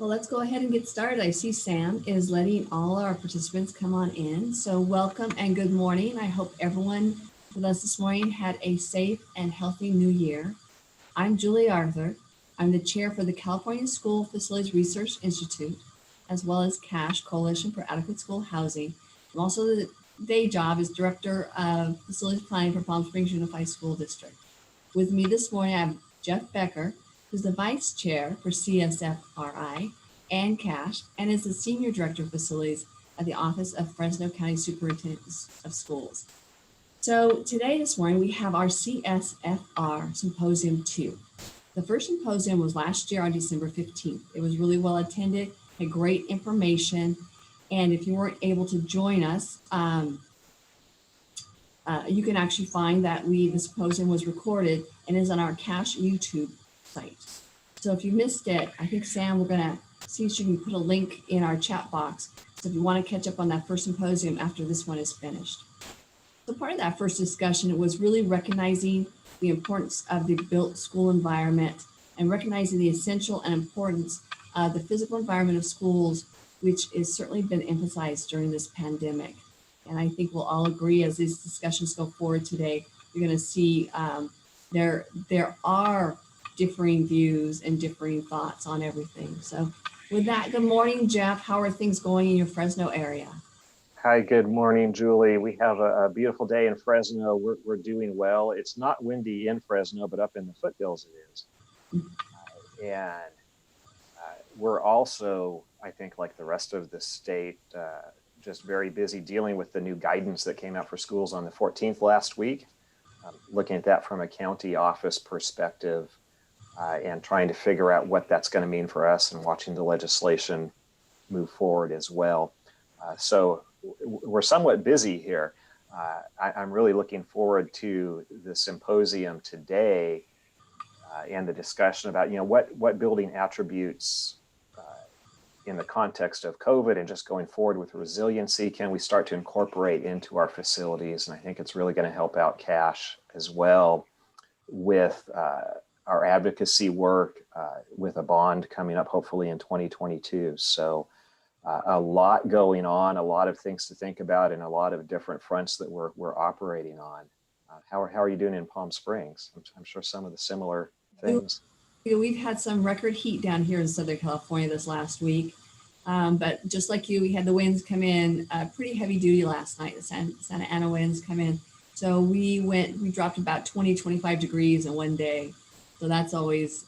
Well, let's go ahead and get started. I see Sam is letting all our participants come on in. So welcome and good morning. I hope everyone with us this morning had a safe and healthy new year. I'm Julie Arthur. I'm the chair for the California School Facilities Research Institute, as well as CASH, Coalition for Adequate School Housing. I'm also the day job is Director of Facilities Planning for Palm Springs Unified School District. With me this morning, I have Jeff Becker, who's the Vice Chair for CSFRI and CASH, and is the Senior Director of Facilities at the Office of Fresno County Superintendent of Schools. So this morning, we have our CSFR Symposium II. The first symposium was last year on December 15th. It was really well attended, had great information, and if you weren't able to join us, you can actually find that the symposium was recorded and is on our CASH YouTube site. So if you missed it, I think Sam, we're gonna see if she can put a link in our chat box. So if you want to catch up on that first symposium after this one is finished. So part of that first discussion was really recognizing the importance of the built school environment and recognizing the essential and importance of the physical environment of schools, which has certainly been emphasized during this pandemic. And I think we'll all agree as these discussions go forward today, you're going to see there are differing views and differing thoughts on everything. So with that, good morning, Jeff. How are things going in your Fresno area? Hi, good morning, Julie. We have a beautiful day in Fresno. We're doing well. It's not windy in Fresno, but up in the foothills it is. And we're also, I think, like the rest of the state, just very busy dealing with the new guidance that came out for schools on the 14th last week. Looking at that from a county office perspective and trying to figure out what that's going to mean for us and watching the legislation move forward as well. So we're somewhat busy here. I'm really looking forward to the symposium today and the discussion about, what building attributes in the context of COVID and just going forward with resiliency can we start to incorporate into our facilities. And I think it's really going to help out CASH as well with our advocacy work with a bond coming up hopefully in 2022. So a lot going on, a lot of things to think about, and a lot of different fronts that we're operating on. How are you doing in Palm Springs? I'm sure some of the similar things. We've had some record heat down here in Southern California this last week. But just like you, we had the winds come in pretty heavy duty last night. The Santa Ana winds come in. So we dropped about 20-25 degrees in one day. So that's always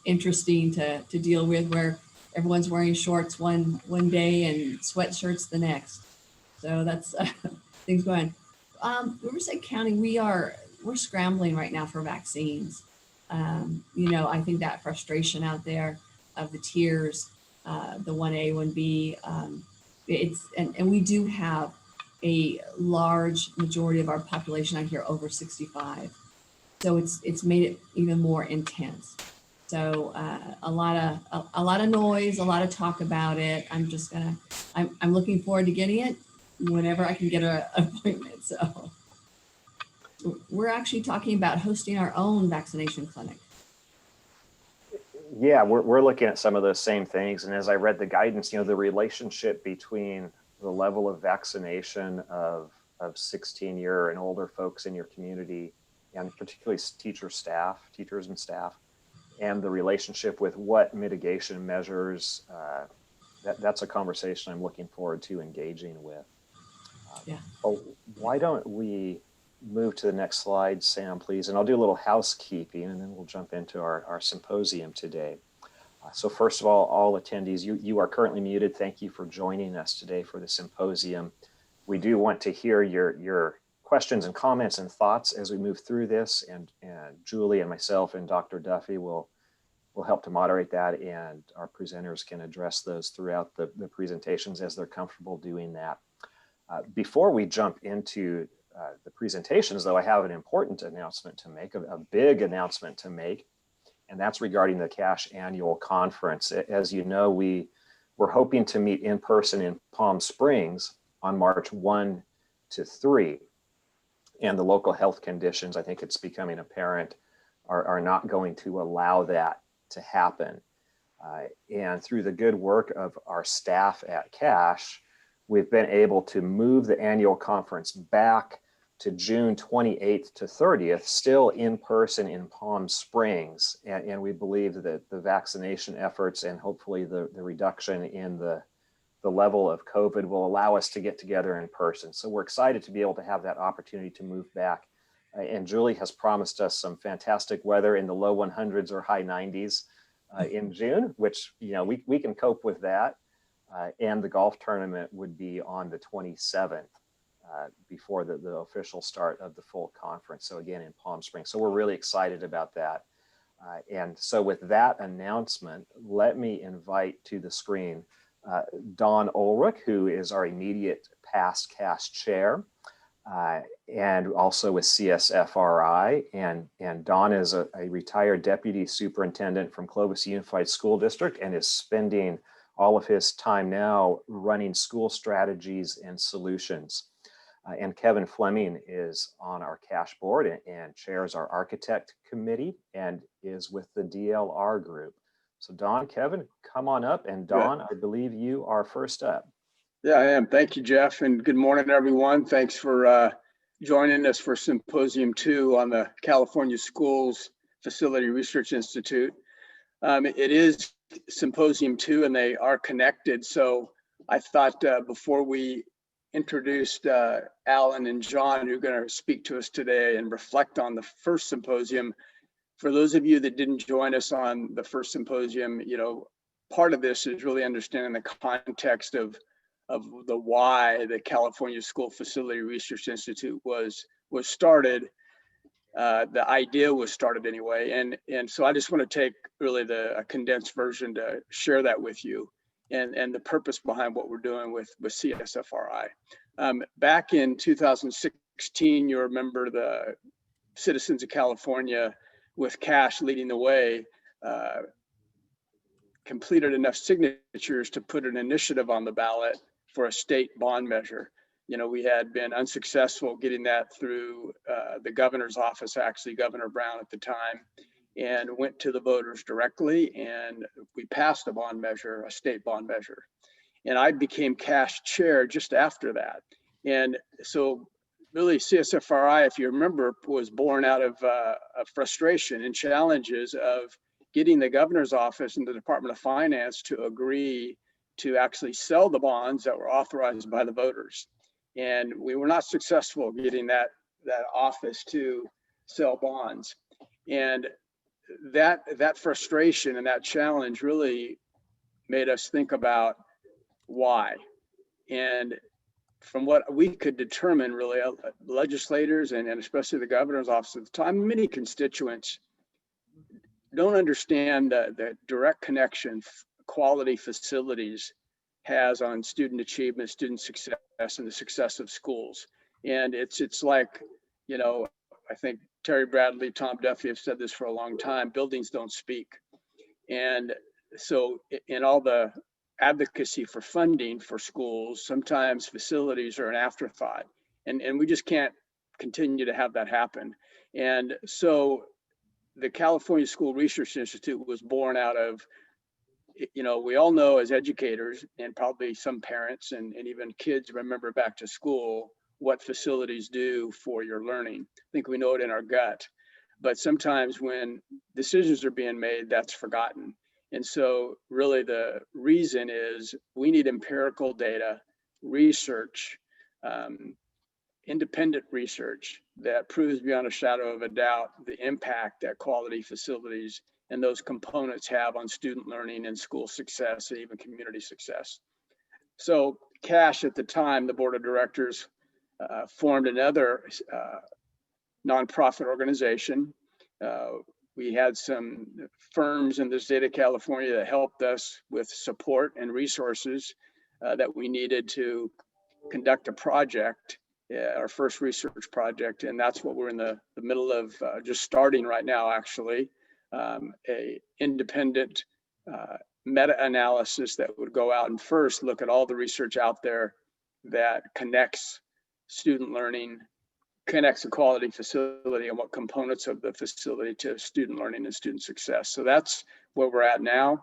interesting to deal with, where everyone's wearing shorts one day and sweatshirts the next. So that's things going. Riverside County, we're scrambling right now for vaccines. I think that frustration out there of the tiers, the 1A, 1B, and we do have a large majority of our population out here over 65. So it's made it even more intense. So a lot of noise, a lot of talk about it. I'm looking forward to getting it whenever I can get an appointment. So we're actually talking about hosting our own vaccination clinic. Yeah, we're looking at some of those same things. And as I read the guidance, the relationship between the level of vaccination of 16-year and older folks in your community, and particularly teachers and staff, and the relationship with what mitigation measures, that's a conversation I'm looking forward to engaging with. Yeah. Why don't we move to the next slide, Sam, please? And I'll do a little housekeeping and then we'll jump into our symposium today. So first of all attendees, you are currently muted. Thank you for joining us today for the symposium. We do want to hear your questions and comments and thoughts as we move through this, and Julie and myself and Dr. Duffy will help to moderate that, and our presenters can address those throughout the presentations as they're comfortable doing that. Before we jump into the presentations, though, I have an important announcement to make, a big announcement to make, and that's regarding the CASH annual conference. As you know, we're hoping to meet in person in Palm Springs on March 1 to 3. And the local health conditions, I think it's becoming apparent, are not going to allow that to happen. And through the good work of our staff at CASH, we've been able to move the annual conference back to June 28th to 30th, still in person in Palm Springs. And we believe that the vaccination efforts and hopefully the reduction in the level of COVID will allow us to get together in person. So we're excited to be able to have that opportunity to move back. And Julie has promised us some fantastic weather in the low 100s or high 90s in June, which, you know, we can cope with that. And the golf tournament would be on the 27th before the official start of the full conference. So again, in Palm Springs. So we're really excited about that. And so with that announcement, let me invite to the screen Dawn Ulrich, who is our immediate past CASH chair, and also with CSFRI. And Dawn is a retired deputy superintendent from Clovis Unified School District and is spending all of his time now running school strategies and solutions. And Kevin Fleming is on our CASH board and chairs our architect committee and is with the DLR group. So Dawn, Kevin, come on up. And Dawn, I believe you are first up. Yeah, I am. Thank you, Jeff. And good morning, everyone. Thanks for joining us for Symposium 2 on the California Schools Facility Research Institute. It is Symposium 2 and they are connected. So I thought before we introduced Alan and John, who are going to speak to us today and reflect on the first symposium, for those of you that didn't join us on the first symposium, you know, part of this is really understanding the context of the why the California School Facility Research Institute was started. The idea was started anyway, and so I just want to take really a condensed version to share that with you, and the purpose behind what we're doing with CSFRI. Back in 2016, you remember the citizens of California, with CASH leading the way, completed enough signatures to put an initiative on the ballot for a state bond measure. You know, we had been unsuccessful getting that through the governor's office, actually Governor Brown at the time, and went to the voters directly, and we passed a bond measure, a state bond measure. And I became CASH chair just after that. And so really CSFRI, if you remember, was born out of frustration and challenges of getting the governor's office and the Department of Finance to agree to actually sell the bonds that were authorized by the voters. And we were not successful getting that office to sell bonds. And that frustration and that challenge really made us think about why. And from what we could determine, really, legislators and especially the governor's office at the time, many constituents don't understand the direct connection quality facilities has on student achievement, student success, and the success of schools. And it's like, you know, I think Terry Bradley, Tom Duffy have said this for a long time, buildings don't speak. And so in all the advocacy for funding for schools, sometimes facilities are an afterthought, and we just can't continue to have that happen. And so the California School Research Institute was born out of, you know, we all know as educators and probably some parents and even kids remember back to school what facilities do for your learning. I think we know it in our gut, but sometimes when decisions are being made, that's forgotten. And so really the reason is we need empirical data, research, independent research that proves beyond a shadow of a doubt the impact that quality facilities and those components have on student learning and school success and even community success. So CASH at the time, the board of directors formed another nonprofit organization. We had some firms in the state of California that helped us with support and resources that we needed to conduct a project, our first research project. And that's what we're in the middle of just starting right now, actually, a independent meta-analysis that would go out and first look at all the research out there that connects student learning, connects a quality facility and what components of the facility to student learning and student success. So that's where we're at now.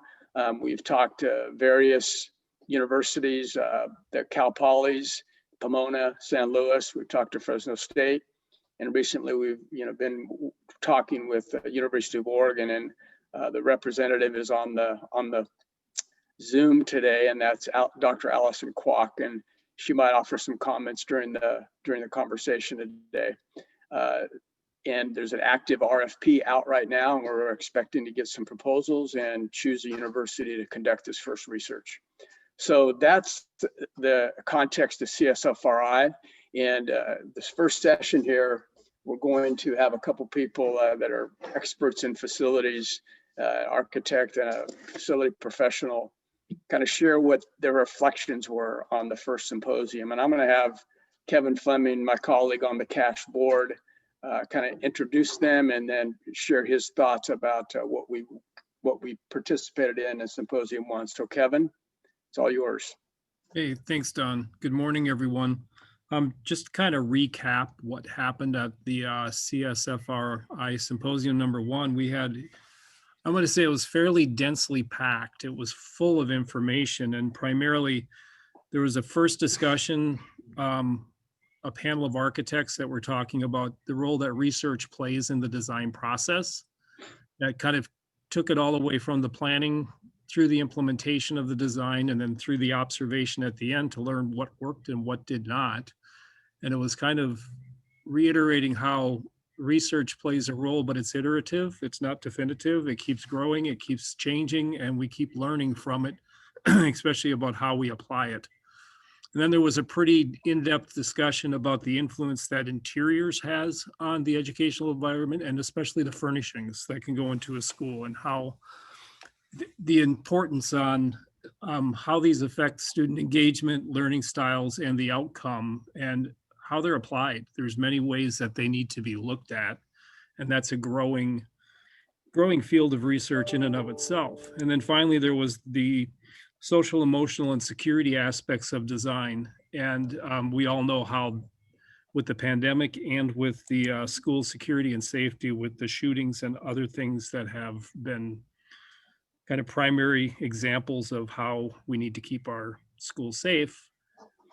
We've talked to various universities, the Cal Polys, Pomona, San Luis. We've talked to Fresno State, and recently we've been talking with the University of Oregon, and the representative is on the Zoom today, and that's Dr. Allison Kwok, and she might offer some comments during the conversation today. And there's an active RFP out right now, and we're expecting to get some proposals and choose a university to conduct this first research. So that's the context of CSFRI. And this first session here, we're going to have a couple people that are experts in facilities, architect and a facility professional, kind of share what their reflections were on the first symposium. And I'm going to have Kevin Fleming, my colleague on the CASH board, kind of introduce them and then share his thoughts about what we participated in Symposium 1. So Kevin, it's all yours. Hey, thanks, Don. Good morning, everyone. Just kind of recap what happened at the CSFRI Symposium #1. We had, I'm going to say it was fairly densely packed. It was full of information, and primarily there was a first discussion, a panel of architects that were talking about the role that research plays in the design process. That kind of took it all the way from the planning through the implementation of the design and then through the observation at the end to learn what worked and what did not. And it was kind of reiterating how research plays a role, but it's iterative, it's not definitive, it keeps growing, it keeps changing, and we keep learning from it, especially about how we apply it. And then there was a pretty in-depth discussion about the influence that interiors has on the educational environment, and especially the furnishings that can go into a school, and how the importance on how these affect student engagement, learning styles, and the outcome, and how they're applied. There's many ways that they need to be looked at, and that's a growing field of research in and of itself. And then finally, there was the social, emotional, and security aspects of design. And we all know how with the pandemic and with the school security and safety, with the shootings and other things that have been kind of primary examples of how we need to keep our schools safe,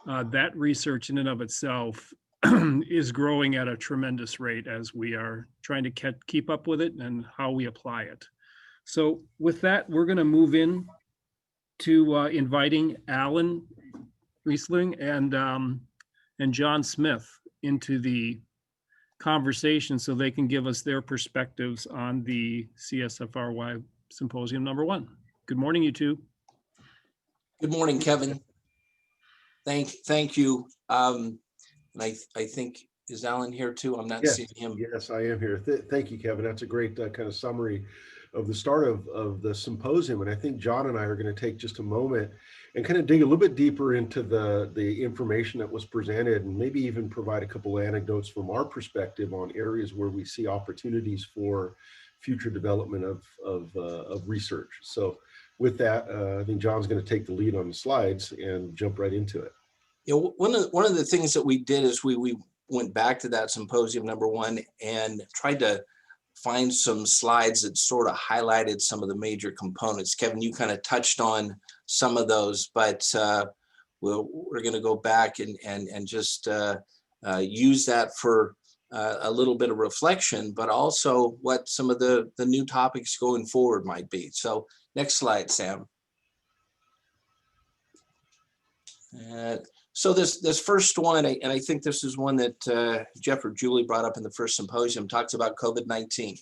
that research in and of itself is growing at a tremendous rate as we are trying to keep up with it and how we apply it. So with that, we're going to move in to inviting Alan Riesling and John Smith into the conversation so they can give us their perspectives on the CSFRI Symposium #1. Good morning, you two. Good morning, Kevin. Thank you. And I think, is Alan here too? I'm not seeing him. Yes, I am here. Thank you, Kevin. That's a great kind of summary of the start of the symposium. And I think John and I are going to take just a moment and kind of dig a little bit deeper into the information that was presented, and maybe even provide a couple of anecdotes from our perspective on areas where we see opportunities for future development of research. So with that, I think John's going to take the lead on the slides and jump right into it. You know, one of the things that we did is we went back to that Symposium #1 and tried to find some slides that sort of highlighted some of the major components. Kevin, you kind of touched on some of those, but we're going to go back and just use that for a little bit of reflection, but also what some of the new topics going forward might be. So next slide, Sam. So this first one, and I think this is one that Jeff or Julie brought up in the first symposium, talks about COVID-19.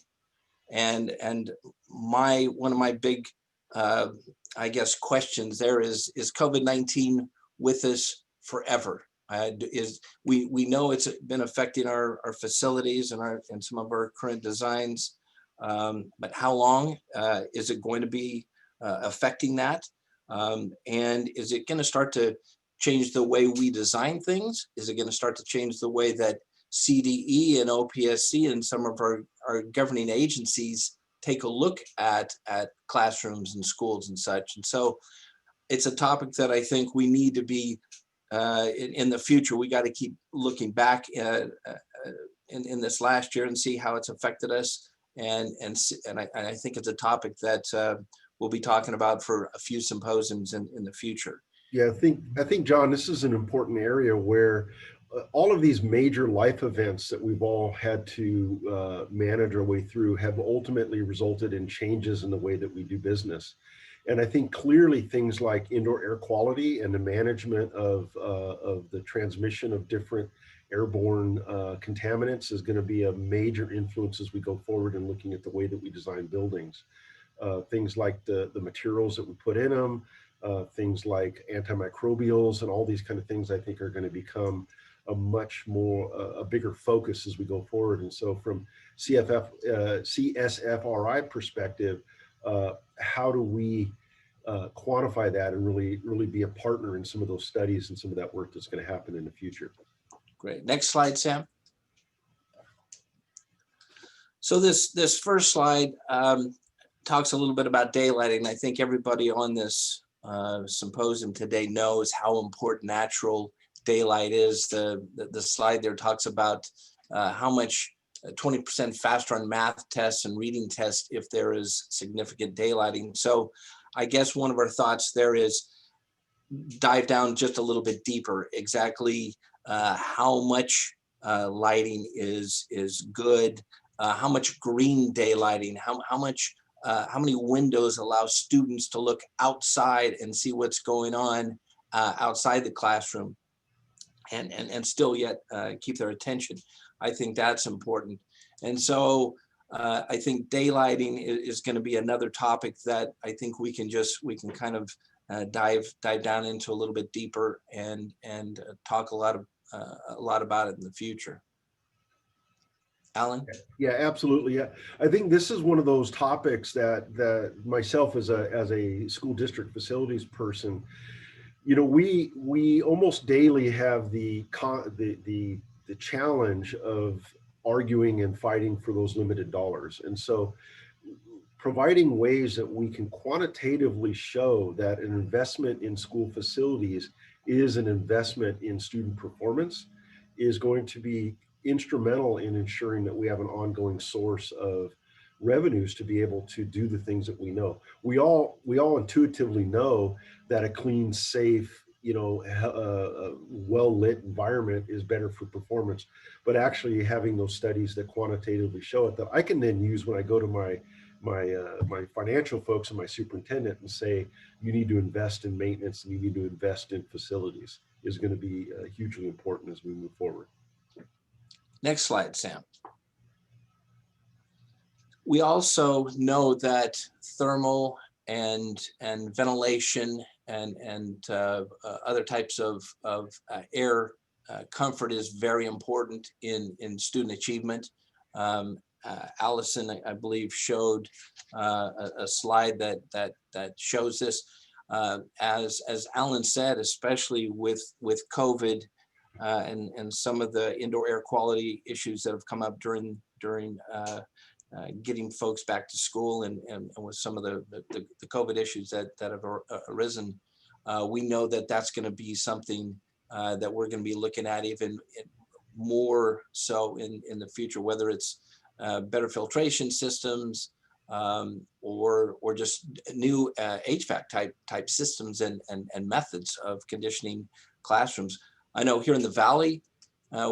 And one of my big, I guess, questions there is COVID-19 with us forever? We know it's been affecting our facilities and some of our current designs, but how long is it going to be affecting that? And is it going to start to change the way we design things? Is it going to start to change the way that CDE and OPSC and some of our governing agencies take a look at classrooms and schools and such? And so it's a topic that I think we need to be in the future. We got to keep looking back in this last year and see how it's affected us. And I think it's a topic that we'll be talking about for a few symposiums in the future. Yeah, I think, John, this is an important area where all of these major life events that we've all had to manage our way through have ultimately resulted in changes in the way that we do business. And I think clearly things like indoor air quality and the management of the transmission of different airborne contaminants is going to be a major influence as we go forward in looking at the way that we design buildings. Things like the materials that we put in them, things like antimicrobials and all these kind of things I think are going to become a much more, a bigger focus as we go forward. And so from CSFRI perspective, how do we quantify that and really be a partner in some of those studies and some of that work that's going to happen in the future? Great. Next slide, Sam. So this first slide talks a little bit about daylighting. I think everybody on this symposium today knows how important natural daylight is. The slide there talks about how much 20% faster on math tests and reading tests if there is significant daylighting. So I guess one of our thoughts there is dive down just a little bit deeper. Exactly how much lighting is good, how much green daylighting, how many windows allow students to look outside and see what's going on outside the classroom and still yet keep their attention. I think that's important. And so I think daylighting is going to be another topic that I think we can kind of dive down into a little bit deeper and talk a lot about it in the future. Alan? Yeah, absolutely. Yeah, I think this is one of those topics that myself as a school district facilities person, we almost daily have the challenge of arguing and fighting for those limited dollars. And so providing ways that we can quantitatively show that an investment in school facilities is an investment in student performance is going to be instrumental in ensuring that we have an ongoing source of revenues to be able to do the things that we know. We all intuitively know that a clean, safe, well-lit environment is better for performance, but actually having those studies that quantitatively show it that I can then use when I go to my financial folks and my superintendent and say, you need to invest in maintenance and you need to invest in facilities is going to be hugely important as we move forward. Next slide, Sam. We also know that thermal and ventilation and other types of air comfort is very important in student achievement. Allison, I believe, showed a slide that shows this. As Alan said, especially with COVID and some of the indoor air quality issues that have come up during getting folks back to school and with some of the COVID issues that have arisen, we know that that's going to be something that we're going to be looking at even more so in the future, whether it's better filtration systems or just new HVAC type systems and methods of conditioning classrooms. I know here in the Valley,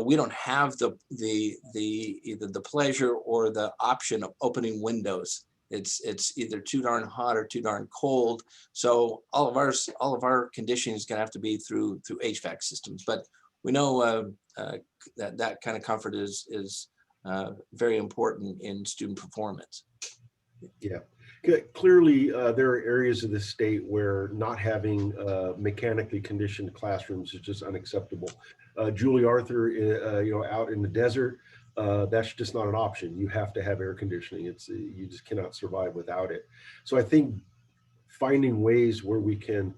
we don't have either the pleasure or the option of opening windows. It's either too darn hot or too darn cold. So all of our conditioning is going to have to be through HVAC systems. But we know that kind of comfort is very important in student performance. Yeah, clearly there are areas of the state where not having mechanically conditioned classrooms is just unacceptable. Julie Arthur, out in the desert, that's just not an option. You have to have air conditioning. You just cannot survive without it. So I think finding ways where we can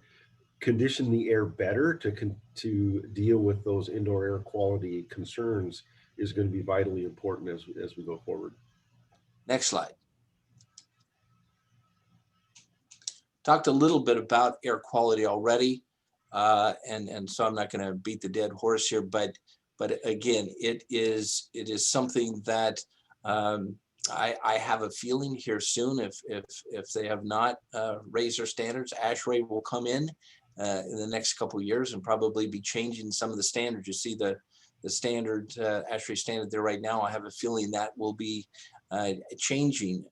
condition the air better to deal with those indoor air quality concerns is going to be vitally important as we go forward. Next slide. Talked a little bit about air quality already, and so I'm not going to beat the dead horse here, but again, it is something that I have a feeling here soon, if they have not raised their standards, ASHRAE will come in the next couple of years and probably be changing some of the standards. You see the standard, ASHRAE standard there right now. I have a feeling that will be changing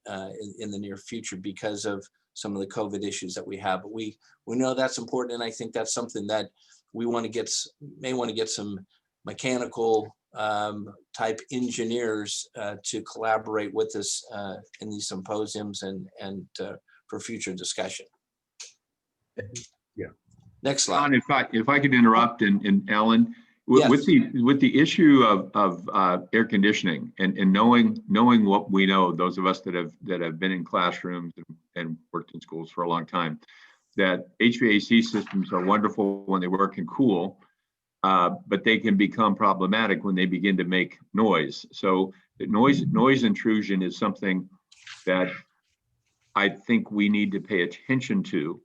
in the near future because of some of the COVID issues that we have. But we know that's important, and I think that's something that we want to get, may want to get some mechanical type engineers to collaborate with us in these symposiums and for future discussion. Yeah. Next slide. John, if I could interrupt, and Alan, Yes. with the issue of air conditioning and knowing what we know, those of us that have been in classrooms and worked in schools for a long time, that HVAC systems are wonderful when they work and cool, but they can become problematic when they begin to make noise. So noise intrusion is something that I think we need to pay attention to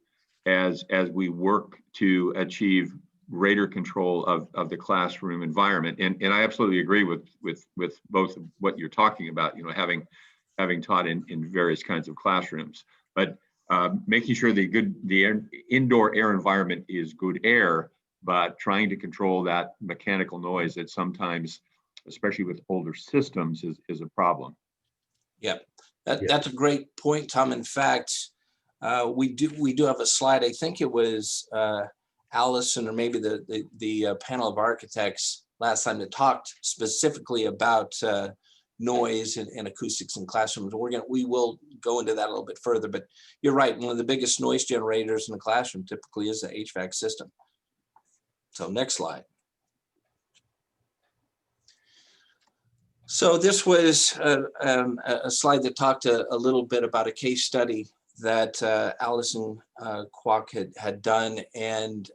as we work to achieve greater control of the classroom environment. And I absolutely agree with both of what you're talking about, you know, having taught in various kinds of classrooms, but making sure the indoor air environment is good air, but trying to control that mechanical noise that sometimes, especially with older systems, is a problem. Yep, that's a great point, Tom. In fact, we do have a slide. I think it was Allison or maybe the panel of architects last time that talked specifically about noise and acoustics in classrooms. We will go into that a little bit further, but you're right. One of the biggest noise generators in the classroom typically is the HVAC system. So next slide. So this was a slide that talked a little bit about a case study that Allison Kwok had done, and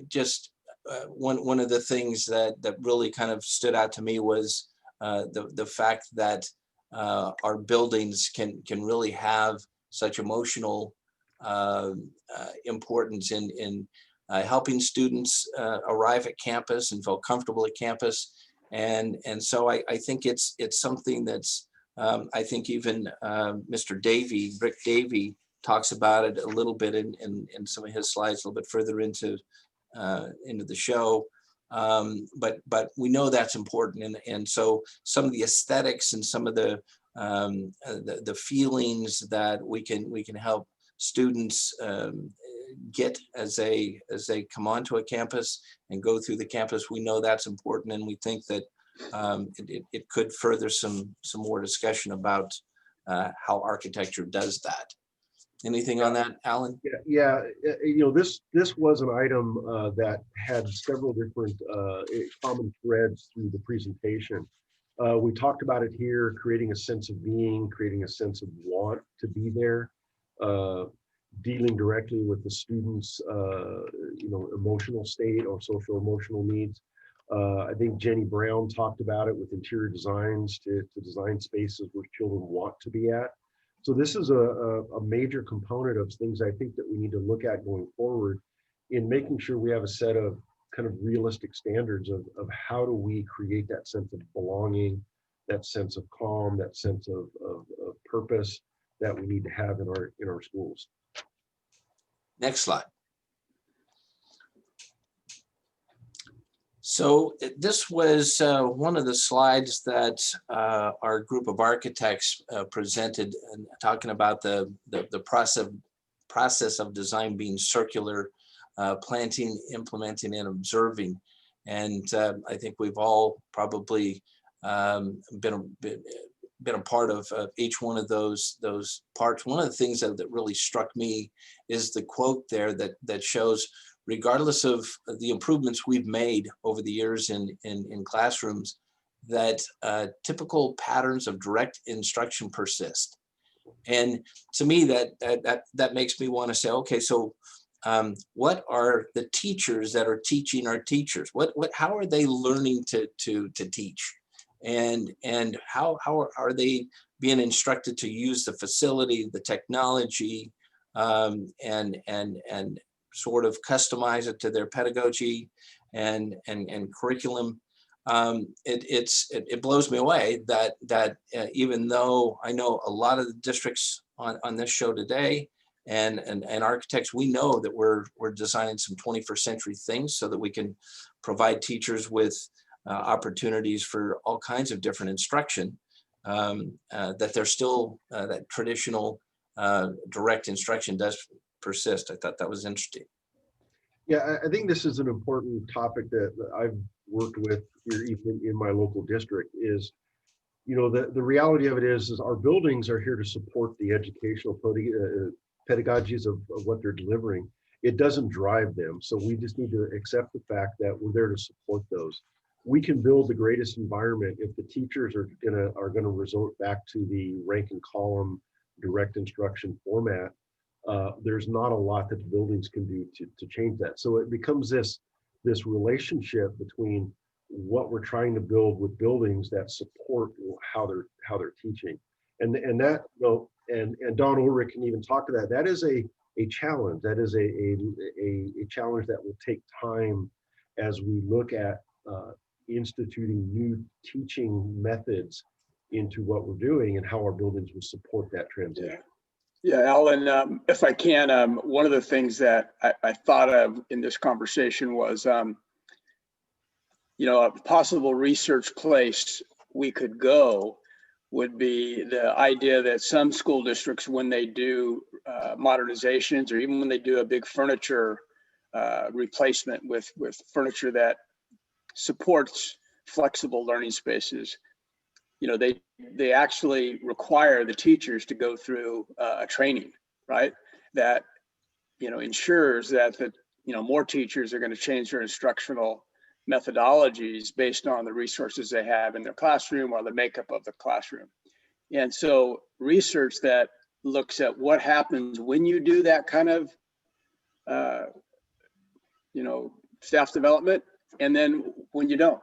just one of the things that really kind of stood out to me was the fact that our buildings can really have such emotional importance in helping students arrive at campus and feel comfortable at campus, and so I think it's something that's I think even Mr. Davey, Rick Davey, talks about it a little bit in some of his slides a little bit further into the show. But we know that's important, and so some of the aesthetics and some of the feelings that we can help students get as they come onto a campus and go through the campus, we know that's important, and we think that it could further some more discussion about how architecture does that. Anything on that, Alan? Yeah, you know, this was an item that had several different common threads through the presentation. We talked about it here, creating a sense of being, creating a sense of want to be there, dealing directly with the students' you know, emotional state or social emotional needs. I think Jenny Brown talked about it with interior designs to design spaces where children want to be at. So this is a major component of things I think that we need to look at going forward in making sure we have a set of kind of realistic standards of how do we create that sense of belonging, that sense of calm, that sense of purpose that we need to have in our schools. Next slide. So this was one of the slides that our group of architects presented, and talking about the process of design being circular, planting, implementing, and observing. And I think we've all probably been a part of each one of those parts. One of the things that really struck me is the quote there that shows, regardless of the improvements we've made over the years in classrooms, that typical patterns of direct instruction persist. And to me, that makes me want to say, okay, so what are the teachers that are teaching our teachers? How are they learning to teach? And how are they being instructed to use the facility, the technology, and sort of customize it to their pedagogy and curriculum? it blows me away that even though I know a lot of the districts on this show today and architects, we know that we're designing some 21st century things so that we can provide teachers with opportunities for all kinds of different instruction, that there's still that traditional direct instruction does persist. I thought that was interesting. Yeah, I think this is an important topic that I've worked with here, even in my local district, is, you know, the reality of it is our buildings are here to support the educational pedagogies of what they're delivering. It doesn't drive them. So we just need to accept the fact that we're there to support those. We can build the greatest environment if the teachers are gonna resort back to the rank and column direct instruction format. There's not a lot that the buildings can do to change that. So it becomes this relationship between what we're trying to build with buildings that support how they're teaching, and that, you know, and Don Ulrich can even talk to that. That is a challenge. That is a challenge that will take time as we look at instituting new teaching methods into what we're doing and how our buildings will support that transition. Yeah, Alan, if I can, one of the things that I thought of in this conversation was, you know, a possible research place we could go would be the idea that some school districts, when they do modernizations, or even when they do a big furniture replacement with furniture that supports flexible learning spaces, you know, they actually require the teachers to go through a training, right? That, you know, ensures that more teachers are going to change their instructional methodologies based on the resources they have in their classroom or the makeup of the classroom. And so research that looks at what happens when you do that kind of, staff development, and then when you don't.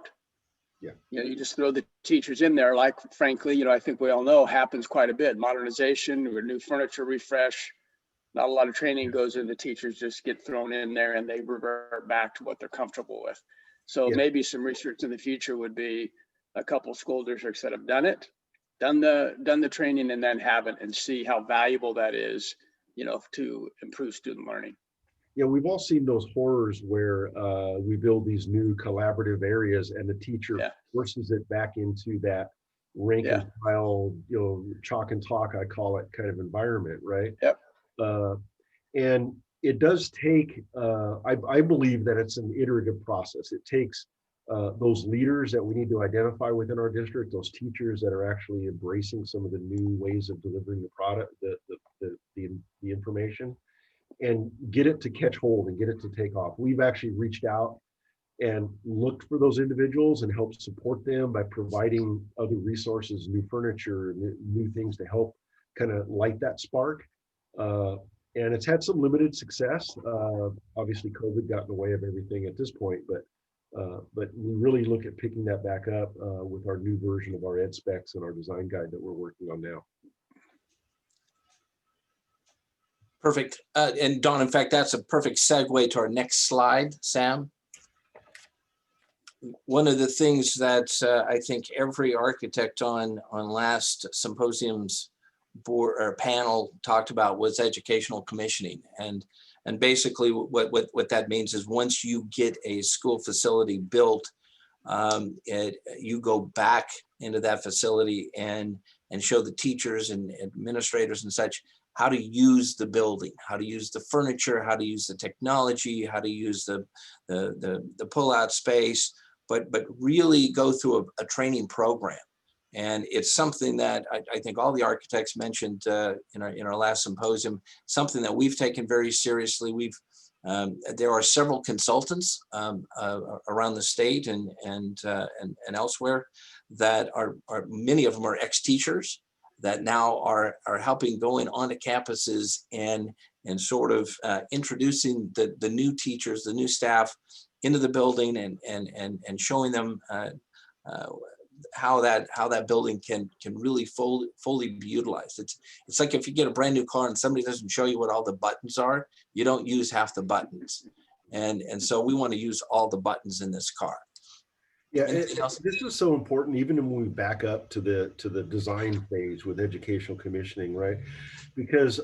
Yeah. You know, you just throw the teachers in there, like, frankly, you know, I think we all know happens quite a bit. Modernization or new furniture refresh, not a lot of training goes into teachers, just get thrown in there and they revert back to what they're comfortable with. So Yeah. maybe some research in the future would be a couple school districts that have done the training and then haven't, and see how valuable that is, you know, to improve student learning. Yeah, we've all seen those horrors where we build these new collaborative areas and the teacher forces it back into that rank and file, you know, chalk and talk, I call it, kind of environment, right? Yep. And it does take, I believe that it's an iterative process. It takes those leaders that we need to identify within our district, those teachers that are actually embracing some of the new ways of delivering the product, the information, and get it to catch hold and get it to take off. We've actually reached out and looked for those individuals and helped support them by providing other resources, new furniture, new things to help kind of light that spark. And it's had some limited success. Obviously, COVID got in the way of everything at this point, but we really look at picking that back up with our new version of our ed specs and our design guide that we're working on now. Perfect. And Don, in fact, that's a perfect segue to our next slide, Sam. One of the things that I think every architect on last symposium's board or panel talked about was educational commissioning. And basically what that means is once you get a school facility built, you go back into that facility and show the teachers and administrators and such how to use the building, how to use the furniture, how to use the technology, how to use the pull-out space, but really go through a training program. And it's something that I think all the architects mentioned in our last symposium, something that we've taken very seriously. There are several consultants around the state and elsewhere that are many of them are ex-teachers that now are helping going onto campuses and sort of introducing the new teachers, the new staff into the building and showing them how that building can really fully be utilized. It's like if you get a brand new car and somebody doesn't show you what all the buttons are, you don't use half the buttons. And so we want to use all the buttons in this car. Yeah, Anything else? this is so important, even when we back up to the design phase with educational commissioning, right? Because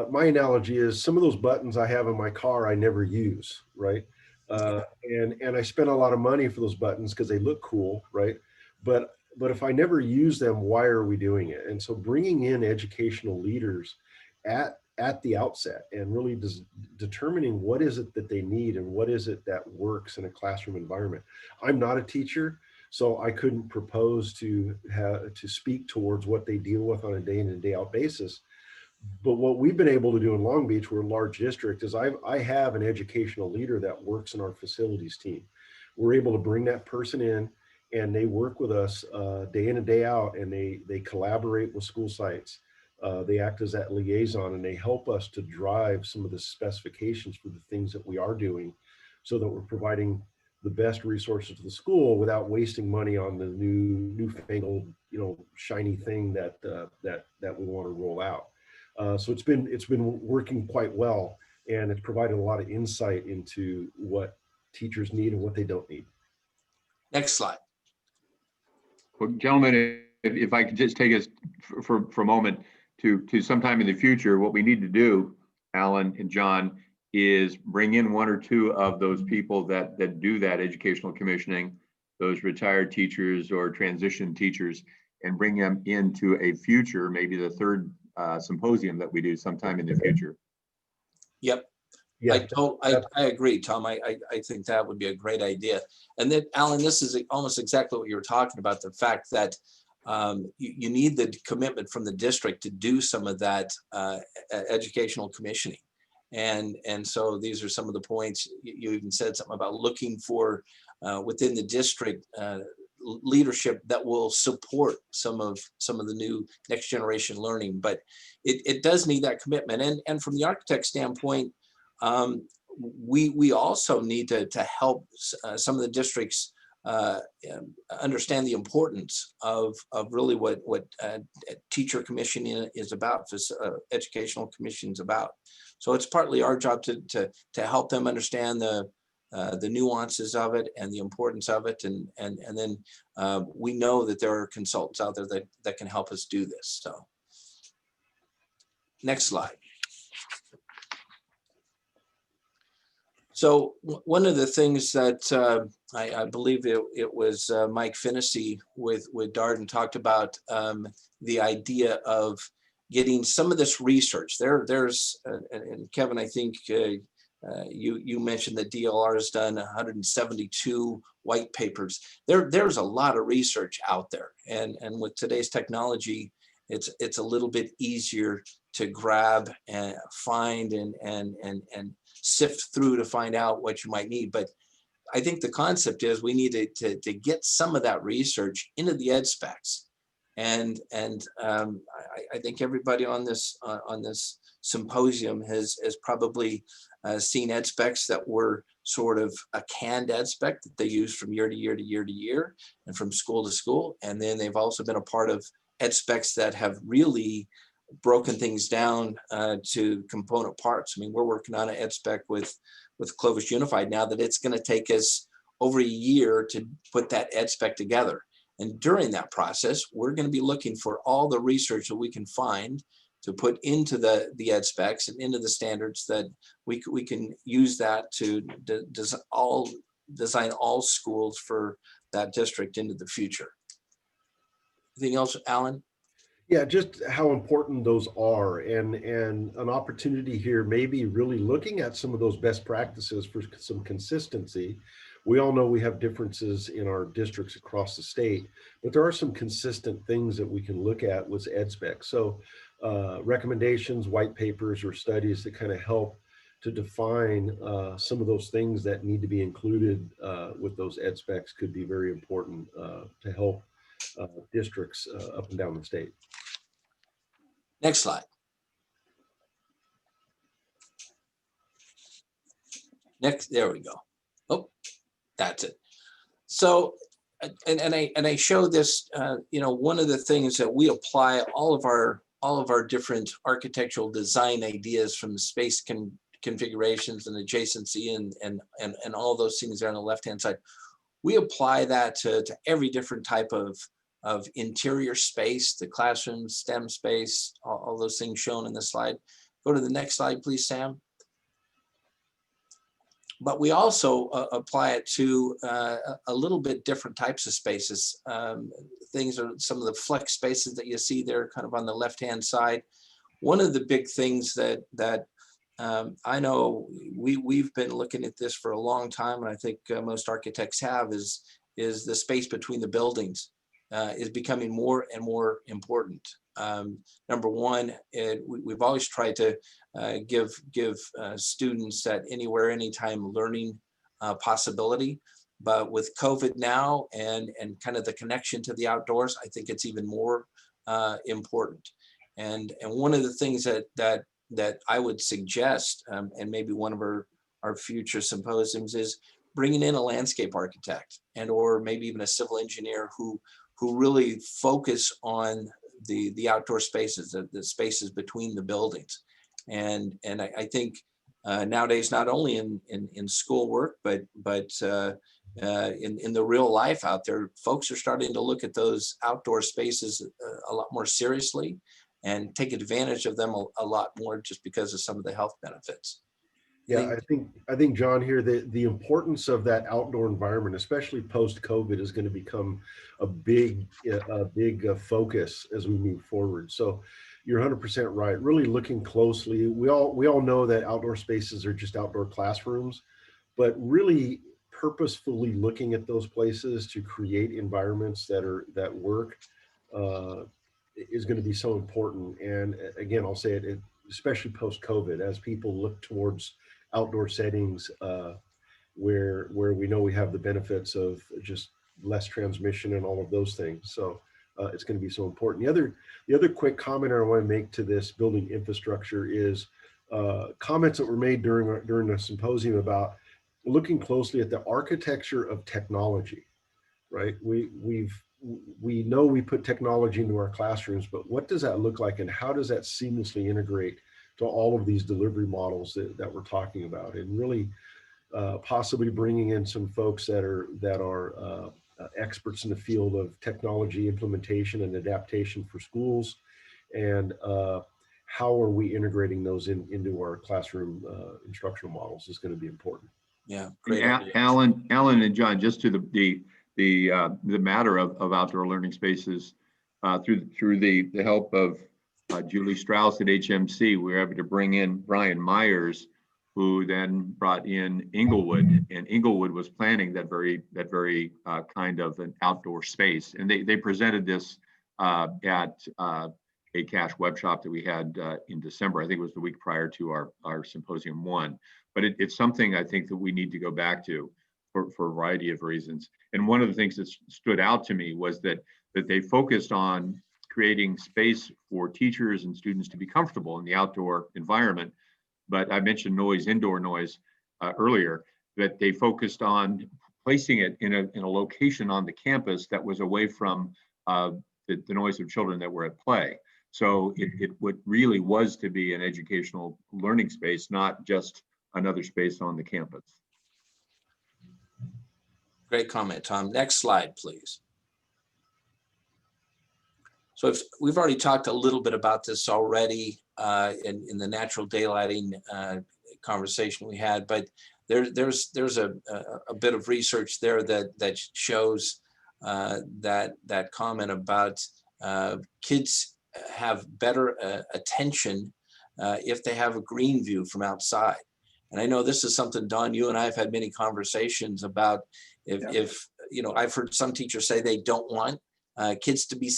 my analogy is some of those buttons I have in my car I never use, right? And I spend a lot of money for those buttons because they look cool, right? But if I never use them, why are we doing it? And so bringing in educational leaders at the outset and really determining what is it that they need and what is it that works in a classroom environment. I'm not a teacher, so I couldn't propose to speak towards what they deal with on a day in and day out basis. But what we've been able to do in Long Beach, we're a large district, is I have an educational leader that works in our facilities team. We're able to bring that person in and they work with us day in and day out, and they collaborate with school sites. They act as that liaison, and they help us to drive some of the specifications for the things that we are doing so that we're providing the best resources to the school without wasting money on the newfangled, shiny thing that we want to roll out. So it's been working quite well, and it's provided a lot of insight into what teachers need and what they don't need. Next slide. Well, gentlemen, if I could just take us for a moment to sometime in the future, what we need to do, Alan and John, is bring in one or two of those people that do that educational commissioning, those retired teachers or transition teachers, and bring them into a future, maybe the third symposium that we do sometime in the future. Yep. Yeah, I agree, Tom. I think that would be a great idea. And then, Alan, this is almost exactly what you were talking about, the fact that you need the commitment from the district to do some of that educational commissioning. And so these are some of the points. You even said something about looking for within the district leadership that will support some of the new next generation learning. But it does need that commitment. And from the architect standpoint, we also need to help some of the districts understand the importance of really what teacher commissioning is about, educational commissioning is about. So it's partly our job to help them understand the nuances of it and the importance of it, and then we know that there are consultants out there that can help us do this. So next slide. So one of the things that I believe it was Mike Finnessy with Darden talked about the idea of getting some of this research. There's and Kevin, I think you mentioned that DLR has done 172 white papers. There's a lot of research out there, and with today's technology, it's a little bit easier to grab and find and sift through to find out what you might need. But I think the concept is we need to get some of that research into the ed specs, and I think everybody on this symposium has probably seen ed specs that were sort of a canned ed spec that they use from year to year to year to year and from school to school, and then they've also been a part of ed specs that have really broken things down to component parts. I mean, we're working on an ed spec with Clovis Unified now that it's going to take us over a year to put that ed spec together. And during that process, we're going to be looking for all the research that we can find to put into the ed specs and into the standards that we can use that to design all schools for that district into the future. Anything else, Alan? Yeah, just how important those are, and an opportunity here may be really looking at some of those best practices for some consistency. We all know we have differences in our districts across the state, but there are some consistent things that we can look at with ed specs. So recommendations, white papers, or studies that kind of help to define some of those things that need to be included with those ed specs could be very important to help districts up and down the state. Next slide. Next, there we go. Oh, that's it. So, and I show this. One of the things that we apply all of our different architectural design ideas from the space configurations and adjacency and all those things there on the left hand side. we apply that to every different type of interior space, the classroom, STEM space, all those things shown in the slide. Go to the next slide, please, Sam. But we also apply it to a little bit different types of spaces. Things are some of the flex spaces that you see there kind of on the left-hand side. One of the big things that I know we've been looking at this for a long time, and I think most architects have, is the space between the buildings is becoming more and more important. Number one, we've always tried to give students that anywhere, anytime learning possibility. But with COVID now and kind of the connection to the outdoors, I think it's even more important. And one of the things that I would suggest, and maybe one of our future symposiums, is bringing in a landscape architect or maybe even a civil engineer who really focus on the outdoor spaces, the spaces between the buildings. And I think nowadays, not only in schoolwork, but in the real life out there, folks are starting to look at those outdoor spaces a lot more seriously and take advantage of them a lot more just because of some of the health benefits. Yeah, I think John here, the importance of that outdoor environment, especially post-COVID, is going to become a big focus as we move forward. So you're 100% right. Really looking closely, we all know that outdoor spaces are just outdoor classrooms, but really purposefully looking at those places to create environments that work is going to be so important. And again, I'll say it, especially post-COVID, as people look towards outdoor settings where we know we have the benefits of just less transmission and all of those things. So it's going to be so important. The other quick comment I want to make to this building infrastructure is comments that were made during the symposium about looking closely at the architecture of technology, right? We know we put technology into our classrooms, but what does that look like and how does that seamlessly integrate to all of these delivery models that we're talking about, and really possibly bringing in some folks that are experts in the field of technology implementation and adaptation for schools, and how are we integrating those into our classroom instructional models is going to be important. Yeah, great. Alan and John, just to the matter of outdoor learning spaces, through the help of Julie Strauss at HMC, we were able to bring in Brian Myers, who then brought in Inglewood, and Inglewood was planning that very kind of an outdoor space. And they presented this at a cash web shop that we had in December. I think it was the week prior to our Symposium 1. But it's something I think that we need to go back to for a variety of reasons. And one of the things that stood out to me was that they focused on creating space for teachers and students to be comfortable in the outdoor environment. But I mentioned indoor noise earlier, that they focused on placing it in a location on the campus that was away from the noise of children that were at play. So it really was to be an educational learning space, not just another space on the campus. Great comment, Tom. Next slide, please. So we've already talked a little bit about this already in the natural daylighting conversation we had, but there's a bit of research there that shows that comment about kids have better attention if they have a green view from outside. And I know this is something, Don, you and I have had many conversations about. If you know, I've heard some teachers say they don't want kids to be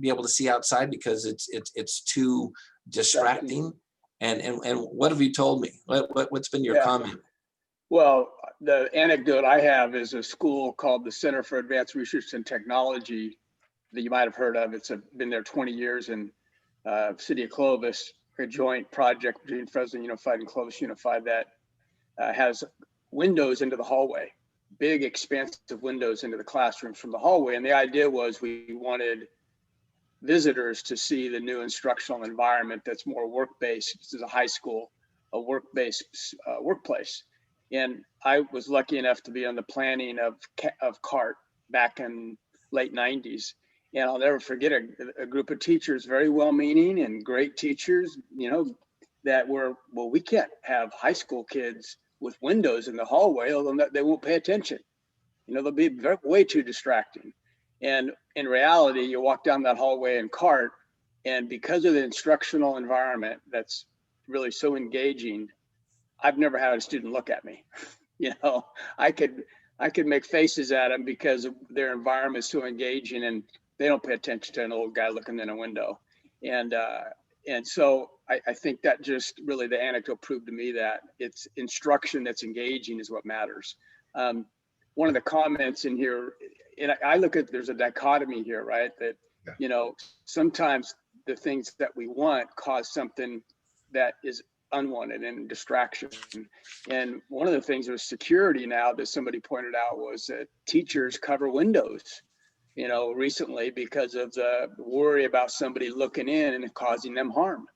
able to see outside because it's too distracting. And what have you told me? What's been your comment? Well, the anecdote I have is a school called the Center for Advanced Research and Technology that you might have heard of. It's been there 20 years in city of Clovis, a joint project between Fresno Unified and Clovis Unified that has windows into the hallway, big expansive windows into the classrooms from the hallway. And the idea was we wanted visitors to see the new instructional environment that's more work-based. This is a high school, a work-based workplace. And I was lucky enough to be on the planning of CART back in late 90s. And I'll never forget a group of teachers, very well-meaning and great teachers, you know, that were, well, we can't have high school kids with windows in the hallway, although they won't pay attention. You know, they'll be way too distracting. And in reality, you walk down that hallway in CART, and because of the instructional environment that's really so engaging, I've never had a student look at me. You know, I could make faces at them because their environment is so engaging, and they don't pay attention to an old guy looking in a window. And so I think that just really, the anecdote proved to me that it's instruction that's engaging is what matters. One of the comments in here, and I look at, there's a dichotomy here, right? That, you know, sometimes the things that we want cause something that is unwanted and distraction. And one of the things with security now that somebody pointed out was that teachers cover windows, you know, recently because of the worry about somebody looking in and causing them harm.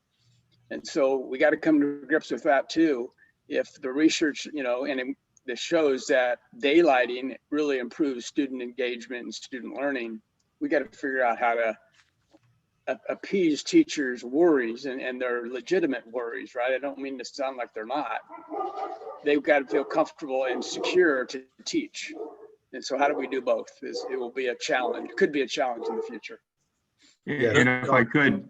And so we got to come to grips with that too. If the research, you know, and this shows that daylighting really improves student engagement and student learning, we got to figure out how to appease teachers' worries and their legitimate worries, right? I don't mean to sound like they're not. They've got to feel comfortable and secure to teach. And so how do we do both? It will be a challenge, could be a challenge in the future. And if I could,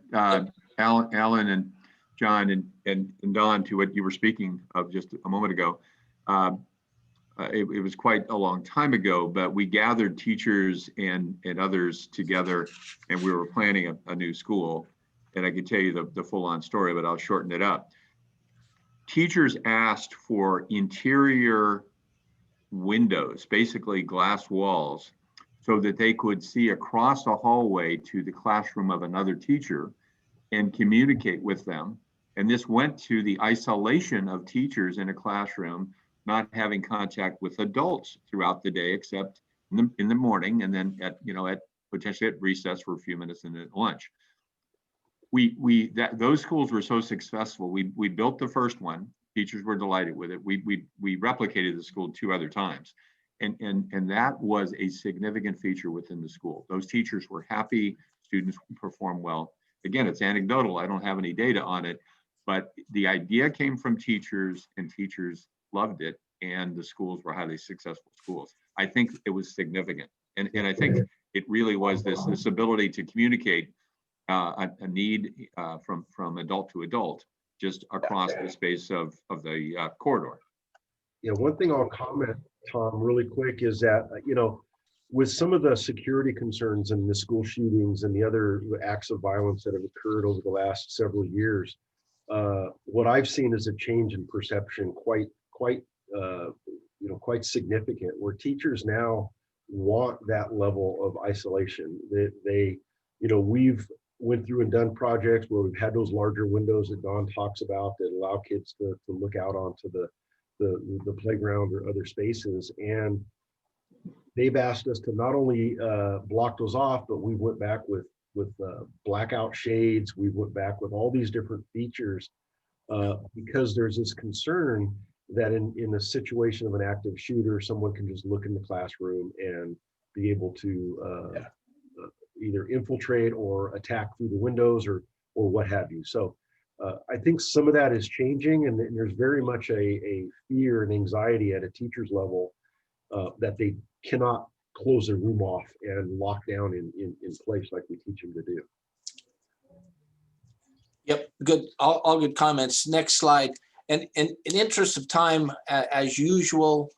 Alan and John and Don, to what you were speaking of just a moment ago, it was quite a long time ago, but we gathered teachers and others together, and we were planning a new school. And I could tell you the full-on story, but I'll shorten it up. Teachers asked for interior windows, basically glass walls, so that they could see across the hallway to the classroom of another teacher and communicate with them. And this went to the isolation of teachers in a classroom, not having contact with adults throughout the day, except in the morning, and then at potentially at recess for a few minutes and at lunch. Those schools were so successful. We built the first one. Teachers were delighted with it. We replicated the school 2 other times, and that was a significant feature within the school. Those teachers were happy. Students performed well. Again, it's anecdotal. I don't have any data on it, but the idea came from teachers, and teachers loved it, and the schools were highly successful schools. I think it was significant, and I think it really was this ability to communicate a need from adult to adult, just across the space of the corridor. Yeah, one thing I'll comment, Tom, really quick is that, you know, with some of the security concerns and the school shootings and the other acts of violence that have occurred over the last several years, what I've seen is a change in perception quite significant, where teachers now want that level of isolation. They we've went through and done projects where we've had those larger windows that Don talks about that allow kids to look out onto the playground or other spaces. And they've asked us to not only block those off, but we went back with blackout shades. We went back with all these different features because there's this concern that in a situation of an active shooter, someone can just look in the classroom and be able to either infiltrate or attack through the windows or what have you. So I think some of that is changing, and there's very much a fear and anxiety at a teacher's level that they cannot close their room off and lock down in place like we teach them to do. Yep, good, all good comments. Next slide. And in interest of time, as usual,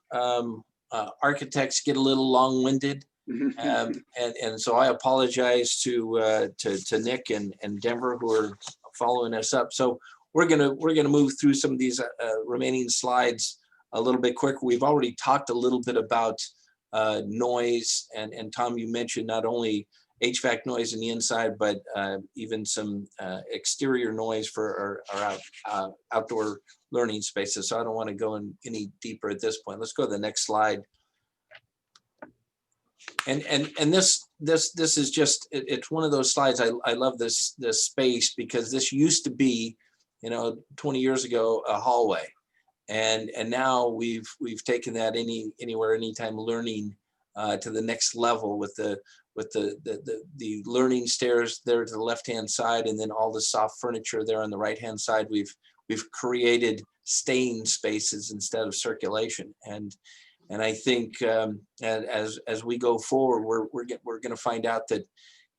architects get a little long-winded. And so I apologize to Nick and Denver who are following us up. So we're gonna move through some of these remaining slides a little bit quicker. We've already talked a little bit about noise, and Tom, you mentioned not only HVAC noise in the inside, but even some exterior noise for our outdoor learning spaces. So I don't want to go in any deeper at this point. Let's go to the next slide. And this is just, it's one of those slides. I love this space because this used to be, 20 years ago, a hallway. And now we've taken that anywhere, anytime learning to the next level with the learning stairs there to the left-hand side, and then all the soft furniture there on the right-hand side. We've created staying spaces instead of circulation, and I think as we go forward, we're going to find out that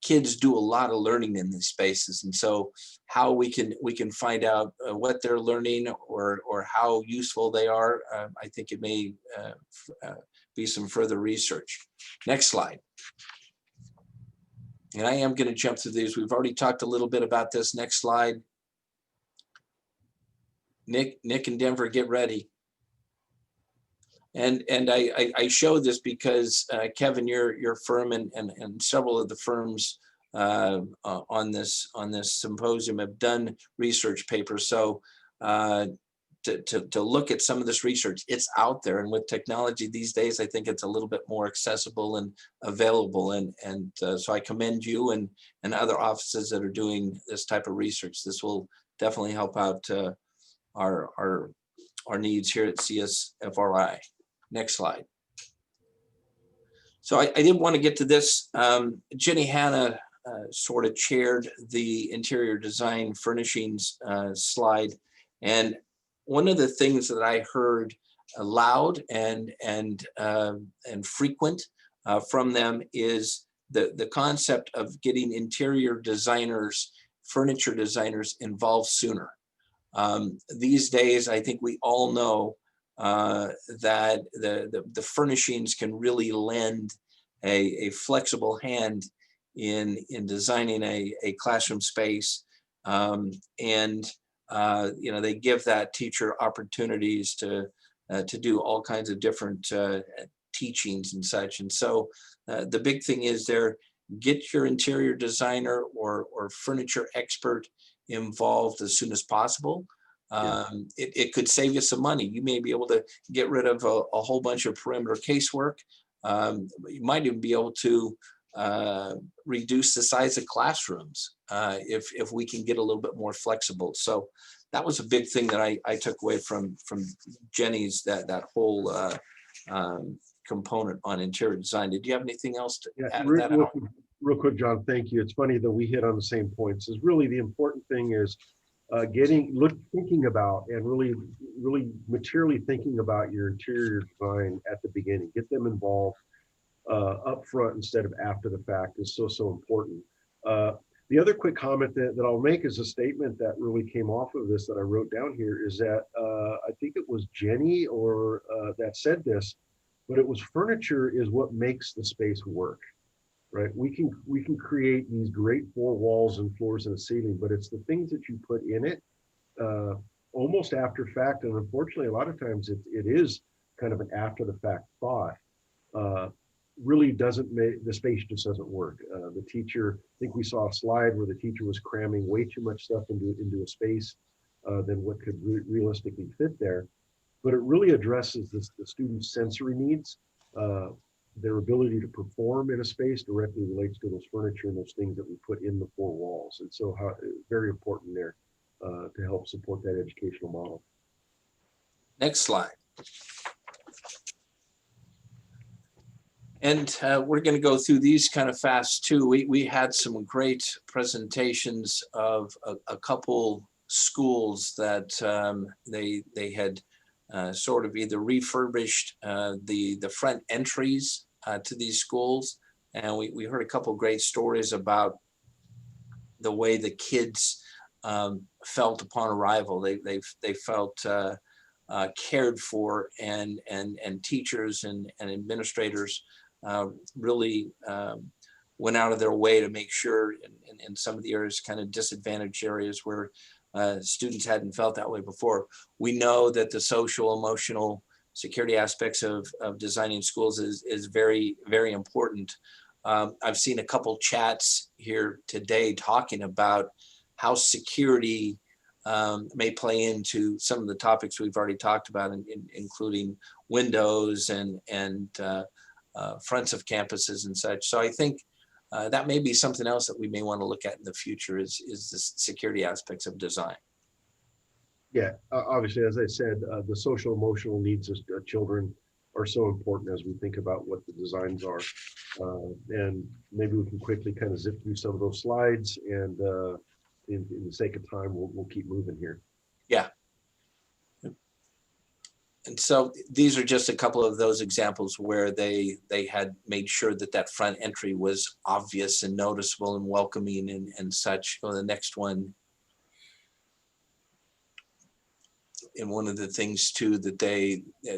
kids do a lot of learning in these spaces, and so how we can find out what they're learning or how useful they are, I think it may be some further research. Next slide. And I am going to jump through these. We've already talked a little bit about this. Next slide. Nick and Denver, get ready. And I show this because Kevin, your firm and several of the firms on this symposium have done research papers. So to look at some of this research, it's out there, and with technology these days, I think it's a little bit more accessible and available. And so I commend you and other offices that are doing this type of research. This will definitely help out our needs here at CSFRI. Next slide. So I didn't want to get to this. Jenny Hanna sort of chaired the interior design furnishings slide, and one of the things that I heard loud and frequent from them is the concept of getting interior designers, furniture designers involved sooner. These days, I think we all know that the furnishings can really lend a flexible hand in designing a classroom space, and they give that teacher opportunities to do all kinds of different teachings and such. And so the big thing is get your interior designer or furniture expert involved as soon as possible. It could save you some money. You may be able to get rid of a whole bunch of perimeter casework. You might even be able to reduce the size of classrooms if we can get a little bit more flexible. So that was a big thing that I took away from Jenny's that whole component on interior design. Did you have anything else to add to that? Real quick, John, thank you. It's funny that we hit on the same points. Is really the important thing is thinking about and really materially thinking about your interior design at the beginning. Get them involved up front instead of after the fact is so important. The other quick comment that I'll make is a statement that really came off of this that I wrote down here is that I think it was Jenny or that said this, but it was furniture is what makes the space work, right? We can create these great four walls and floors and a ceiling, but it's the things that you put in it almost after fact. And unfortunately, a lot of times it is kind of an after the fact thought. Really doesn't make the space just doesn't work. The teacher, I think we saw a slide where the teacher was cramming way too much stuff into a space than what could realistically fit there. But it really addresses the students' sensory needs. Their ability to perform in a space directly relates to those furniture and those things that we put in the four walls. And so very important there to help support that educational model. Next slide. And we're going to go through these kind of fast too. We had some great presentations of a couple schools that they had sort of either refurbished the front entries to these schools. And we heard a couple great stories about the way the kids felt upon arrival. They felt cared for, and teachers and administrators really went out of their way to make sure in some of the areas, kind of disadvantaged areas where students hadn't felt that way before. We know that the social, emotional security aspects of designing schools is very, very important. I've seen a couple chats here today talking about how security may play into some of the topics we've already talked about, including windows and fronts of campuses and such. So I think that may be something else that we may want to look at in the future is the security aspects of design. Yeah, obviously, as I said, the social emotional needs of children are so important as we think about what the designs are. And maybe we can quickly kind of zip through some of those slides, and in the sake of time, we'll keep moving here. Yeah. And so these are just a couple of those examples where they had made sure that that front entry was obvious and noticeable and welcoming and such. Well, the next one. And one of the things too that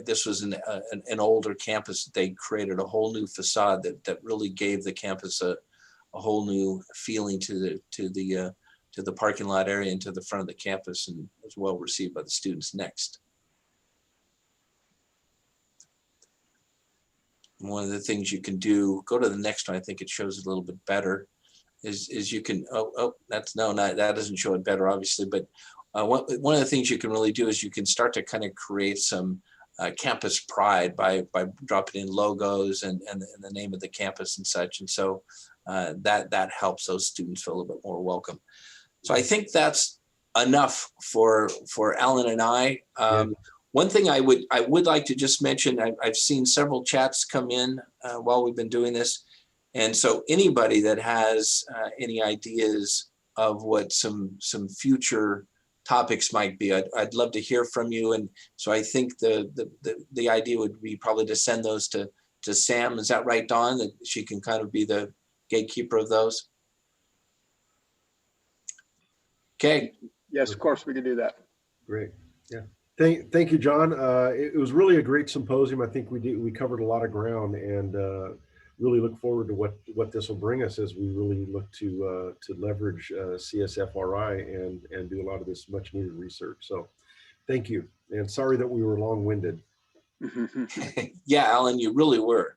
this was an older campus, they created a whole new facade that really gave the campus a whole new feeling to the parking lot area and to the front of the campus, and was well received by the students. Next. And one of the things you can do, go to the next one, I think it shows it a little bit better, is you can, that doesn't show it better, obviously, but one of the things you can really do is you can start to kind of create some campus pride by dropping in logos and the name of the campus and such. And so that helps those students feel a little bit more welcome. So I think that's enough for Alan and I. One thing I would like to just mention, I've seen several chats come in while we've been doing this. And so anybody that has any ideas of what some future topics might be, I'd love to hear from you. And so I think the idea would be probably to send those to Sam. Is that right, Dawn? That she can kind of be the gatekeeper of those? Okay. Yes, of course, we can do that. Great. Yeah. Thank you, John. It was really a great symposium. I think we covered a lot of ground, and really look forward to what this will bring us as we really look to leverage CSFRI and do a lot of this much needed research. So thank you. And sorry that we were long-winded. Yeah, Alan, you really were.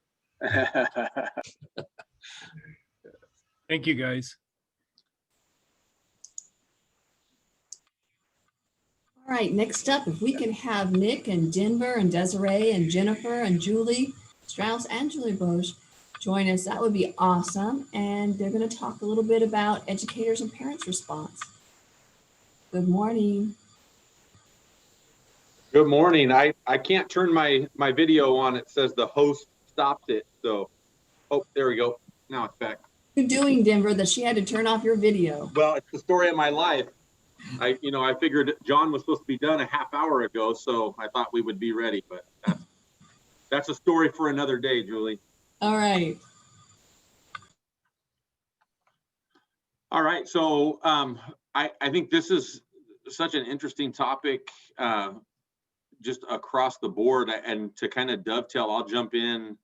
Thank you, guys. All right, next up, if we can have Nick and Denver and Desiree and Jennifer and Julie Strauss and Julie Bosch join us, that would be awesome. And they're going to talk a little bit about educators and parents' response. Good morning. Good morning. I can't turn my video on. It says the host stopped it. So, oh, there we go. Now it's back. What are you doing, Denver, that she had to turn off your video? Well, it's the story of my life. I figured John was supposed to be done a half hour ago, so I thought we would be ready, but that's a story for another day, Julie. All right. All right. So I think this is such an interesting topic just across the board. And to kind of dovetail, I'll jump in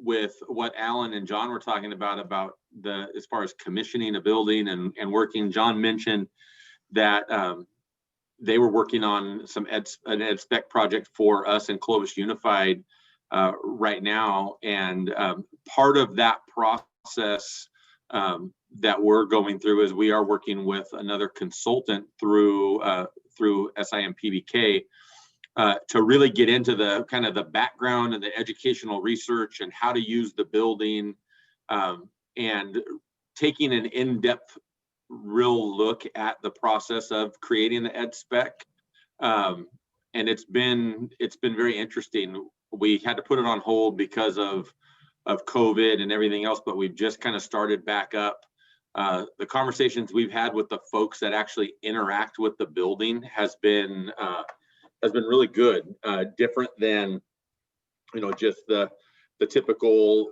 with what Alan and John were talking about as far as commissioning a building and working. John mentioned that they were working on an ed spec project for us in Clovis Unified right now. And part of that process that we're going through is we are working with another consultant through SIMPBK to really get into the kind of the background and the educational research and how to use the building, and taking an in-depth real look at the process of creating the ed spec. And it's been very interesting. We had to put it on hold because of COVID and everything else, but we've just kind of started back up. The conversations we've had with the folks that actually interact with the building has been really good, different than, just the typical,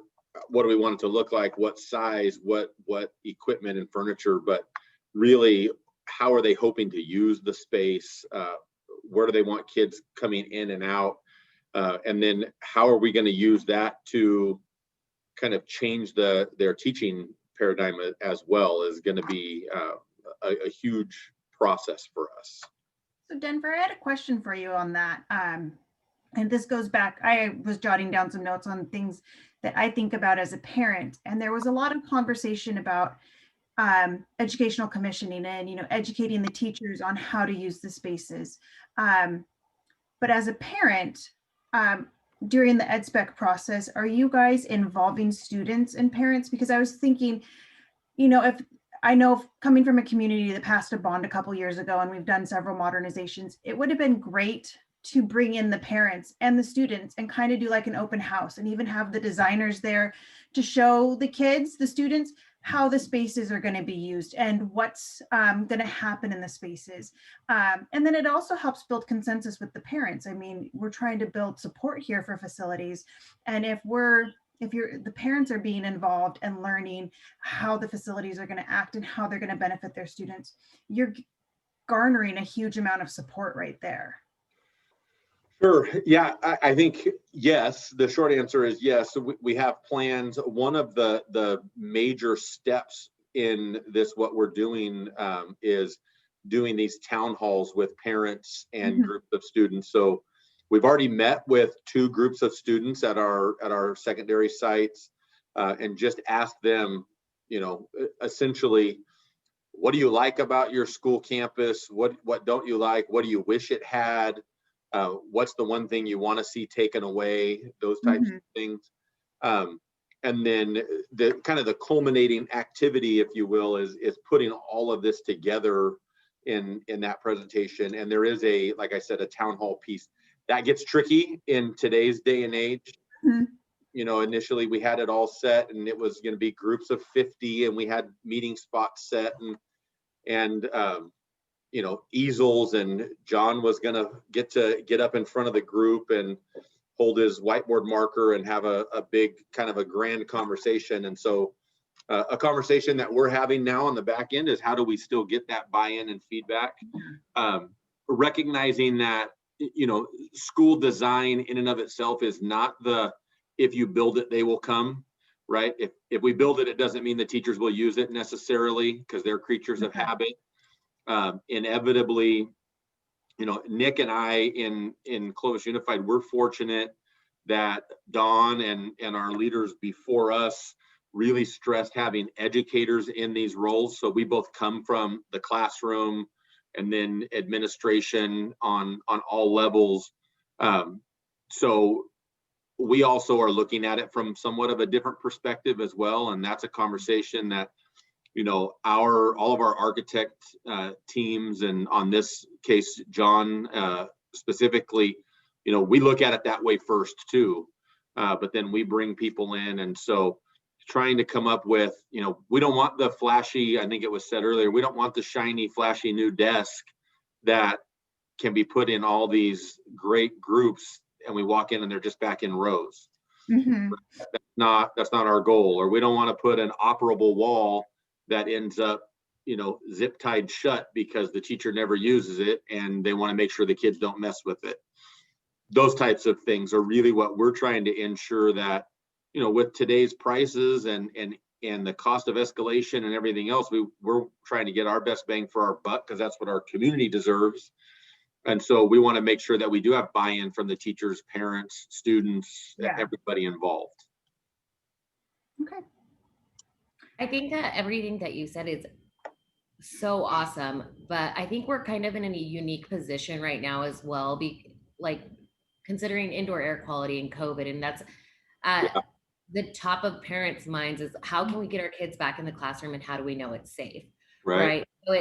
what do we want it to look like, what size, what equipment and furniture, but really, how are they hoping to use the space? Where do they want kids coming in and out? And then how are we going to use that to kind of change their teaching paradigm as well, is going to be a huge process for us. So Denver, I had a question for you on that. And this goes back, I was jotting down some notes on things that I think about as a parent. And there was a lot of conversation about educational commissioning and, educating the teachers on how to use the spaces. But as a parent, during the ed spec process, are you guys involving students and parents? Because I was thinking, if I know coming from a community that passed a bond a couple years ago, and we've done several modernizations, it would have been great to bring in the parents and the students and kind of do like an open house and even have the designers there to show the kids, the students, how the spaces are going to be used and what's going to happen in the spaces. And then it also helps build consensus with the parents. I mean, we're trying to build support here for facilities. And if the parents are being involved and learning how the facilities are going to act and how they're going to benefit their students, you're garnering a huge amount of support right there. Sure. Yeah, I think yes. The short answer is yes. So we have plans. One of the major steps in this, what we're doing, is doing these town halls with parents and groups of students. So we've already met with 2 groups of students at our secondary sites, and just asked them, essentially, what do you like about your school campus? What don't you like? What do you wish it had? What's the one thing you want to see taken away? Those types of things. And then the kind of the culminating activity, if you will, is putting all of this together in that presentation. And there is like I said, a town hall piece that gets tricky in today's day and age. Initially we had it all set and it was going to be groups of 50 and we had meeting spots set and easels, and John was going to get up in front of the group and hold his whiteboard marker and have a big kind of a grand conversation. And so a conversation that we're having now on the back end is how do we still get that buy-in and feedback, recognizing that, school design in and of itself is not if you build it, they will come, right? If we build it, it doesn't mean the teachers will use it necessarily because they're creatures of habit. Inevitably, Nick and I in Clovis Unified, we're fortunate that Dawn and our leaders before us really stressed having educators in these roles. So we both come from the classroom and then administration on all levels. So we also are looking at it from somewhat of a different perspective as well. And that's a conversation that all of our architect teams, and on this case, John specifically, we look at it that way first too, but then we bring people in. And so trying to come up with, we don't want the flashy, I think it was said earlier, we don't want the shiny, flashy new desk that can be put in all these great groups and we walk in and they're just back in rows. That's not our goal. Or we don't want to put an operable wall that ends up, zip tied shut because the teacher never uses it and they want to make sure the kids don't mess with it. Those types of things are really what we're trying to ensure that, with today's prices and the cost of escalation and everything else, we're trying to get our best bang for our buck because that's what our community deserves. And so we want to make sure that we do have buy-in from the teachers, parents, students, everybody involved. Okay. I think that everything that you said is so awesome, but I think we're kind of in a unique position right now as well, considering indoor air quality and COVID, and that's the top of parents' minds is how can we get our kids back in the classroom and how do we know it's safe, right? So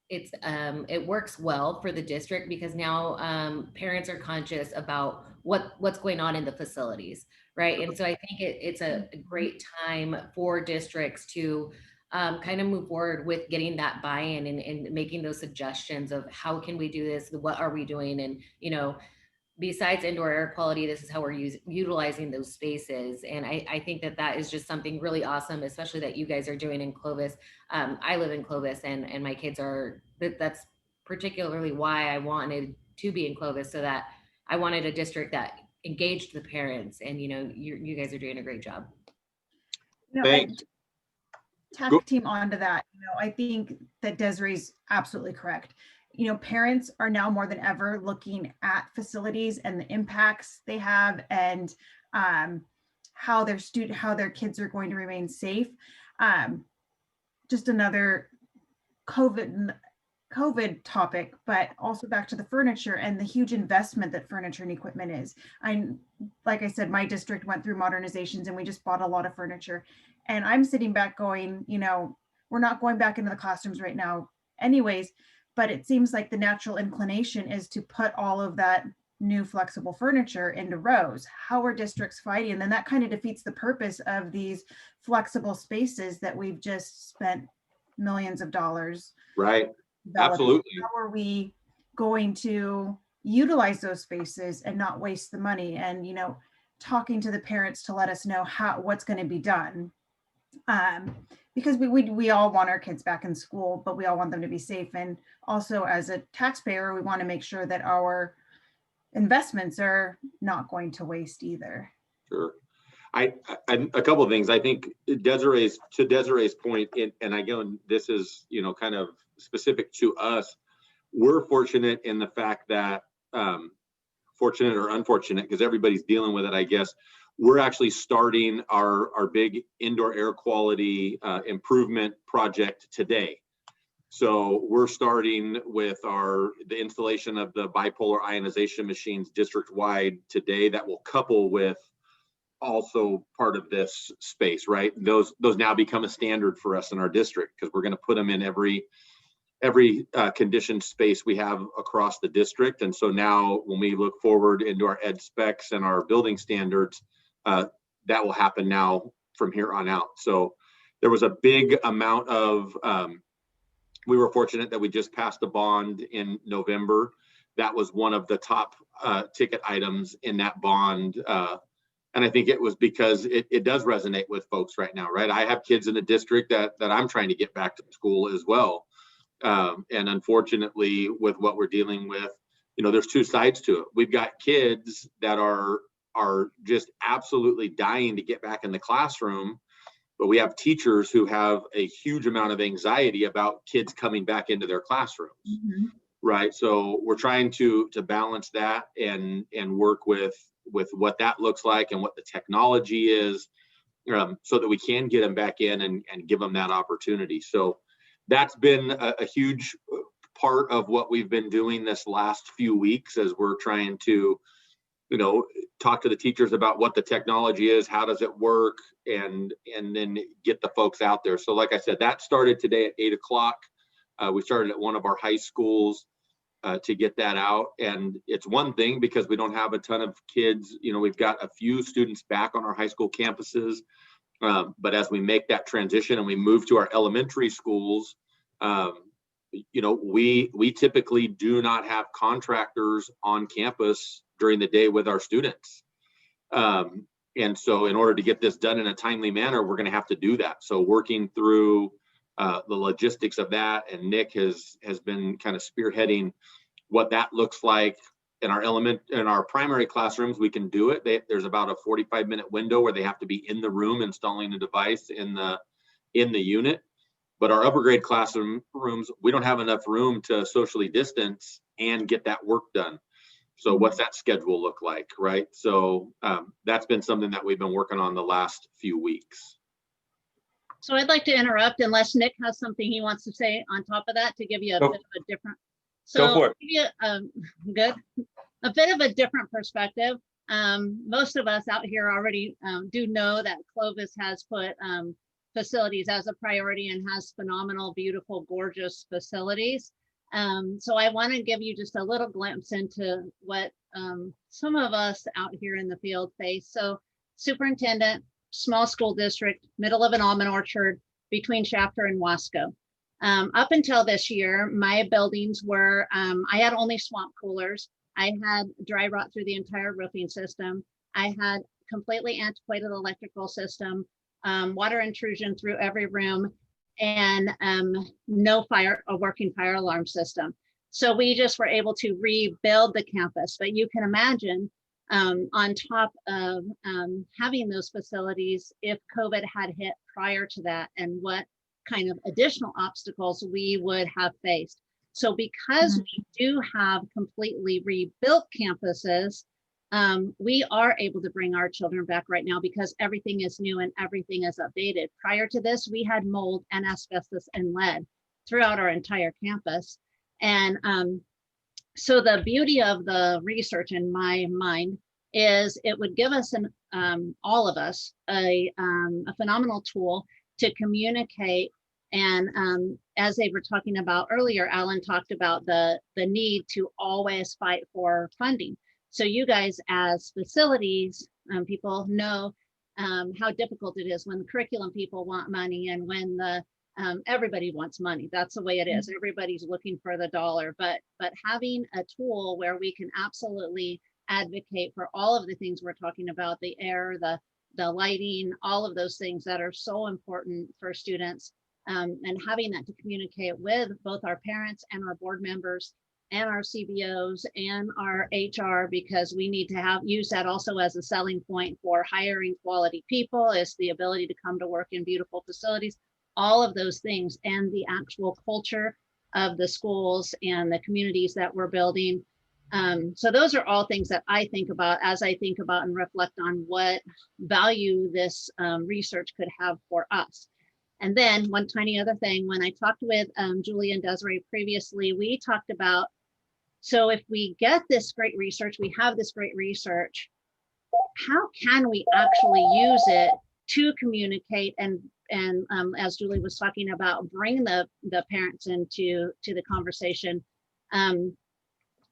it works well for the district because now parents are conscious about what's going on in the facilities, right? And so I think it's a great time for districts to kind of move forward with getting that buy-in and making those suggestions of how can we do this, what are we doing, and besides indoor air quality, this is how we're utilizing those spaces. And I think that is just something really awesome, especially that you guys are doing in Clovis. I live in Clovis and my kids that's particularly why I wanted to be in Clovis, so that I wanted a district that engaged the parents, and you guys are doing a great job. Thanks. Tag team onto that. I think that Desiree's absolutely correct. Parents are now more than ever looking at facilities and the impacts they have and how their kids are going to remain safe. Just another COVID topic, but also back to the furniture and the huge investment that furniture and equipment is. Like I said, my district went through modernizations and we just bought a lot of furniture. And I'm sitting back going, we're not going back into the classrooms right now anyways, but it seems like the natural inclination is to put all of that new flexible furniture into rows. How are districts fighting? And then that kind of defeats the purpose of these flexible spaces that we've just spent millions of dollars. Right. Developing. Absolutely. How are we going to utilize those spaces and not waste the money? And, you know, talking to the parents to let us know what's going to be done. Because we all want our kids back in school, but we all want them to be safe. And also as a taxpayer, we want to make sure that our investments are not going to waste either. Sure. I a couple of things. I think Desiree's point, and again, this is, you know, kind of specific to us. We're fortunate in the fact that, fortunate or unfortunate, because everybody's dealing with it, I guess. We're actually starting our big indoor air quality improvement project today. So we're starting with the installation of the bipolar ionization machines district-wide today that will couple with also part of this space, right? Those now become a standard for us in our district because we're going to put them in every conditioned space we have across the district. And so now when we look forward into our ed specs and our building standards, that will happen now from here on out. So there was a big amount of, we were fortunate that we just passed a bond in November. That was one of the top ticket items in that bond. And I think it was because it does resonate with folks right now, right? I have kids in the district that I'm trying to get back to school as well. And unfortunately, with what we're dealing with, you know, there's two sides to it. We've got kids that are just absolutely dying to get back in the classroom, but we have teachers who have a huge amount of anxiety about kids coming back into their classrooms, right? So we're trying to balance that and work with what that looks like and what the technology is, so that we can get them back in and give them that opportunity. So that's been a huge part of what we've been doing this last few weeks as we're trying to, you know, talk to the teachers about what the technology is, how does it work, and then get the folks out there. So like I said, that started today at 8 o'clock. We started at one of our high schools to get that out. And it's one thing because we don't have a ton of kids. You know, we've got a few students back on our high school campuses. But as we make that transition and we move to our elementary schools, you know, we typically do not have contractors on campus during the day with our students. And so in order to get this done in a timely manner, we're going to have to do that. So working through the logistics of that, and Nick has been kind of spearheading what that looks like. In our primary classrooms, we can do it. There's about a 45-minute window where they have to be in the room installing a device in the unit. But our upper grade classrooms, we don't have enough room to socially distance and get that work done. So what's that schedule look like, right? So that's been something that we've been working on the last few weeks. So I'd like to interrupt unless Nick has something he wants to say on top of that to give you a bit of a different. Go for it. Give you, good. A bit of a different perspective. Most of us out here already do know that Clovis has put facilities as a priority and has phenomenal, beautiful, gorgeous facilities. So I want to give you just a little glimpse into what some of us out here in the field face. So superintendent, small school district, middle of an almond orchard between Shafter and Wasco. Up until this year, my buildings were, I had only swamp coolers. I had dry rot through the entire roofing system. I had completely antiquated electrical system, water intrusion through every room, and no working fire alarm system. So we just were able to rebuild the campus. But you can imagine on top of having those facilities, if COVID had hit prior to that, and what kind of additional obstacles we would have faced. So because we do have completely rebuilt campuses, we are able to bring our children back right now because everything is new and everything is updated. Prior to this, we had mold and asbestos and lead throughout our entire campus. And so the beauty of the research in my mind is it would give us, all of us, a phenomenal tool to communicate And as they were talking about earlier, Alan talked about the need to always fight for funding. So you guys as facilities people know how difficult it is when the curriculum people want money and when the everybody wants money. That's the way it is. Everybody's looking for the dollar, but having a tool where we can absolutely advocate for all of the things we're talking about, the air, the lighting, all of those things that are so important for students, and having that to communicate with both our parents and our board members and our CBOs and our HR, because we need to use that also as a selling point for hiring quality people, is the ability to come to work in beautiful facilities, all of those things, and the actual culture of the schools and the communities that we're building. So those are all things that I think about as I think about and reflect on what value this research could have for us. And then one tiny other thing, when I talked with Julie and Desiree previously, we talked about, so if we get this great research, we have this great research, how can we actually use it to communicate and as Julie was talking about, bring the parents into the conversation?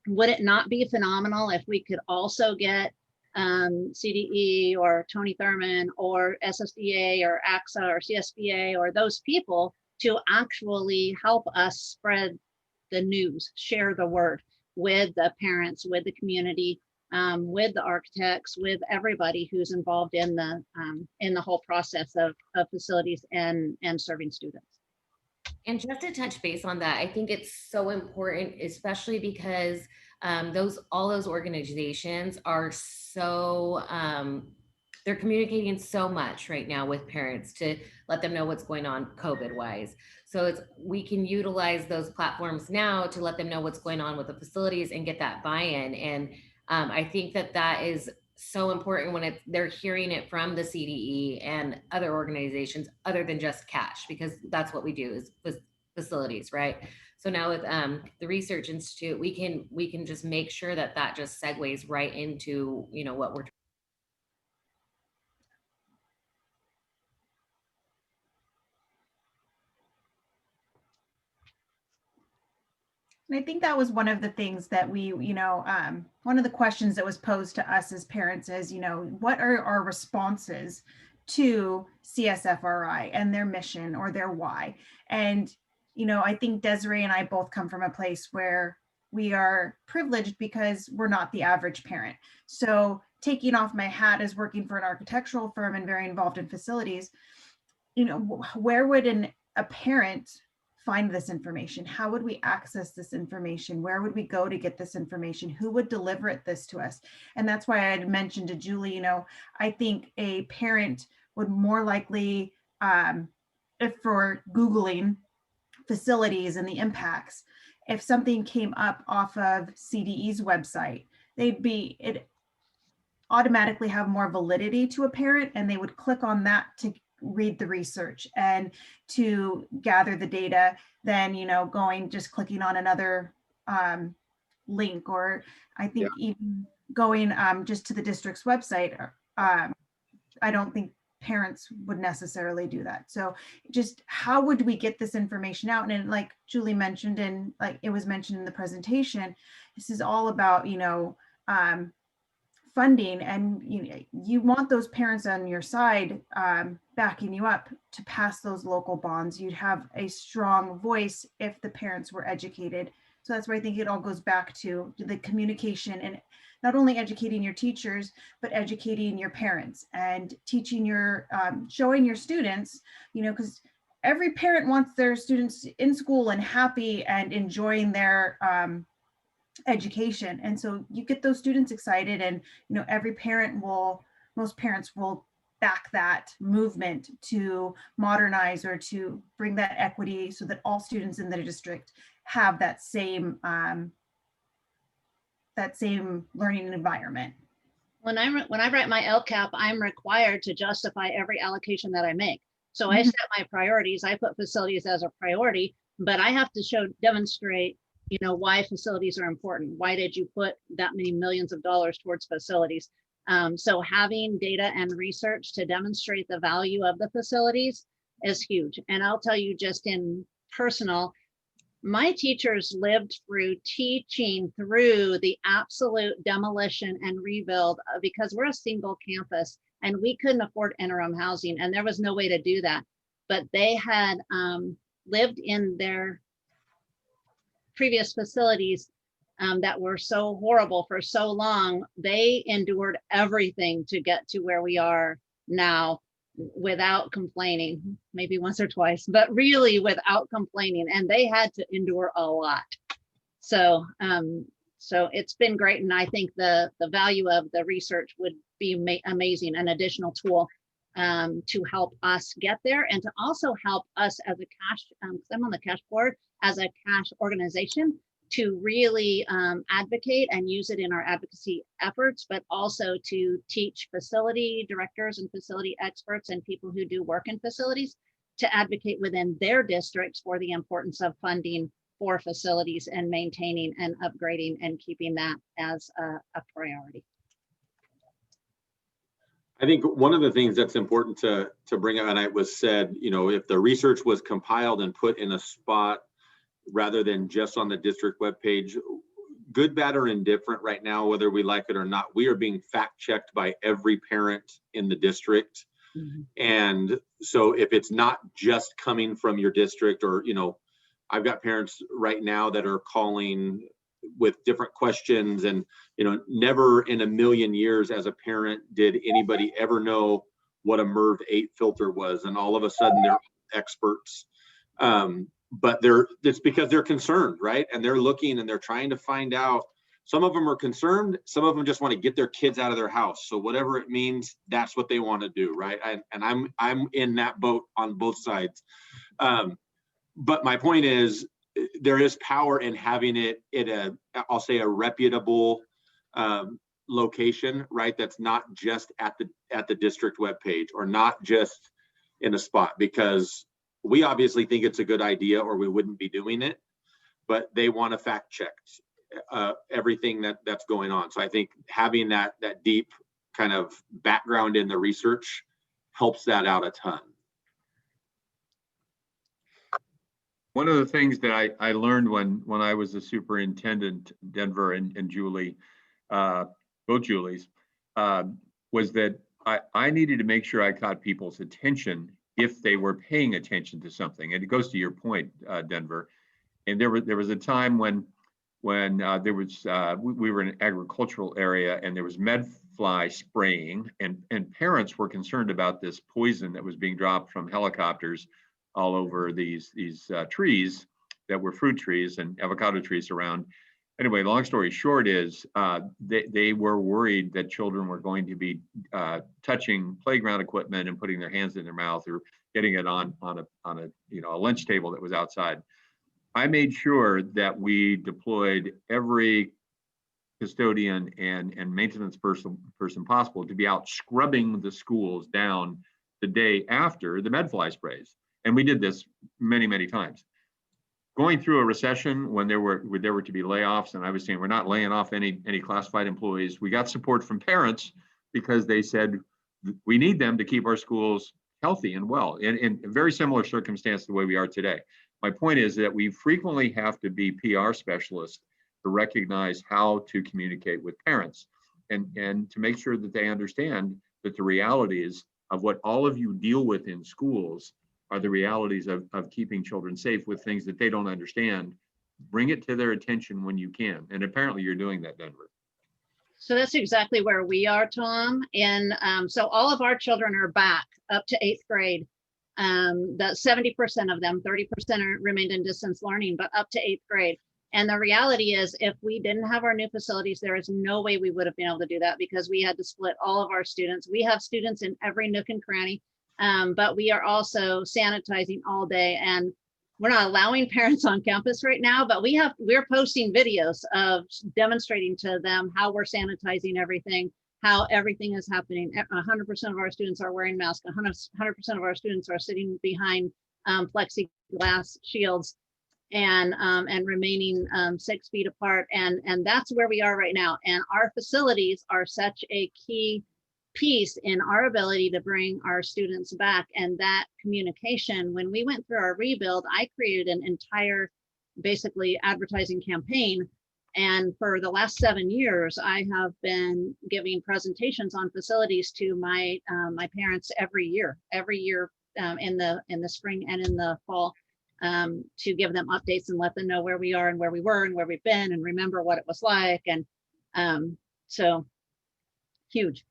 Would it not be phenomenal if we could also get CDE or Tony Thurman or SSDA or AXA or CSBA or those people to actually help us spread the news, share the word with the parents, with the community, with the architects, with everybody who's involved in the whole process of facilities and serving students. And just to touch base on that, I think it's so important, especially because all those organizations are so they're communicating so much right now with parents to let them know what's going on COVID wise. So we can utilize those platforms now to let them know what's going on with the facilities and get that buy-in. And I think that is so important when they're hearing it from the CDE and other organizations other than just cash, because that's what we do is facilities, right? So now with the Research Institute, we can just make sure that just segues right into, what we're. And I think that was one of the things that we, one of the questions that was posed to us as parents is, what are our responses to CSFRI and their mission or their why? And, I think Desiree and I both come from a place where we are privileged because we're not the average parent. So taking off my hat as working for an architectural firm and very involved in facilities, where would a parent find this information? How would we access this information? Where would we go to get this information? Who would deliver this to us? And that's why I had mentioned to Julie, I think a parent would more likely, if for Googling facilities and the impacts, if something came up off of CDE's website, it automatically have more validity to a parent, and they would click on that to read the research and to gather the data than just clicking on another link, or I think even going just to the district's website. I don't think parents would necessarily do that. So just how would we get this information out? And like Julie mentioned, and like it was mentioned in the presentation, this is all about funding, and you want those parents on your side backing you up to pass those local bonds. You'd have a strong voice if the parents were educated. So that's where I think it all goes back to the communication, and not only educating your teachers, but educating your parents and teaching showing your students, because every parent wants their students in school and happy and enjoying their education. And so you get those students excited, and most parents will back that movement to modernize or to bring that equity so that all students in the district have that same learning environment. When I write my LCAP, I'm required to justify every allocation that I make. So I set my priorities. I put facilities as a priority, but I have to demonstrate why facilities are important. Why did you put that many millions of dollars towards facilities? So having data and research to demonstrate the value of the facilities is huge. And I'll tell you just in personal, my teachers lived through teaching through the absolute demolition and rebuild because we're a single campus and we couldn't afford interim housing and there was no way to do that. But they had lived in their previous facilities that were so horrible for so long. They endured everything to get to where we are now without complaining, maybe once or twice, but really without complaining. And they had to endure a lot. So, so it's been great. And I think the value of the research would be amazing, an additional tool to help us get there and to also help us as a cash, because I'm on the cash board, as a cash organization, to really advocate and use it in our advocacy efforts, but also to teach facility directors and facility experts and people who do work in facilities to advocate within their districts for the importance of funding for facilities and maintaining and upgrading and keeping that as a priority. I think one of the things that's important to bring up, and it was said, you know, if the research was compiled and put in a spot rather than just on the district webpage, good, bad, or indifferent right now, whether we like it or not, we are being fact checked by every parent in the district. Mm-hmm. And so if it's not just coming from your district, or, you know, I've got parents right now that are calling with different questions, and, you know, never in a million years as a parent did anybody ever know what a MERV 8 filter was, and all of a sudden they're experts. But it's because they're concerned, right? And they're looking and they're trying to find out. Some of them are concerned, some of them just want to get their kids out of their house. So whatever it means, that's what they want to do, right? And I'm in that boat on both sides. But my point is, there is power in having it at I'll say a reputable location, right? That's not just at the district webpage, or not just in a spot, because we obviously think it's a good idea or we wouldn't be doing it, but they want to fact check everything that's going on. So I think having that deep kind of background in the research helps that out a ton. One of the things that I learned when I was a superintendent, Denver and Julie, both Julies, was that I needed to make sure I caught people's attention if they were paying attention to something. And it goes to your point, Denver. And there was a time when there was we were in an agricultural area and there was medfly spraying, and parents were concerned about this poison that was being dropped from helicopters all over these trees that were fruit trees and avocado trees around. Anyway, long story short is they were worried that children were going to be touching playground equipment and putting their hands in their mouth, or getting it on a lunch table that was outside. I made sure that we deployed every custodian and maintenance person possible to be out scrubbing the schools down the day after the medfly sprays. And we did this many, many times. Going through a recession when there were to be layoffs, and I was saying we're not laying off any classified employees, we got support from parents because they said we need them to keep our schools healthy and well, in a very similar circumstance to the way we are today. My point is that we frequently have to be PR specialists to recognize how to communicate with parents, and to make sure that they understand that the realities of what all of you deal with in schools are the realities of keeping children safe with things that they don't understand. Bring it to their attention when you can. And apparently you're doing that, Denver. So that's exactly where we are, Tom. And so all of our children are back up to 8th grade. That 70% of them, 30% remained in distance learning, but up to 8th grade. And the reality is, if we didn't have our new facilities, there is no way we would have been able to do that, because we had to split all of our students. We have students in every nook and cranny. But we are also sanitizing all day, and we're not allowing parents on campus right now, but we're posting videos of demonstrating to them how we're sanitizing everything, how everything is happening. 100% of our students are wearing masks. 100% of our students are sitting behind plexiglass shields and remaining 6 feet apart. And that's where we are right now. And our facilities are such a key piece in our ability to bring our students back. And that communication, when we went through our rebuild, I created an entire basically advertising campaign. And for the last 7 years, I have been giving presentations on facilities to my my parents every year in the spring and in the fall, to give them updates and let them know where we are and where we were and where we've been and remember what it was like. And so huge.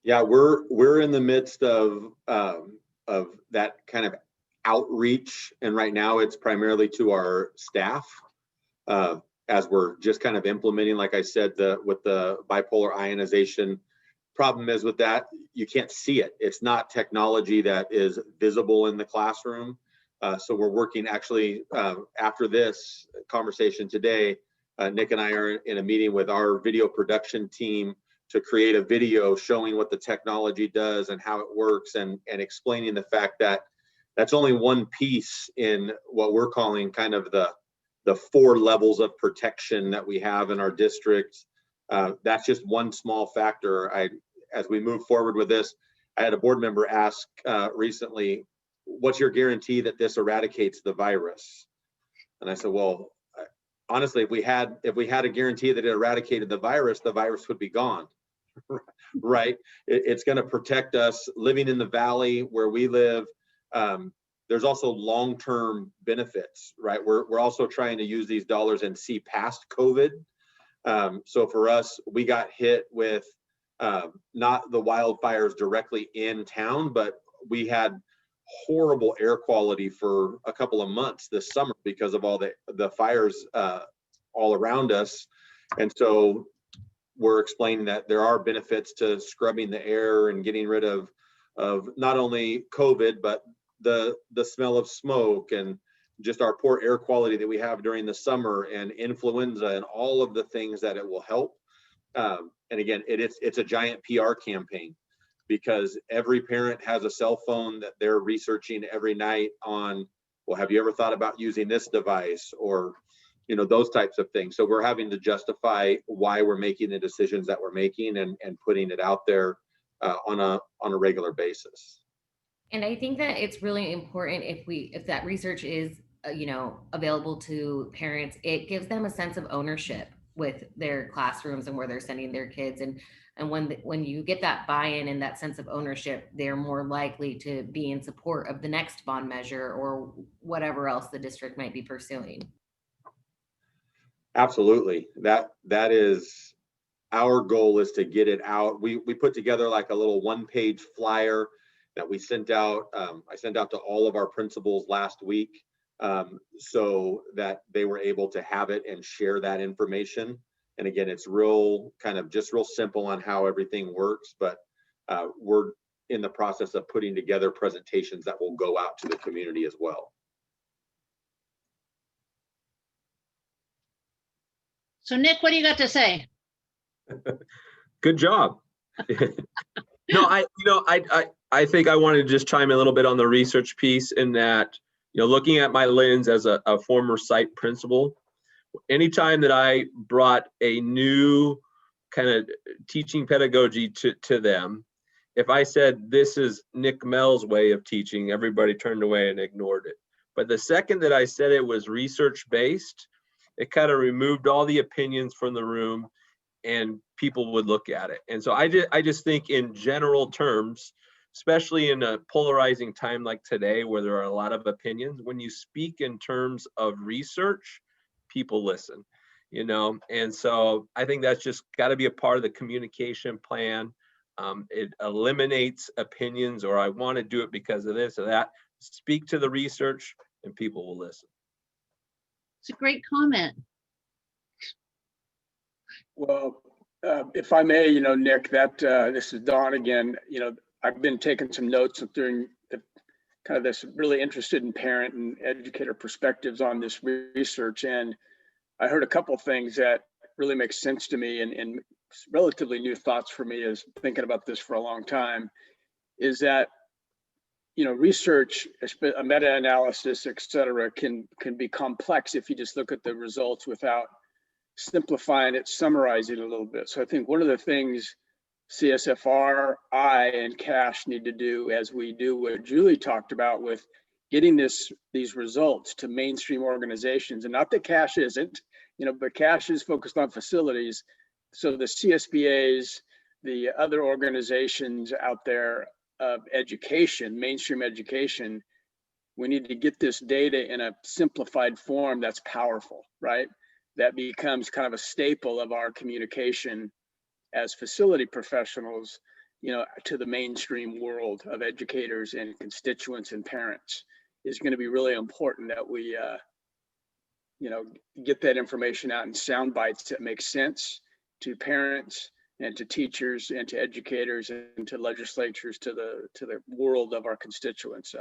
Yeah, we're in the midst of that kind of outreach, and right now it's primarily to our staff, as we're just kind of implementing, like I said, with the bipolar ionization. Problem is with that, you can't see it. It's not technology that is visible in the classroom. So we're working actually after this conversation today, Nick and I are in a meeting with our video production team to create a video showing what the technology does and how it works, and explaining the fact that that's only one piece in what we're calling kind of the 4 levels of protection that we have in our district. That's just one small factor. As we move forward with this, I had a board member ask recently, what's your guarantee that this eradicates the virus? And I said, well, honestly, if we had a guarantee that it eradicated the virus would be gone. Right? It's going to protect us living in the valley where we live. There's also long-term benefits, right? We're also trying to use these dollars and see past COVID. So for us, we got hit with not the wildfires directly in town, but we had horrible air quality for a couple of months this summer because of all the fires all around us. And so we're explaining that there are benefits to scrubbing the air and getting rid of not only COVID, but the smell of smoke and just our poor air quality that we have during the summer, and influenza and all of the things that it will help. And again, it's a giant PR campaign, because every parent has a cell phone that they're researching every night on, well, have you ever thought about using this device, or, you know, those types of things. So we're having to justify why we're making the decisions that we're making and putting it out there on a regular basis. And I think that it's really important if that research is, you know, available to parents, it gives them a sense of ownership with their classrooms and where they're sending their kids. And when you get that buy-in and that sense of ownership, they're more likely to be in support of the next bond measure or whatever else the district might be pursuing. Absolutely. That is our goal, is to get it out. We put together like a little 1-page flyer that we sent out. I sent out to all of our principals last week, so that they were able to have it and share that information. And again, it's real simple on how everything works, but we're in the process of putting together presentations that will go out to the community as well. So Nick, what do you got to say? Good job. No, I think I wanted to just chime in a little bit on the research piece, in that, you know, looking at my lens as a former site principal, anytime that I brought a new kind of teaching pedagogy to them, if I said, this is Nick Mel's way of teaching, everybody turned away and ignored it. But the second that I said it was research-based, it kind of removed all the opinions from the room and people would look at it. And so I just think, in general terms, especially in a polarizing time like today where there are a lot of opinions, when you speak in terms of research, people listen, you know? And so I think that's just got to be a part of the communication plan. It eliminates opinions, or I want to do it because of this or that. Speak to the research and people will listen. It's a great comment. Well, if I may, you know, Nick, this is Don again. You know, I've been taking some notes during kind of this, really interested in parent and educator perspectives on this research. And I heard a couple of things that really make sense to me, and relatively new thoughts for me, as thinking about this for a long time, is that, you know, research, a meta-analysis, et cetera, can be complex if you just look at the results without simplifying it, summarizing it a little bit. So I think one of the things CSFRI and CASH need to do, as we do what Julie talked about with getting these results to mainstream organizations. And not that CASH isn't, but CASH is focused on facilities. So the CSBAs, the other organizations out there of education, mainstream education, we need to get this data in a simplified form that's powerful, right? That becomes kind of a staple of our communication as facility professionals, to the mainstream world of educators and constituents and parents. Is going to be really important that we, get that information out in sound bites that make sense to parents and to teachers and to educators and to legislatures, to the world of our constituents.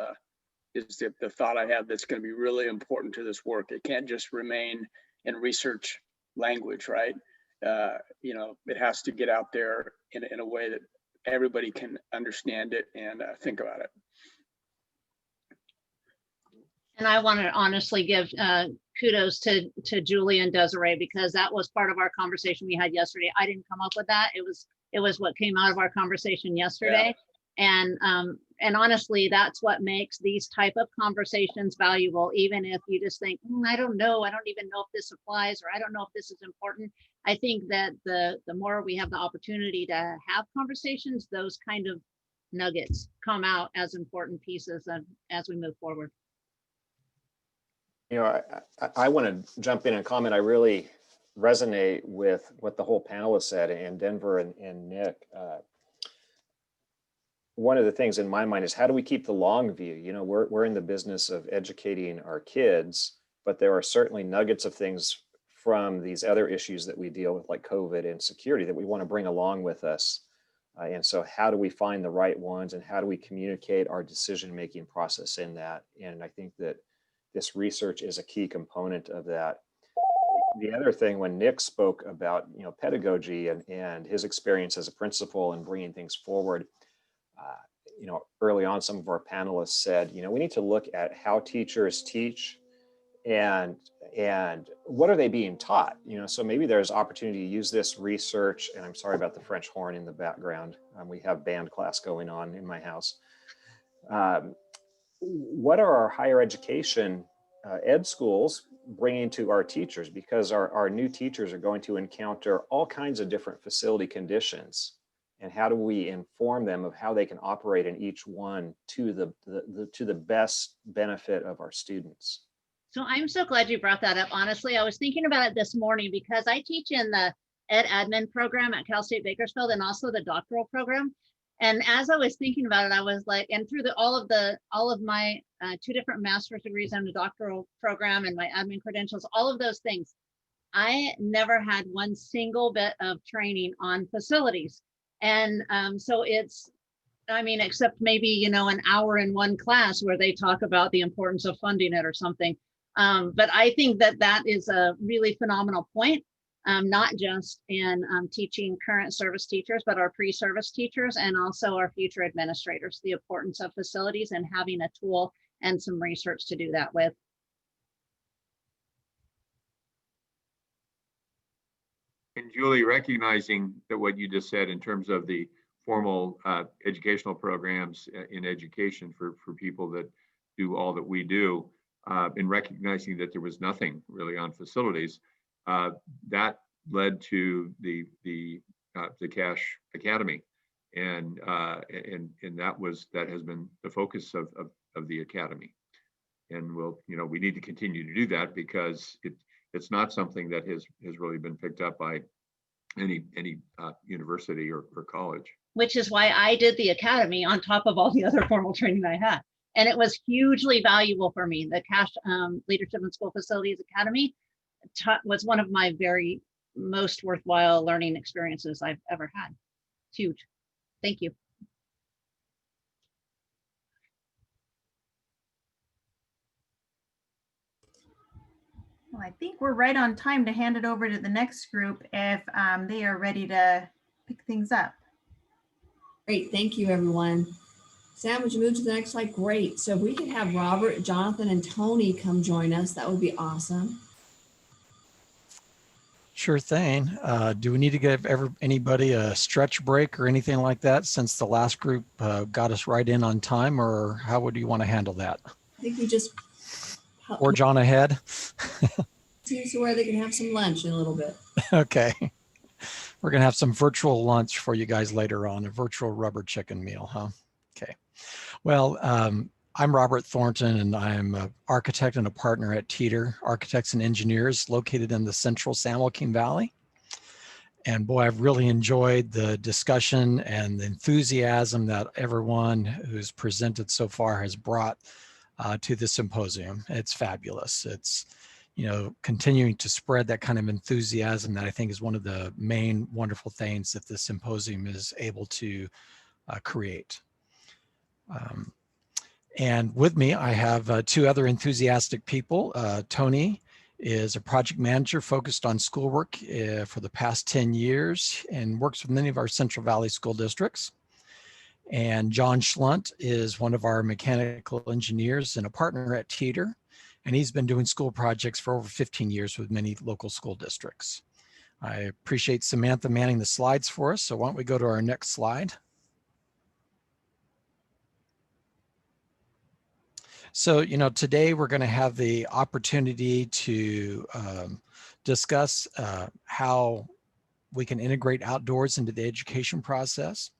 Is the thought I have that's going to be really important to this work. It can't just remain in research language, right? It has to get out there in a way that everybody can understand it and think about it. And I want to honestly give kudos to Julie and Desiree, because that was part of our conversation we had yesterday. I didn't come up with that. It was what came out of our conversation yesterday. Yeah. And honestly, that's what makes these type of conversations valuable. Even if you just think, I don't know, I don't even know if this applies, or I don't know if this is important. I think that the more we have the opportunity to have conversations, those kind of nuggets come out as important pieces as we move forward. I want to jump in and comment. I really resonate with what the whole panel has said, and Denver and Nick. One of the things in my mind is, how do we keep the long view? We're in the business of educating our kids, but there are certainly nuggets of things from these other issues that we deal with, like COVID and security, that we want to bring along with us. And so how do we find the right ones, and how do we communicate our decision-making process in that? And I think that this research is a key component of that. The other thing, when Nick spoke about pedagogy and his experience as a principal and bringing things forward, early on, some of our panelists said, we need to look at how teachers teach and what are they being taught. So maybe there's opportunity to use this research. And I'm sorry about the French horn in the background. We have band class going on in my house. What are our higher education ed schools bringing to our teachers? Because our new teachers are going to encounter all kinds of different facility conditions. And how do we inform them of how they can operate in each one to the best benefit of our students? So I'm so glad you brought that up. Honestly, I was thinking about it this morning because I teach in the ed admin program at Cal State Bakersfield and also the doctoral program. And as I was thinking about it, I was like, and through all of my 2 different master's degrees and the doctoral program and my admin credentials, all of those things, I never had one single bit of training on facilities. And so except maybe, an hour in one class where they talk about the importance of funding it or something. But I think that is a really phenomenal point. Not just in teaching current service teachers, but our pre-service teachers and also our future administrators, the importance of facilities and having a tool and some research to do that with. And Julie, recognizing that what you just said in terms of the formal educational programs in education for people that do all that we do, in recognizing that there was nothing really on facilities, that led to the CASH Academy, and that has been the focus of the academy, and we need to continue to do that because it's not something that has really been picked up by any university or college. Which is why I did the academy on top of all the other formal training I had, and it was hugely valuable for me. The CASH Leadership in School Facilities Academy was one of my very most worthwhile learning experiences I've ever had. It's huge. Thank you. Well, I think we're right on time to hand it over to the next group if they are ready to pick things up. Great, thank you, everyone. Sam, would you move to the next slide? Great. So if we could have Robert, Jonathan, and Tony come join us, that would be awesome. Sure thing. Do we need to give anybody a stretch break or anything like that since the last group got us right in on time, or how would you want to handle that? I think we just Or John ahead? seems to where they can have some lunch in a little bit. Okay. We're going to have some virtual lunch for you guys later on, a virtual rubber chicken meal, huh? Okay. Well, I'm Robert Thornton, and I'm an architect and a partner at Teeter Architects and Engineers, located in the central San Joaquin Valley. And boy, I've really enjoyed the discussion and the enthusiasm that everyone who's presented so far has brought to the symposium. It's fabulous. It's, you know, continuing to spread that kind of enthusiasm that I think is one of the main wonderful things that the symposium is able to create. And with me, I have two other enthusiastic people. Tony is a project manager focused on schoolwork for the past 10 years and works with many of our Central Valley school districts. And John Schlunt is one of our mechanical engineers and a partner at Teeter. And he's been doing school projects for over 15 years with many local school districts. I appreciate Samantha manning the slides for us. So why don't we go to our next slide? So, you know, today we're going to have the opportunity to discuss how we can integrate outdoors into the education process.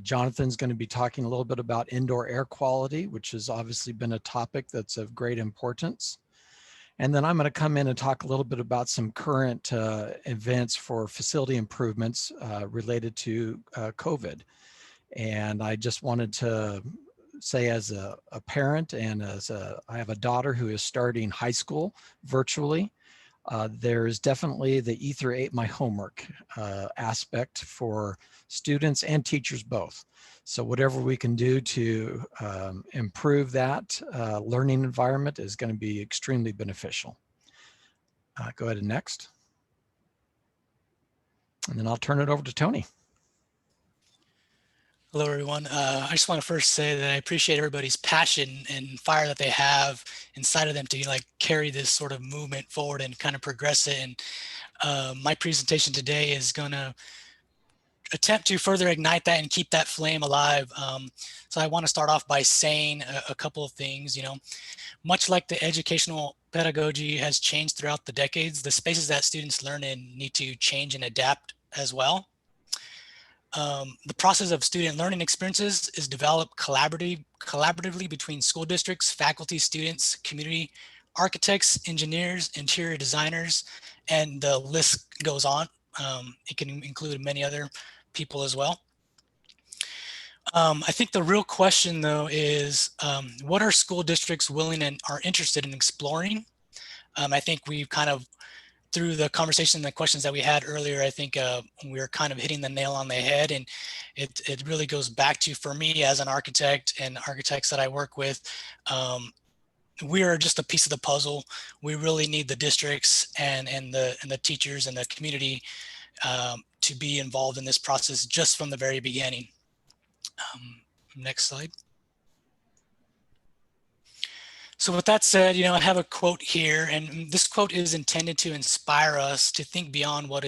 Jonathan's going to be talking a little bit about indoor air quality, which has obviously been a topic that's of great importance. And then I'm going to come in and talk a little bit about some current events for facility improvements related to COVID. And I just wanted to say, as a parent and I have a daughter who is starting high school virtually, there's definitely the Ether ate my homework aspect for students and teachers both. So whatever we can do to improve that learning environment is going to be extremely beneficial. Go ahead and next. And then I'll turn it over to Tony. Hello, everyone. I just want to first say that I appreciate everybody's passion and fire that they have inside of them to carry this sort of movement forward and kind of progress it. And my presentation today is going to attempt to further ignite that and keep that flame alive. So I want to start off by saying a couple of things. You know, much like the educational pedagogy has changed throughout the decades, the spaces that students learn in need to change and adapt as well. The process of student learning experiences is developed collaboratively between school districts, faculty, students, community, architects, engineers, interior designers, and the list goes on. It can include many other people as well. I think the real question, though, is what are school districts willing and are interested in exploring? I think we've kind of, through the conversation and the questions that we had earlier, I think we're kind of hitting the nail on the head. And it really goes back to, for me as an architect and architects that I work with, we are just a piece of the puzzle. We really need the districts and the teachers and the community to be involved in this process just from the very beginning. Next slide. So with that said, you know, I have a quote here, and this quote is intended to inspire us to think beyond what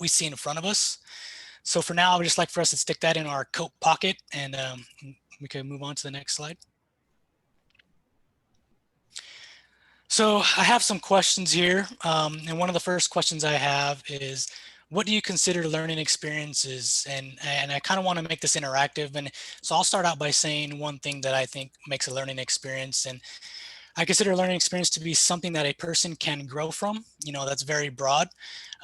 we see in front of us. So for now, I would just like for us to stick that in our coat pocket, and we can move on to the next slide. So I have some questions here, and one of the first questions I have is, what do you consider learning experiences? And I kind of want to make this interactive, and so I'll start out by saying one thing that I think makes a learning experience, and I consider a learning experience to be something that a person can grow from. You know, that's very broad,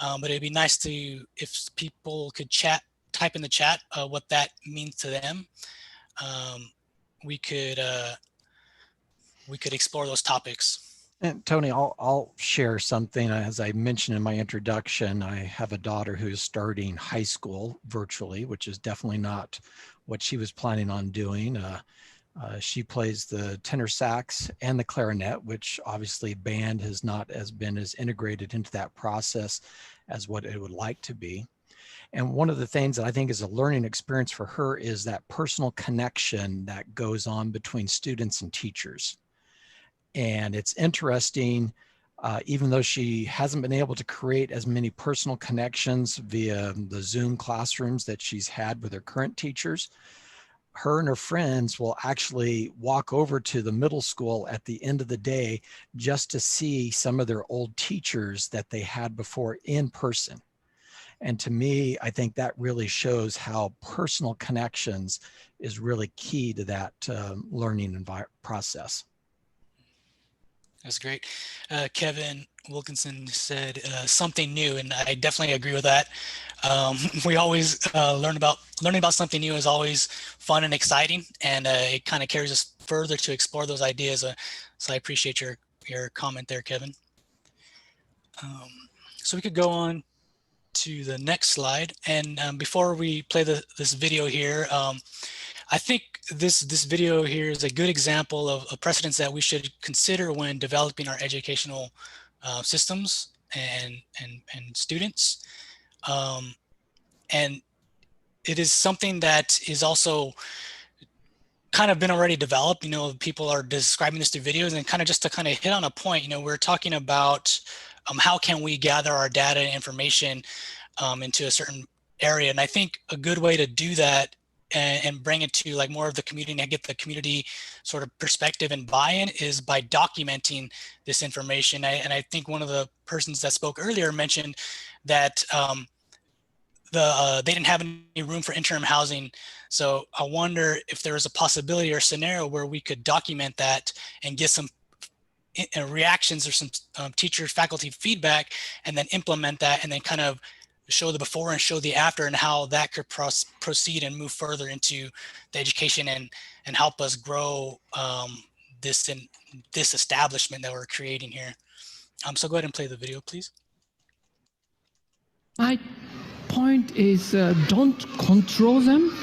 but it'd be nice to, if people could type in the chat what that means to them. We could explore those topics. And Tony, I'll share something. As I mentioned in my introduction, I have a daughter who's starting high school virtually, which is definitely not what she was planning on doing. She plays the tenor sax and the clarinet, which obviously band has not been as integrated into that process as what it would like to be. And one of the things that I think is a learning experience for her is that personal connection that goes on between students and teachers. And it's interesting Even though she hasn't been able to create as many personal connections via the Zoom classrooms that she's had with her current teachers, her and her friends will actually walk over to the middle school at the end of the day just to see some of their old teachers that they had before in person. And to me, I think that really shows how personal connections is really key to that learning process. That's great. Kevin Wilkinson said something new, and I definitely agree with that. We always learning about something new is always fun and exciting, and it kind of carries us further to explore those ideas. So I appreciate your comment there, Kevin. So we could go on to the next slide, and before we play this video here, I think this video here is a good example of precedents that we should consider when developing our educational systems and students. And it is something that is also kind of been already developed. You know, people are describing this through videos, and kind of just to kind of hit on a point, you know, we're talking about how can we gather our data and information into a certain area. And I think a good way to do that and bring it to like more of the community and get the community sort of perspective and buy-in is by documenting this information. And I think one of the persons that spoke earlier mentioned that they didn't have any room for interim housing. So I wonder if there was a possibility or scenario where we could document that and get some reactions or some teacher faculty feedback, and then implement that, and then kind of show the before and show the after, and how that could proceed and move further into the education and help us grow this establishment that we're creating here. So go ahead and play the video, please. My point is don't control them,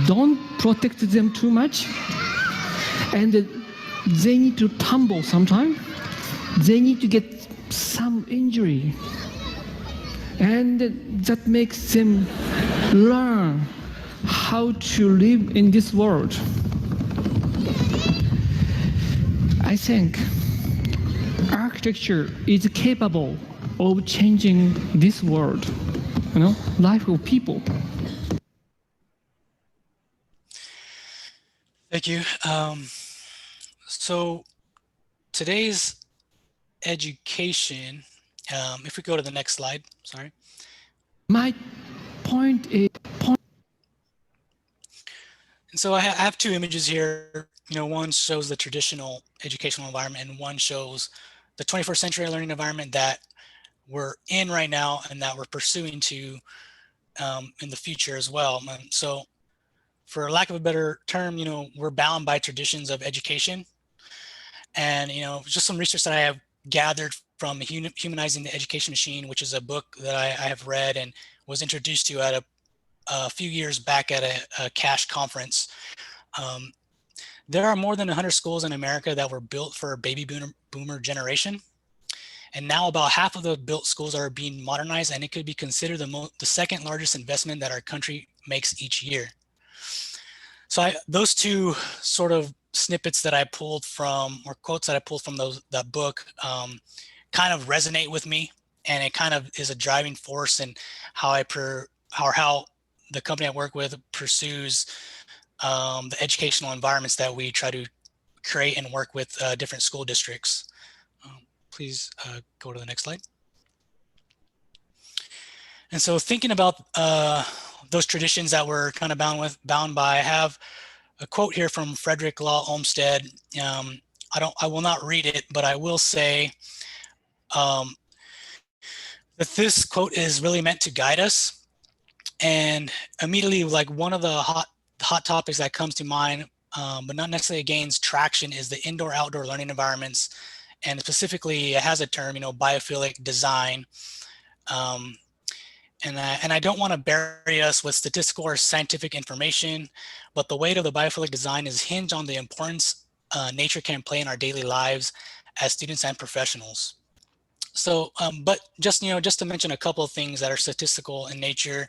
don't protect them too much, and they need to tumble sometime. They need to get some injury, and that makes them learn how to live in this world. I think architecture is capable of changing this world, life of people. Thank you. So today's education, if we go to the next slide, sorry. My point is, and so I have two images here. One shows the traditional educational environment, and one shows the 21st century learning environment that we're in right now and that we're pursuing to in the future as well. So for lack of a better term, we're bound by traditions of education. And, just some research that I have gathered from Humanizing the Education Machine, which is a book that I have read and was introduced to at a few years back at a CASH conference. There are more than 100 schools in America that were built for a baby boomer generation. And now about half of the built schools are being modernized, and it could be considered the second largest investment that our country makes each year. So those two sort of snippets that I pulled from, or quotes that I pulled from that book, kind of resonate with me, and it kind of is a driving force in how how the company I work with pursues the educational environments that we try to create and work with different school districts. Please go to the next slide. And so thinking about those traditions that we're kind of bound by, I have a quote here from Frederick Law Olmsted. I will not read it, but I will say that this quote is really meant to guide us. And immediately, like one of the hot topics that comes to mind, but not necessarily gains traction, is the indoor-outdoor learning environments. And specifically, it has a term, biophilic design. And I don't want to bury us with statistical or scientific information, but the weight of the biophilic design is hinged on the importance nature can play in our daily lives as students and professionals. So, but just to mention a couple of things that are statistical in nature,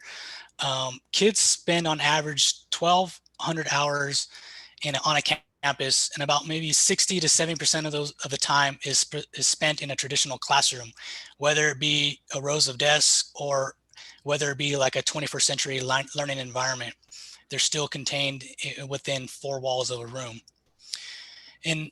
kids spend on average 1,200 hours on a campus, and about maybe 60 to 70% of the time is spent in a traditional classroom, whether it be a rows of desks or whether it be like a 21st century learning environment. They're still contained within four walls of a room. And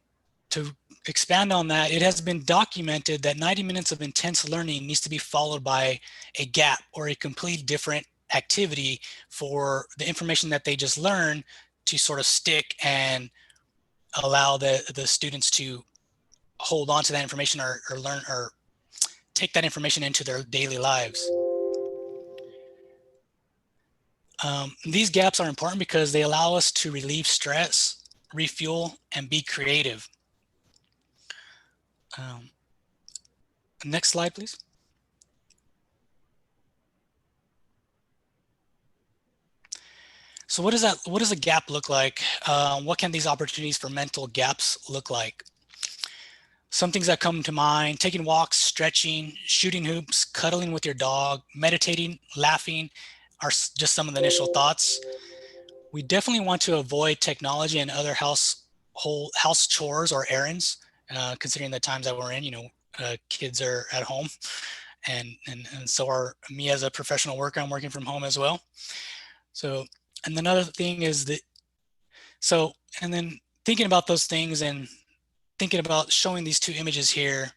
to expand on that, it has been documented that 90 minutes of intense learning needs to be followed by a gap or a complete different activity for the information that they just learned to sort of stick and allow the students to hold on to that information or learn or take that information into their daily lives. These gaps are important because they allow us to relieve stress, refuel, and be creative. Next slide, please. So what does a gap look like? What can these opportunities for mental gaps look like? Some things that come to mind: taking walks, stretching, shooting hoops, cuddling with your dog, meditating, laughing are just some of the initial thoughts. We definitely want to avoid technology and other house chores or errands, considering the times that we're in. Kids are at home, and so are me as a professional worker. I'm working from home as well. So, and another thing is that, and then thinking about those things and thinking about showing these two images here.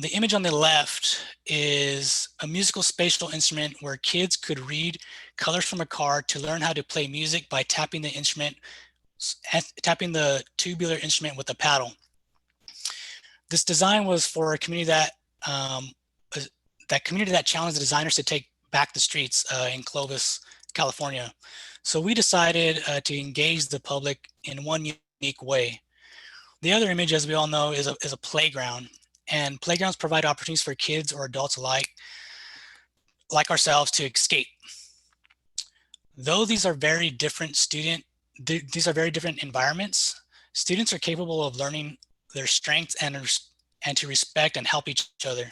The image on the left is a musical spatial instrument where kids could read colors from a card to learn how to play music by tapping the tubular instrument with a paddle. This design was for a community that challenged the designers to take back the streets in Clovis, California. So we decided to engage the public in one unique way. The other image, as we all know, is a playground, and playgrounds provide opportunities for kids or adults alike, like ourselves, to escape. Though these are very different environments, students are capable of learning their strengths and to respect and help each other.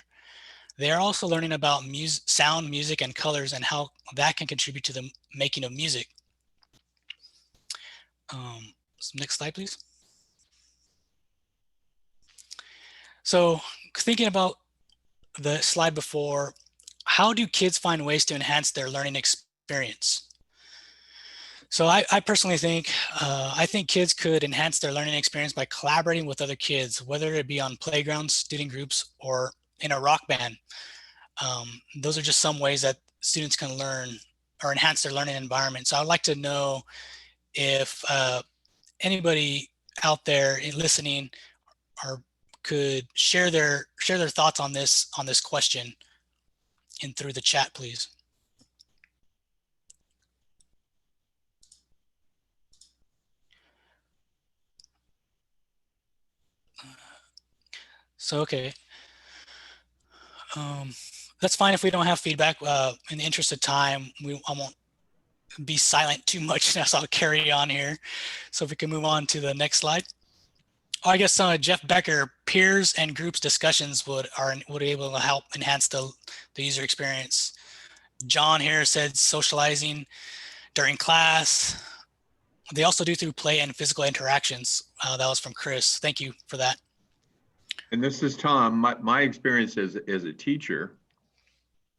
They are also learning about sound, music, and colors, and how that can contribute to the making of music. Next slide, please. So thinking about the slide before, how do kids find ways to enhance their learning experience? So I personally think, I think kids could enhance their learning experience by collaborating with other kids, whether it be on playgrounds, student groups, or in a rock band. Those are just some ways that students can learn or enhance their learning environment. So I'd like to know if anybody out there listening or could share their thoughts on this question and through the chat, please. So, okay. That's fine if we don't have feedback. In the interest of time, I won't be silent too much, so I'll carry on here. So if we can move on to the next slide. Oh, I guess Jeff Becker, peers and groups discussions would be able to help enhance the user experience. John here said socializing during class. They also do through play and physical interactions. That was from Chris. Thank you for that. And this is Tom. My experience as a teacher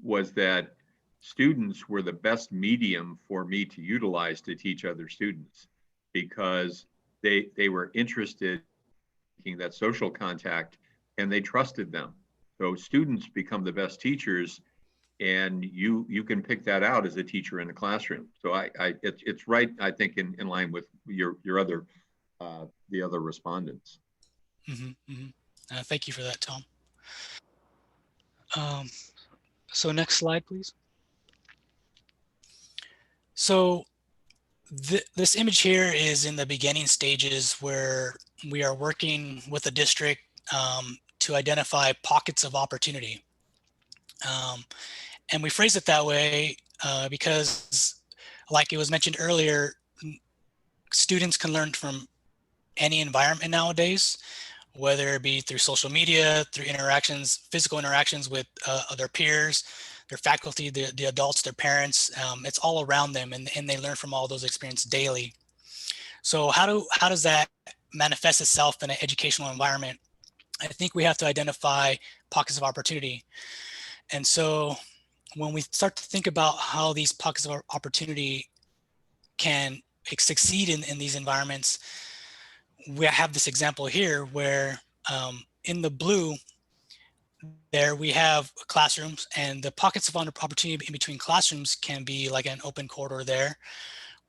was that students were the best medium for me to utilize to teach other students, because they were interested in that social contact and they trusted them. So students become the best teachers, and you can pick that out as a teacher in a classroom. So it's right, I think, in line with your other the other respondents. Mm-hmm, mm-hmm. Thank you for that, Tom. So next slide, please. So this image here is in the beginning stages where we are working with the district to identify pockets of opportunity. And we phrase it that way because, like it was mentioned earlier, students can learn from any environment nowadays, whether it be through social media, through interactions, physical interactions with other peers, their faculty, the adults, their parents. It's all around them, and they learn from all those experiences daily. So how does that manifest itself in an educational environment? I think we have to identify pockets of opportunity. And so when we start to think about how these pockets of opportunity can succeed in these environments, we have this example here where in the blue, there we have classrooms, and the pockets of opportunity in between classrooms can be like an open corridor there,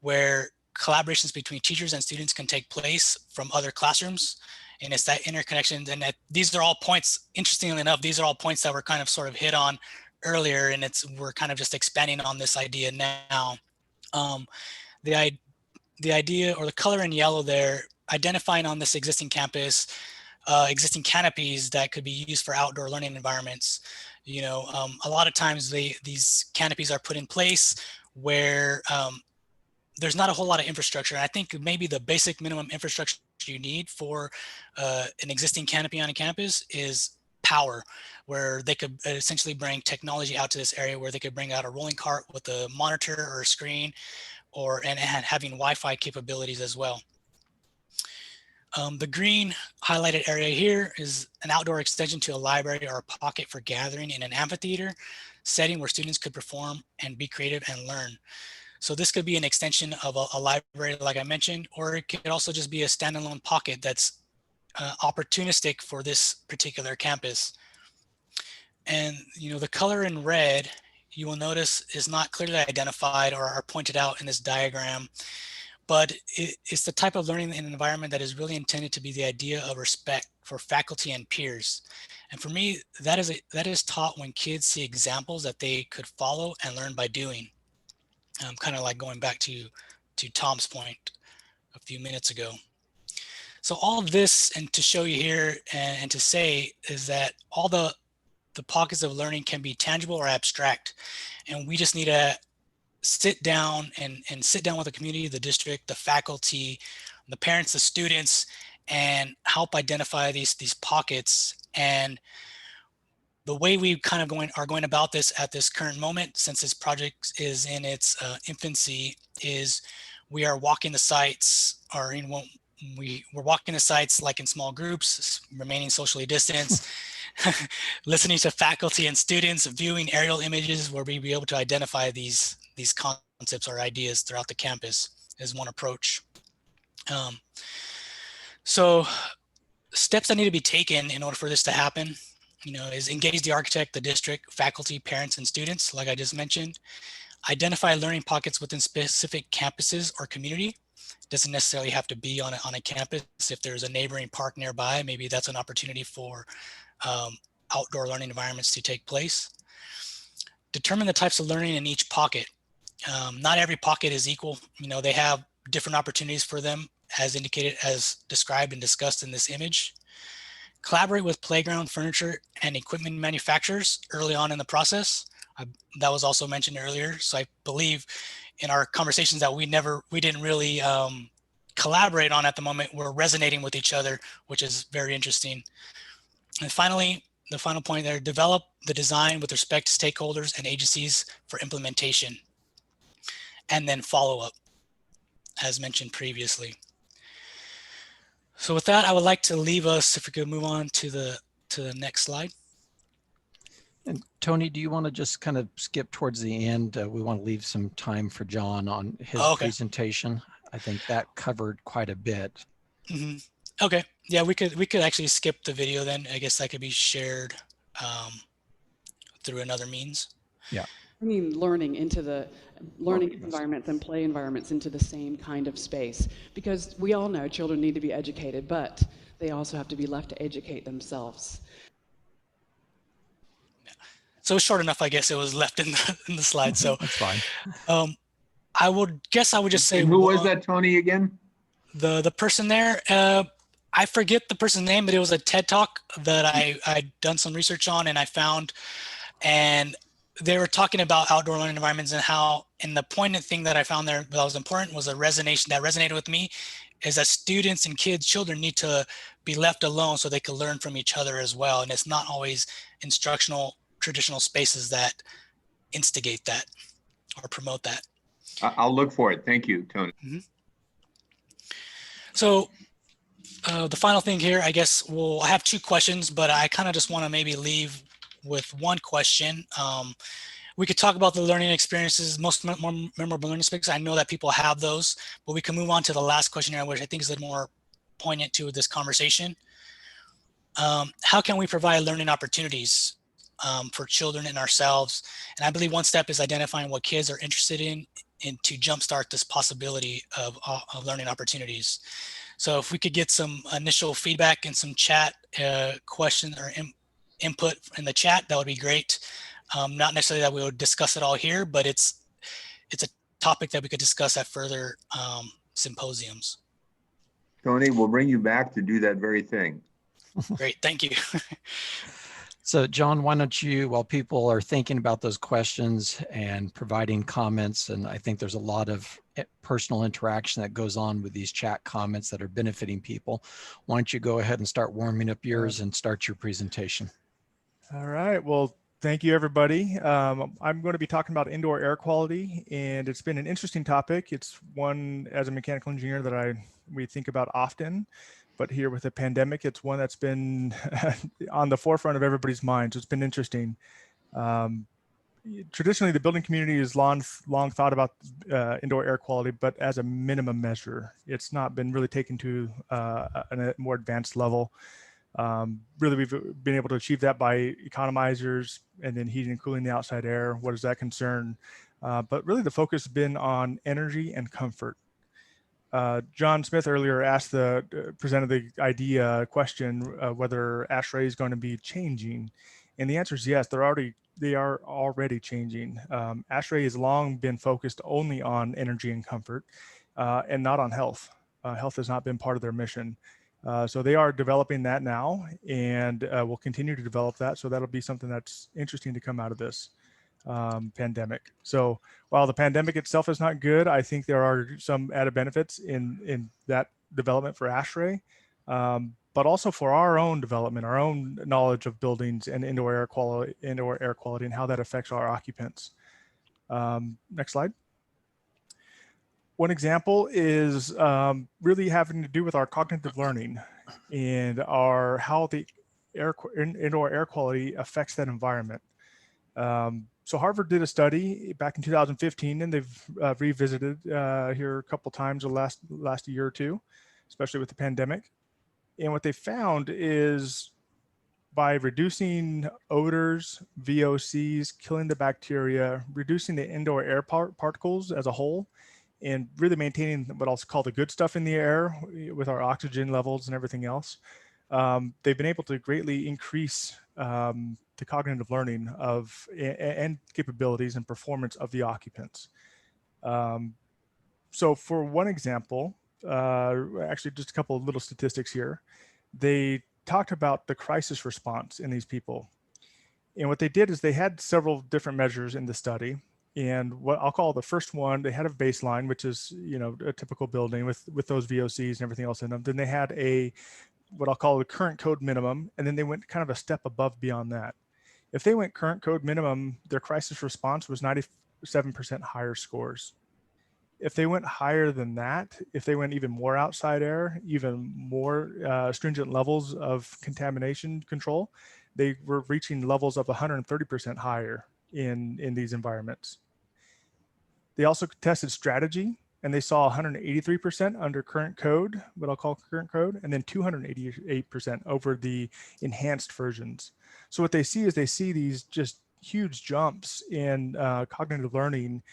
where collaborations between teachers and students can take place from other classrooms. And it's that interconnection. And these are all points, interestingly enough, these are all points that were kind of sort of hit on earlier, and we're kind of just expanding on this idea now. The idea, or the color in yellow there, identifying on this existing campus, existing canopies that could be used for outdoor learning environments. You know, a lot of times these canopies are put in place where there's not a whole lot of infrastructure. And I think maybe the basic minimum infrastructure you need for an existing canopy on a campus is power, where they could essentially bring technology out to this area, where they could bring out a rolling cart with a monitor or a screen, and having Wi-Fi capabilities as well. The green highlighted area here is an outdoor extension to a library or a pocket for gathering in an amphitheater setting where students could perform and be creative and learn. So this could be an extension of a library, like I mentioned, or it could also just be a standalone pocket that's opportunistic for this particular campus. And you know, the color in red, you will notice, is not clearly identified or pointed out in this diagram, but it's the type of learning in an environment that is really intended to be the idea of respect for faculty and peers. And for me, that is taught when kids see examples that they could follow and learn by doing. Kind of like going back to Tom's point a few minutes ago. So all of this, and to show you here and to say, is that all the pockets of learning can be tangible or abstract. And we just need to sit down and sit down with the community, the district, the faculty, the parents, the students, and help identify these pockets. And the way we kind of are going about this at this current moment, since this project is in its infancy, is we are walking the sites, or we're walking the sites like in small groups, remaining socially distanced, listening to faculty and students, viewing aerial images where we'll be able to identify these concepts or ideas throughout the campus is one approach. So steps that need to be taken in order for this to happen, you know, is engage the architect, the district, faculty, parents, and students, like I just mentioned. Identify learning pockets within specific campuses or community. Doesn't necessarily have to be on a campus. If there's a neighboring park nearby, maybe that's an opportunity for outdoor learning environments to take place. Determine the types of learning in each pocket. Not every pocket is equal. You know, they have different opportunities for them, as indicated, as described and discussed in this image. Collaborate with playground, furniture, and equipment manufacturers early on in the process. That was also mentioned earlier. So I believe in our conversations that we didn't really collaborate on at the moment, we're resonating with each other, which is very interesting. And finally, the final point there, develop the design with respect to stakeholders and agencies for implementation, and then follow up, as mentioned previously. So with that, I would like to leave us, if we could move on to the next slide. And Tony, do you want to just kind of skip towards the end? We want to leave some time for John on his presentation. I think that covered quite a bit. Mm-hmm. Okay, yeah, we could actually skip the video then. I guess that could be shared through another means. Yeah. Bringing learning into the learning environments and play environments into the same kind of space, because we all know children need to be educated, but they also have to be left to educate themselves. Yeah. So it was short enough, I guess it was left in the slide. So that's fine. I would just say. And who was that, Tony, again? The person there, I forget the person's name, but it was a TED Talk that I'd done some research on and I found, and they were talking about outdoor learning environments and how, and the poignant thing that I found there that was important was a resonation that resonated with me, is that students and children need to be left alone so they can learn from each other as well. And it's not always instructional, traditional spaces that instigate that or promote that. I'll look for it. Thank you, Tony. Mm-hmm. So the final thing here, I guess, I have two questions, but I kind of just want to maybe leave with one question. We could talk about the learning experiences, most more memorable learning experiences. I know that people have those, but we can move on to the last question here, which I think is the more poignant to this conversation. How can we provide learning opportunities for children and ourselves? And I believe one step is identifying what kids are interested in and to jumpstart this possibility of learning opportunities. So if we could get some initial feedback and some chat questions or input in the chat, that would be great. Not necessarily that we would discuss it all here, but it's a topic that we could discuss at further symposiums. Tony, we'll bring you back to do that very thing. Great, thank you. So John, why don't you, while people are thinking about those questions and providing comments, and I think there's a lot of personal interaction that goes on with these chat comments that are benefiting people. Why don't you go ahead and start warming up yours and start your presentation. All right, well, thank you everybody. I'm going to be talking about indoor air quality, and it's been an interesting topic. It's one, as a mechanical engineer, that we think about often. But here with the pandemic, it's one that's been on the forefront of everybody's minds. It's been interesting. Traditionally, the building community has long thought about indoor air quality, but as a minimum measure. It's not been really taken to a more advanced level. Really, we've been able to achieve that by economizers and then heating and cooling the outside air. What does that concern? But really, the focus has been on energy and comfort. John Smith earlier presented the idea question whether ASHRAE is going to be changing, and the answer is yes. They are already changing. ASHRAE has long been focused only on energy and comfort, and not on health. Health has not been part of their mission. So they are developing that now, and will continue to develop that. So that'll be something that's interesting to come out of this pandemic. So while the pandemic itself is not good, I think there are some added benefits in that development for ASHRAE, but also for our own development, our own knowledge of buildings and indoor air quality and how that affects our occupants. Next slide. One example is really having to do with our cognitive learning and how the indoor air quality affects that environment. So Harvard did a study back in 2015, and they've revisited here a couple times the last year or two, especially with the pandemic. And what they found is by reducing odors, VOCs, killing the bacteria, reducing the indoor air particles as a whole, and really maintaining what I'll call the good stuff in the air with our oxygen levels and everything else, they've been able to greatly increase the cognitive learning and capabilities and performance of the occupants. So for one example, actually just a couple of little statistics here, they talked about the crisis response in these people. And what they did is they had several different measures in the study. And what I'll call the first one, they had a baseline, which is, a typical building with those VOCs and everything else in them. Then they had what I'll call the current code minimum. And then they went kind of a step above beyond that. If they went current code minimum, their crisis response was 97% higher scores. If they went higher than that, if they went even more outside air, even more stringent levels of contamination control, they were reaching levels of 130% higher in these environments. They also tested strategy, and they saw 183% under current code, what I'll call current code, and then 288% over the enhanced versions. So what they see is these just huge jumps in cognitive learning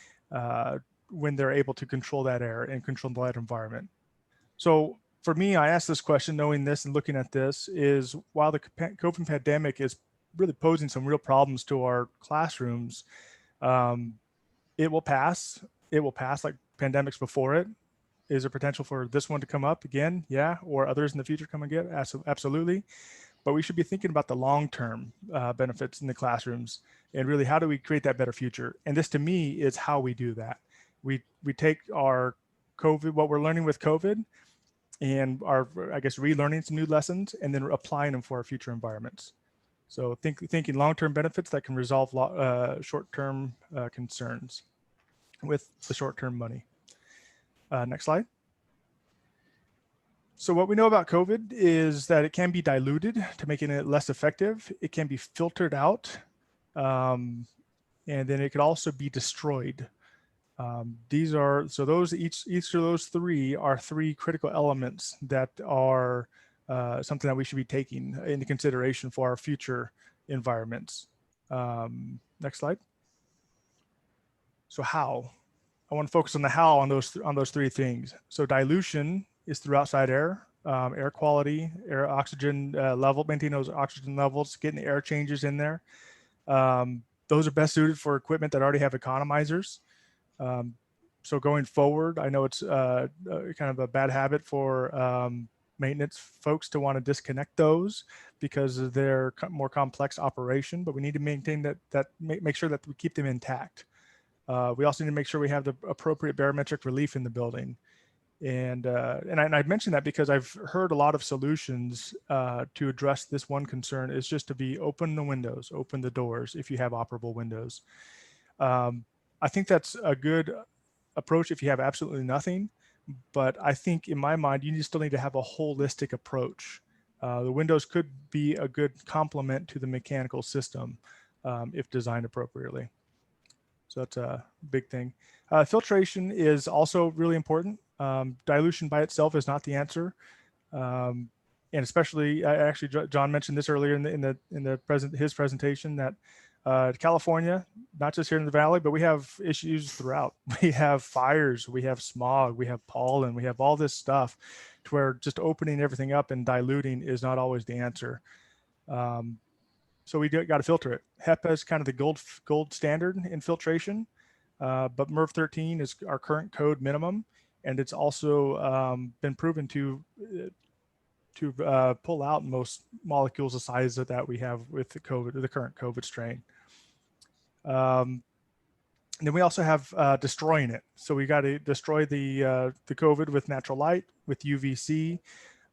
when they're able to control that air and control that environment. So for me, I asked this question knowing this and looking at this is, while the COVID pandemic is really posing some real problems to our classrooms, it will pass. It will pass like pandemics before it. Is there potential for this one to come up again? Yeah. Or others in the future come again? Absolutely. But we should be thinking about the long-term benefits in the classrooms and really how do we create that better future? And this to me is how we do that. We take our COVID, what we're learning with COVID, and relearning some new lessons and then applying them for our future environments. So thinking long-term benefits that can resolve short-term concerns with the short-term money. Next slide. So what we know about COVID is that it can be diluted to making it less effective. It can be filtered out, and then it could also be destroyed. These are, so those, each of those three are three critical elements that are something that we should be taking into consideration for our future environments. Next slide. So how? I want to focus on the how on those three things. So dilution is through outside air, air quality, air oxygen level, maintain those oxygen levels, getting the air changes in there. Those are best suited for equipment that already have economizers. So going forward, I know it's kind of a bad habit for maintenance folks to want to disconnect those because of their more complex operation, but we need to maintain make sure that we keep them intact. We also need to make sure we have the appropriate barometric relief in the building. And I mentioned that because I've heard a lot of solutions to address this one concern is just to be open the windows, open the doors if you have operable windows. I think that's a good approach if you have absolutely nothing, but I think in my mind, you still need to have a holistic approach. The windows could be a good complement to the mechanical system if designed appropriately. So that's a big thing. Filtration is also really important. Dilution by itself is not the answer. And especially, actually, John mentioned this earlier in his presentation that California, not just here in the Valley, but we have issues throughout. We have fires, we have smog, we have pollen, we have all this stuff to where just opening everything up and diluting is not always the answer. So we got to filter it. HEPA is kind of the gold standard in filtration, but MERV 13 is our current code minimum, and it's also been proven to pull out most molecules the size that we have with the current COVID strain. And then we also have destroying it. So we got to destroy the COVID with natural light, with UVC,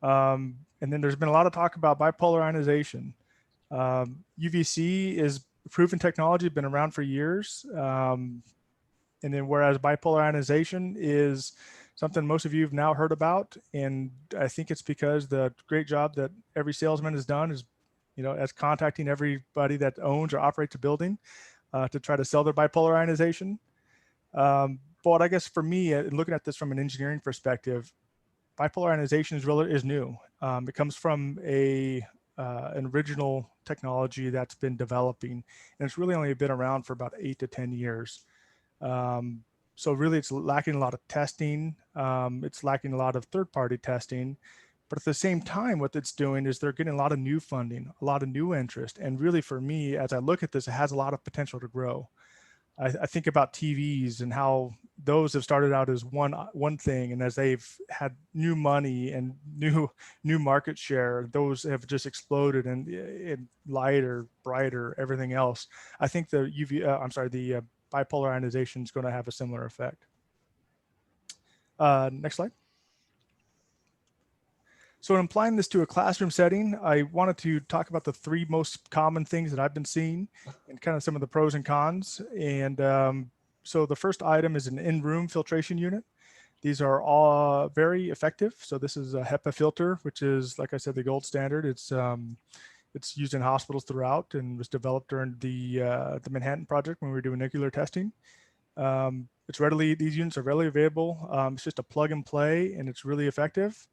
and then there's been a lot of talk about bipolar ionization. UVC is proven technology, been around for years. And then whereas bipolar ionization is something most of you have now heard about. And I think it's because the great job that every salesman has done is, as contacting everybody that owns or operates a building to try to sell their bipolar ionization. But I guess for me, looking at this from an engineering perspective, bipolar ionization is new. It comes from an original technology that's been developing, and it's really only been around for about 8 to 10 years. So really it's lacking a lot of testing. It's lacking a lot of third-party testing, but at the same time, what it's doing is they're getting a lot of new funding, a lot of new interest. And really for me, as I look at this, it has a lot of potential to grow. I think about TVs and how those have started out as one thing, and as they've had new money and new market share, those have just exploded in lighter, brighter, everything else. I think the the bipolar ionization is going to have a similar effect. Next slide. So in applying this to a classroom setting, I wanted to talk about the three most common things that I've been seeing and kind of some of the pros and cons. And so the first item is an in-room filtration unit. These are all very effective. So this is a HEPA filter, which is, like I said, the gold standard. It's used in hospitals throughout and was developed during the Manhattan Project when we were doing nuclear testing. These units are readily available. It's just a plug and play, and it's really effective.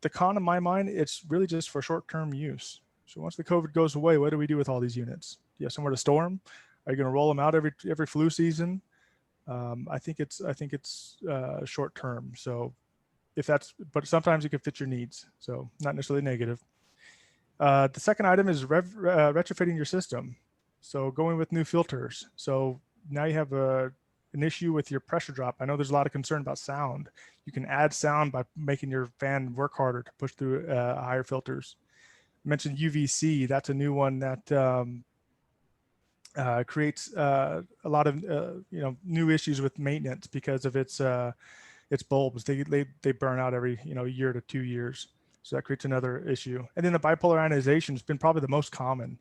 The con in my mind, it's really just for short-term use. So once the COVID goes away, what do we do with all these units? Do you have somewhere to store them? Are you going to roll them out every flu season? I think it's short-term. So but sometimes it can fit your needs. So not necessarily negative. The second item is retrofitting your system. So going with new filters. So now you have an issue with your pressure drop. I know there's a lot of concern about sound. You can add sound by making your fan work harder to push through higher filters. I mentioned UVC. That's a new one that creates a lot of new issues with maintenance because of its bulbs. They burn out every year to 2 years. So that creates another issue. And then the bipolar ionization has been probably the most common.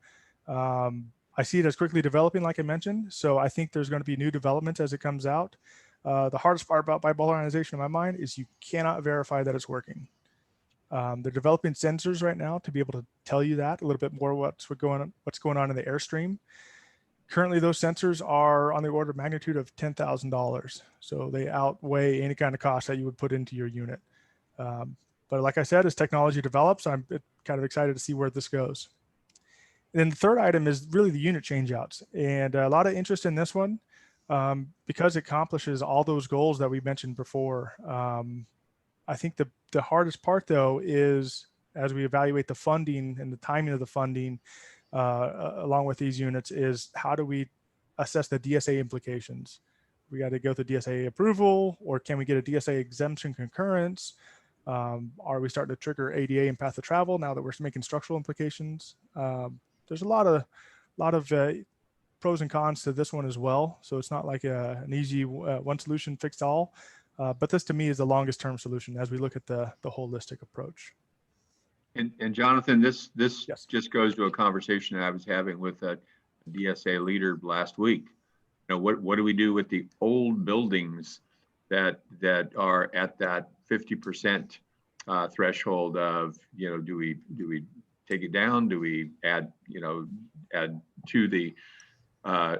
I see it as quickly developing, like I mentioned. So I think there's going to be new developments as it comes out. The hardest part about bipolar ionization in my mind is you cannot verify that it's working. They're developing sensors right now to be able to tell you that a little bit more what's going on in the airstream. Currently, those sensors are on the order of magnitude of $10,000. So they outweigh any kind of cost that you would put into your unit. But like I said, as technology develops, I'm kind of excited to see where this goes. And then the third item is really the unit changeouts, and a lot of interest in this one because it accomplishes all those goals that we mentioned before. I think the hardest part, though, is as we evaluate the funding and the timing of the funding along with these units, is how do we assess the DSA implications? We got to go through DSA approval, or can we get a DSA exemption concurrence? Are we starting to trigger ADA and path of travel now that we're making structural implications? There's a lot of pros and cons to this one as well. So it's not like an easy one solution fits all. But this to me is the longest term solution as we look at the holistic approach. And Jonathan, this Yes. just goes to a conversation I was having with a DSA leader last week. You know, what do we do with the old buildings that are at that 50% threshold of, you know, do we take it down? Do we add to the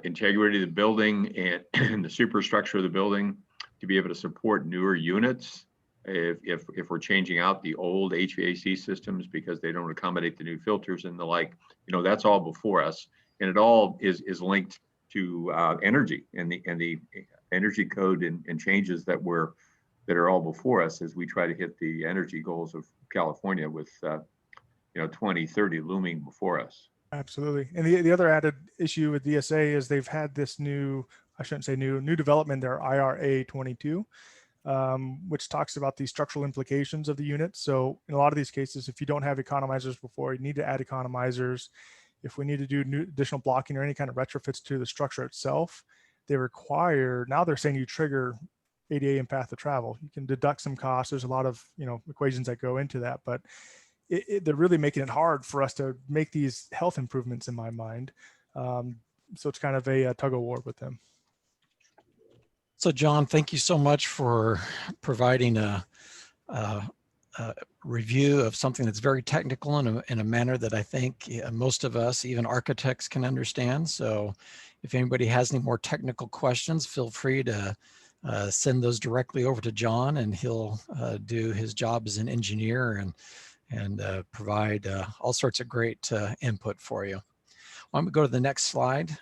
integrity of the building and the superstructure of the building to be able to support newer units? If we're changing out the old HVAC systems because they don't accommodate the new filters and the like, you know, that's all before us, and it all is linked to energy and the energy code and changes that are all before us as we try to hit the energy goals of California with 2030 looming before us. Absolutely. And the other added issue with DSA is they've had this new development, their IRA 22. Which talks about the structural implications of the unit. So in a lot of these cases, if you don't have economizers before, you need to add economizers. If we need to do additional blocking or any kind of retrofits to the structure itself, now they're saying you trigger ADA and path of travel. You can deduct some costs. There's a lot of equations that go into that, but they're really making it hard for us to make these health improvements in my mind. So it's kind of a tug of war with them. So John, thank you so much for providing a review of something that's very technical in a manner that I think most of us, even architects, can understand. So if anybody has any more technical questions, feel free to send those directly over to John, and he'll do his job as an engineer and provide all sorts of great input for you. Why don't we go to the next slide?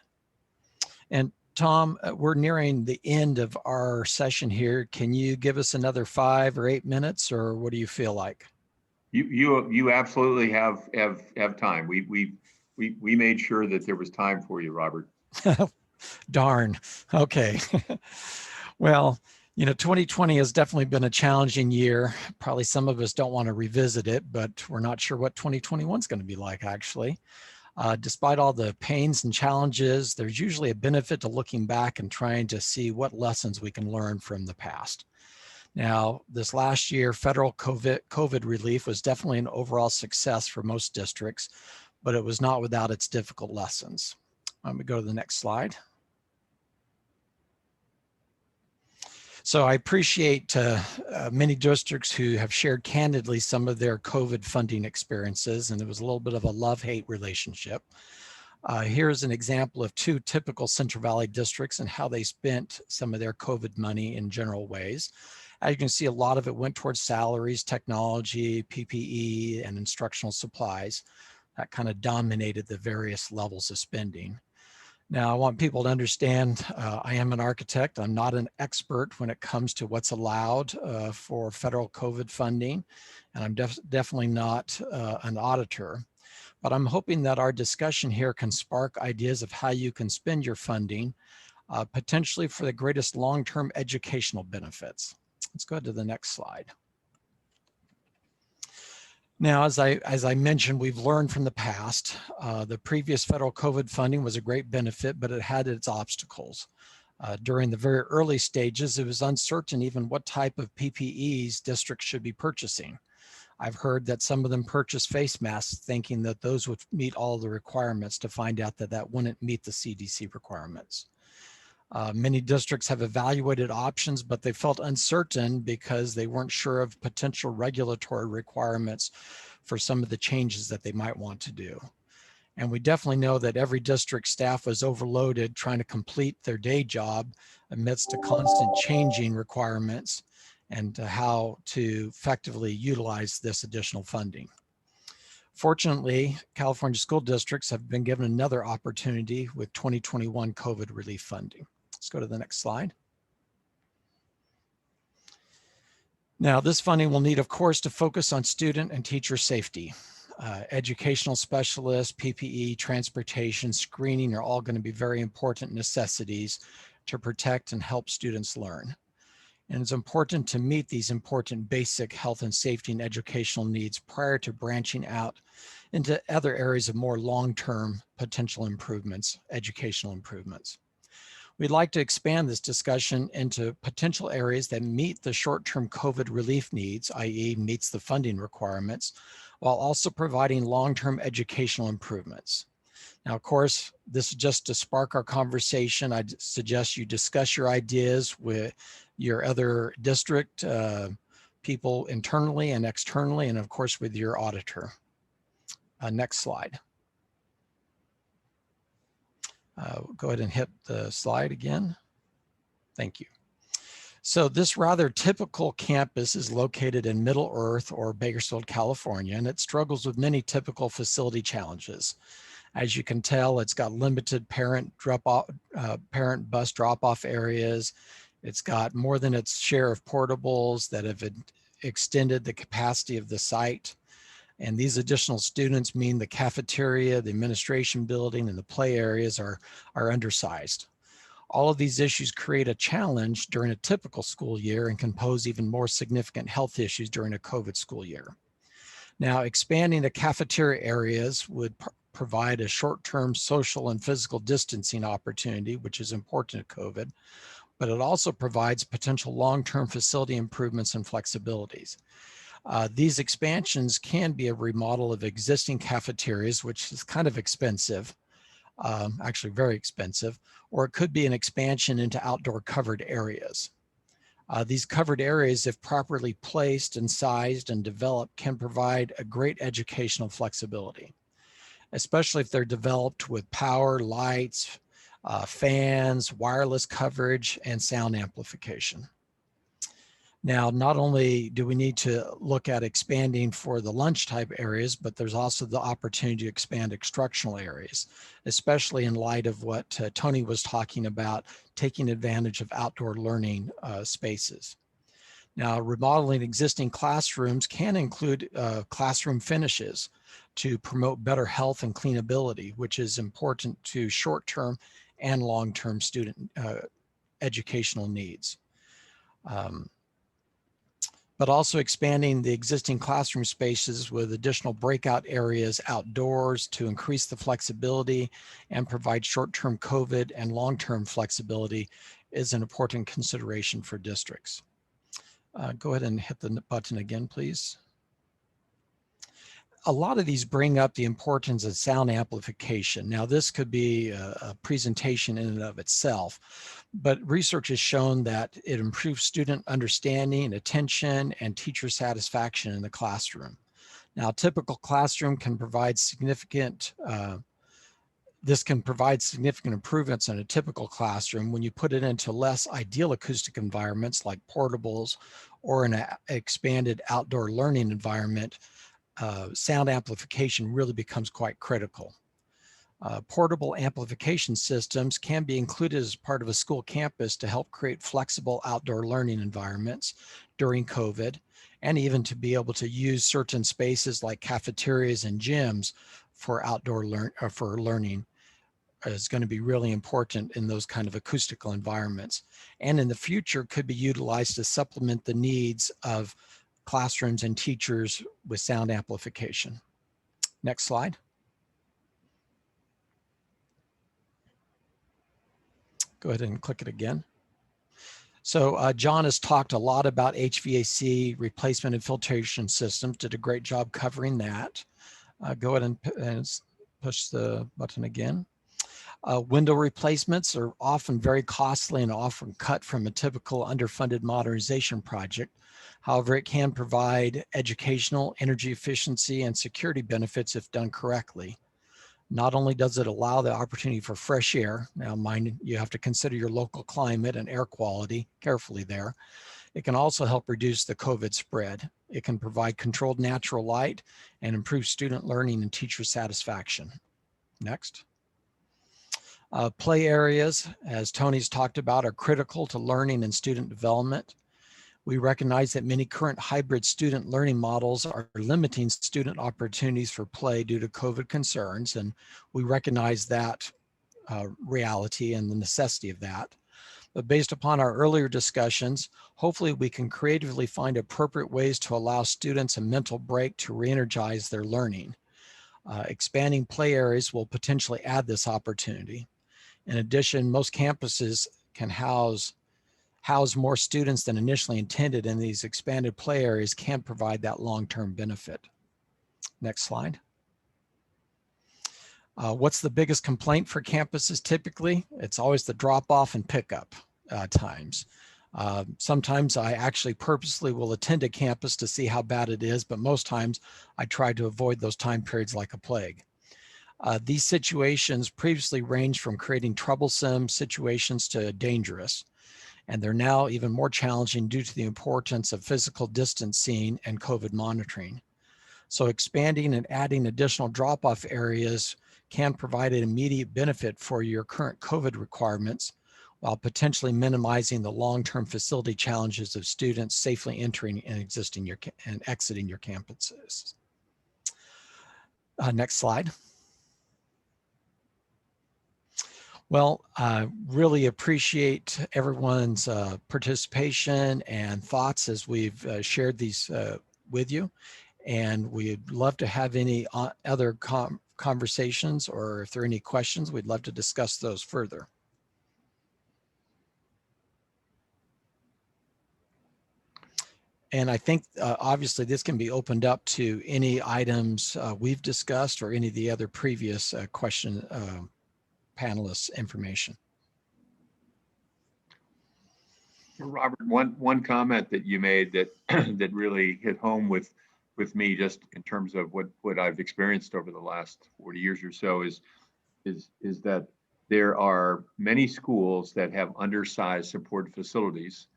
And Tom, we're nearing the end of our session here. Can you give us another 5 or 8 minutes, or what do you feel like? You absolutely have time. We made sure that there was time for you, Robert. Darn. Okay. Well, 2020 has definitely been a challenging year. Probably some of us don't want to revisit it, but we're not sure what 2021 is going to be like, actually. Despite all the pains and challenges, there's usually a benefit to looking back and trying to see what lessons we can learn from the past. Now, this last year, federal COVID relief was definitely an overall success for most districts, but it was not without its difficult lessons. Let me go to the next slide. So I appreciate many districts who have shared candidly some of their COVID funding experiences, and it was a little bit of a love-hate relationship. Here's an example of 2 typical Central Valley districts and how they spent some of their COVID money in general ways. As you can see, a lot of it went towards salaries, technology, PPE, and instructional supplies. That kind of dominated the various levels of spending. Now, I want people to understand I am an architect. I'm not an expert when it comes to what's allowed for federal COVID funding, and I'm definitely not an auditor. But I'm hoping that our discussion here can spark ideas of how you can spend your funding, potentially for the greatest long-term educational benefits. Let's go to the next slide. Now, as I mentioned, we've learned from the past. The previous federal COVID funding was a great benefit, but it had its obstacles. During the very early stages, it was uncertain even what type of PPEs districts should be purchasing. I've heard that some of them purchased face masks thinking that those would meet all the requirements, to find out that that wouldn't meet the CDC requirements. Many districts have evaluated options, but they felt uncertain because they weren't sure of potential regulatory requirements for some of the changes that they might want to do. And we definitely know that every district staff was overloaded trying to complete their day job amidst the constant changing requirements and how to effectively utilize this additional funding. Fortunately, California school districts have been given another opportunity with 2021 COVID relief funding. Let's go to the next slide. Now, this funding will need, of course, to focus on student and teacher safety. Educational specialists, PPE, transportation, screening are all going to be very important necessities to protect and help students learn. And it's important to meet these important basic health and safety and educational needs prior to branching out into other areas of more long-term potential improvements, educational improvements. We'd like to expand this discussion into potential areas that meet the short-term COVID relief needs, i.e. meets the funding requirements, while also providing long-term educational improvements. Now, of course, this is just to spark our conversation. I'd suggest you discuss your ideas with your other district people internally and externally, and of course with your auditor. Next slide. Go ahead and hit the slide again. Thank you. So this rather typical campus is located in Middle Earth or Bakersfield, California, and it struggles with many typical facility challenges. As you can tell, it's got limited parent bus drop-off areas. It's got more than its share of portables that have extended the capacity of the site. And these additional students mean the cafeteria, the administration building, and the play areas are undersized. All of these issues create a challenge during a typical school year and can pose even more significant health issues during a COVID school year. Now, expanding the cafeteria areas would provide a short-term social and physical distancing opportunity, which is important to COVID, but it also provides potential long-term facility improvements and flexibilities. These expansions can be a remodel of existing cafeterias, which is kind of expensive, actually very expensive, or it could be an expansion into outdoor covered areas. These covered areas, if properly placed and sized and developed, can provide a great educational flexibility, especially if they're developed with power, lights, fans, wireless coverage, and sound amplification. Now, not only do we need to look at expanding for the lunch type areas, but there's also the opportunity to expand instructional areas, especially in light of what Tony was talking about, taking advantage of outdoor learning spaces. Now, remodeling existing classrooms can include classroom finishes to promote better health and cleanability, which is important to short-term and long-term student educational needs. But also expanding the existing classroom spaces with additional breakout areas outdoors to increase the flexibility and provide short-term COVID and long-term flexibility is an important consideration for districts. Go ahead and hit the button again, please. A lot of these bring up the importance of sound amplification. Now, this could be a presentation in and of itself, but research has shown that it improves student understanding, attention, and teacher satisfaction in the classroom. Now, a typical classroom can provide significant improvements in a typical classroom when you put it into less ideal acoustic environments like portables or in an expanded outdoor learning environment. Sound amplification really becomes quite critical. Portable amplification systems can be included as part of a school campus to help create flexible outdoor learning environments during COVID, and even to be able to use certain spaces like cafeterias and gyms for outdoor learning is going to be really important in those kind of acoustical environments. And in the future could be utilized to supplement the needs of classrooms and teachers with sound amplification. Next slide. Go ahead and click it again. So John has talked a lot about HVAC replacement and filtration systems, did a great job covering that. Go ahead and push the button again. Window replacements are often very costly and often cut from a typical underfunded modernization project. However, it can provide educational, energy efficiency, and security benefits if done correctly. Not only does it allow the opportunity for fresh air, now mind you have to consider your local climate and air quality carefully there. It can also help reduce the COVID spread. It can provide controlled natural light and improve student learning and teacher satisfaction. Next. Play areas, as Tony's talked about, are critical to learning and student development. We recognize that many current hybrid student learning models are limiting student opportunities for play due to COVID concerns, and we recognize that reality and the necessity of that. But based upon our earlier discussions, hopefully we can creatively find appropriate ways to allow students a mental break to re-energize their learning. Expanding play areas will potentially add this opportunity. In addition, most campuses can house more students than initially intended, and these expanded play areas can provide that long-term benefit. Next slide. What's the biggest complaint for campuses typically? It's always the drop-off and pickup times. Sometimes I actually purposely will attend a campus to see how bad it is, but most times I try to avoid those time periods like a plague. These situations previously ranged from creating troublesome situations to dangerous, and they're now even more challenging due to the importance of physical distancing and COVID monitoring. So expanding and adding additional drop-off areas can provide an immediate benefit for your current COVID requirements, while potentially minimizing the long-term facility challenges of students safely entering and exiting your campuses. Next slide. Well, I really appreciate everyone's participation and thoughts as we've shared these with you. And we'd love to have any other conversations, or if there are any questions, we'd love to discuss those further. And I think obviously this can be opened up to any items we've discussed or any of the other previous panelists' information. Robert, one comment that you made that that really hit home with me, just in terms of what I've experienced over the last 40 years or so, is that there are many schools that have undersized support facilities,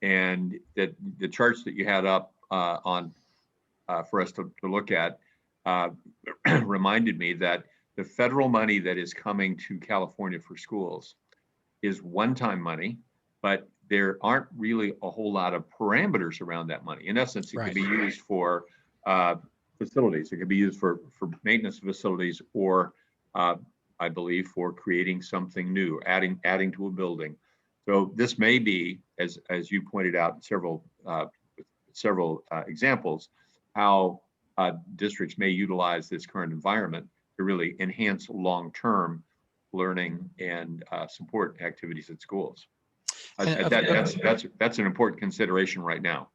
and that the charts that you had up on for us to look at reminded me that the federal money that is coming to California for schools is one-time money, but there aren't really a whole lot of parameters around that money. In essence, it can be used for facilities. It could be used for maintenance facilities, or I believe for creating something new, adding to a building. So this may be, as you pointed out, several examples, how districts may utilize this current environment to really enhance long-term learning and support activities at schools. That's an important consideration right now.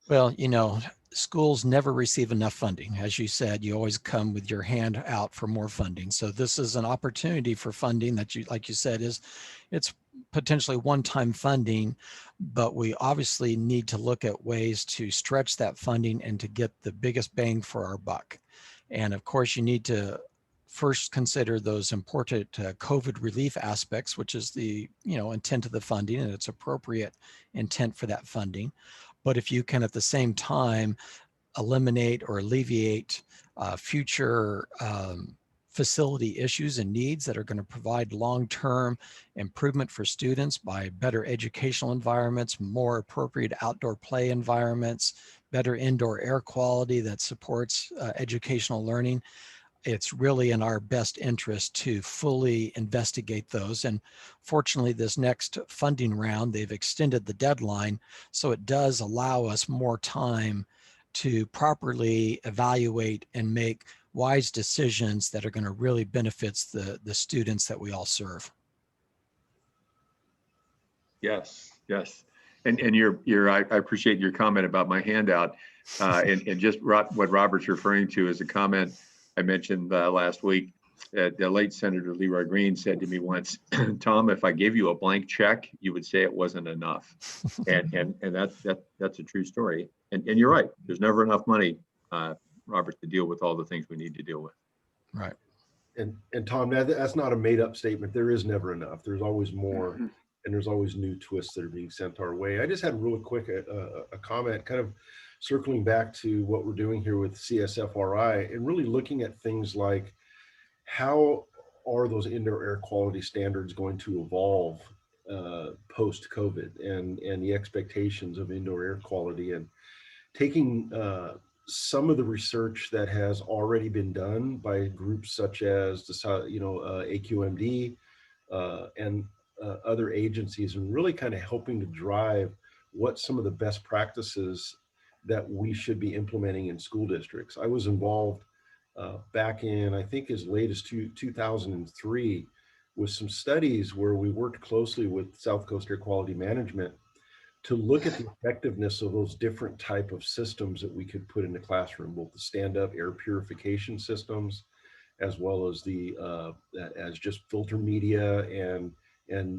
Well, you know, schools never receive enough funding. As you said, you always come with your hand out for more funding. So this is an opportunity for funding that, you, like you said, it's potentially one-time funding, but we obviously need to look at ways to stretch that funding and to get the biggest bang for our buck. And of course, you need to first consider those important COVID relief aspects, which is the intent of the funding and its appropriate intent for that funding. But if you can at the same time eliminate or alleviate future facility issues and needs that are going to provide long-term improvement for students by better educational environments, more appropriate outdoor play environments, better indoor air quality that supports educational learning, it's really in our best interest to fully investigate those. And fortunately, this next funding round, they've extended the deadline, so it does allow us more time to properly evaluate and make wise decisions that are going to really benefit the students that we all serve. Yes, yes. And I appreciate your comment about my handout, and just what Robert's referring to is a comment I mentioned last week The late Senator Leroy Green said to me once, Tom, if I gave you a blank check, you would say it wasn't enough. And that's a true story. And you're right. There's never enough money, Robert, to deal with all the things we need to deal with. Right. And Tom, that's not a made up statement. There is never enough. There's always more, and there's always new twists that are being sent our way. I just had really quick a comment, kind of circling back to what we're doing here with CSFRI and really looking at things like how are those indoor air quality standards going to evolve post-COVID and the expectations of indoor air quality, and taking some of the research that has already been done by groups such as the AQMD and other agencies, and really kind of helping to drive what some of the best practices that we should be implementing in school districts. I was involved back in, I think as late as 2003 with some studies where we worked closely with South Coast Air Quality Management to look at the effectiveness of those different type of systems that we could put in the classroom, both the stand-up air purification systems, as well as the as just filter media and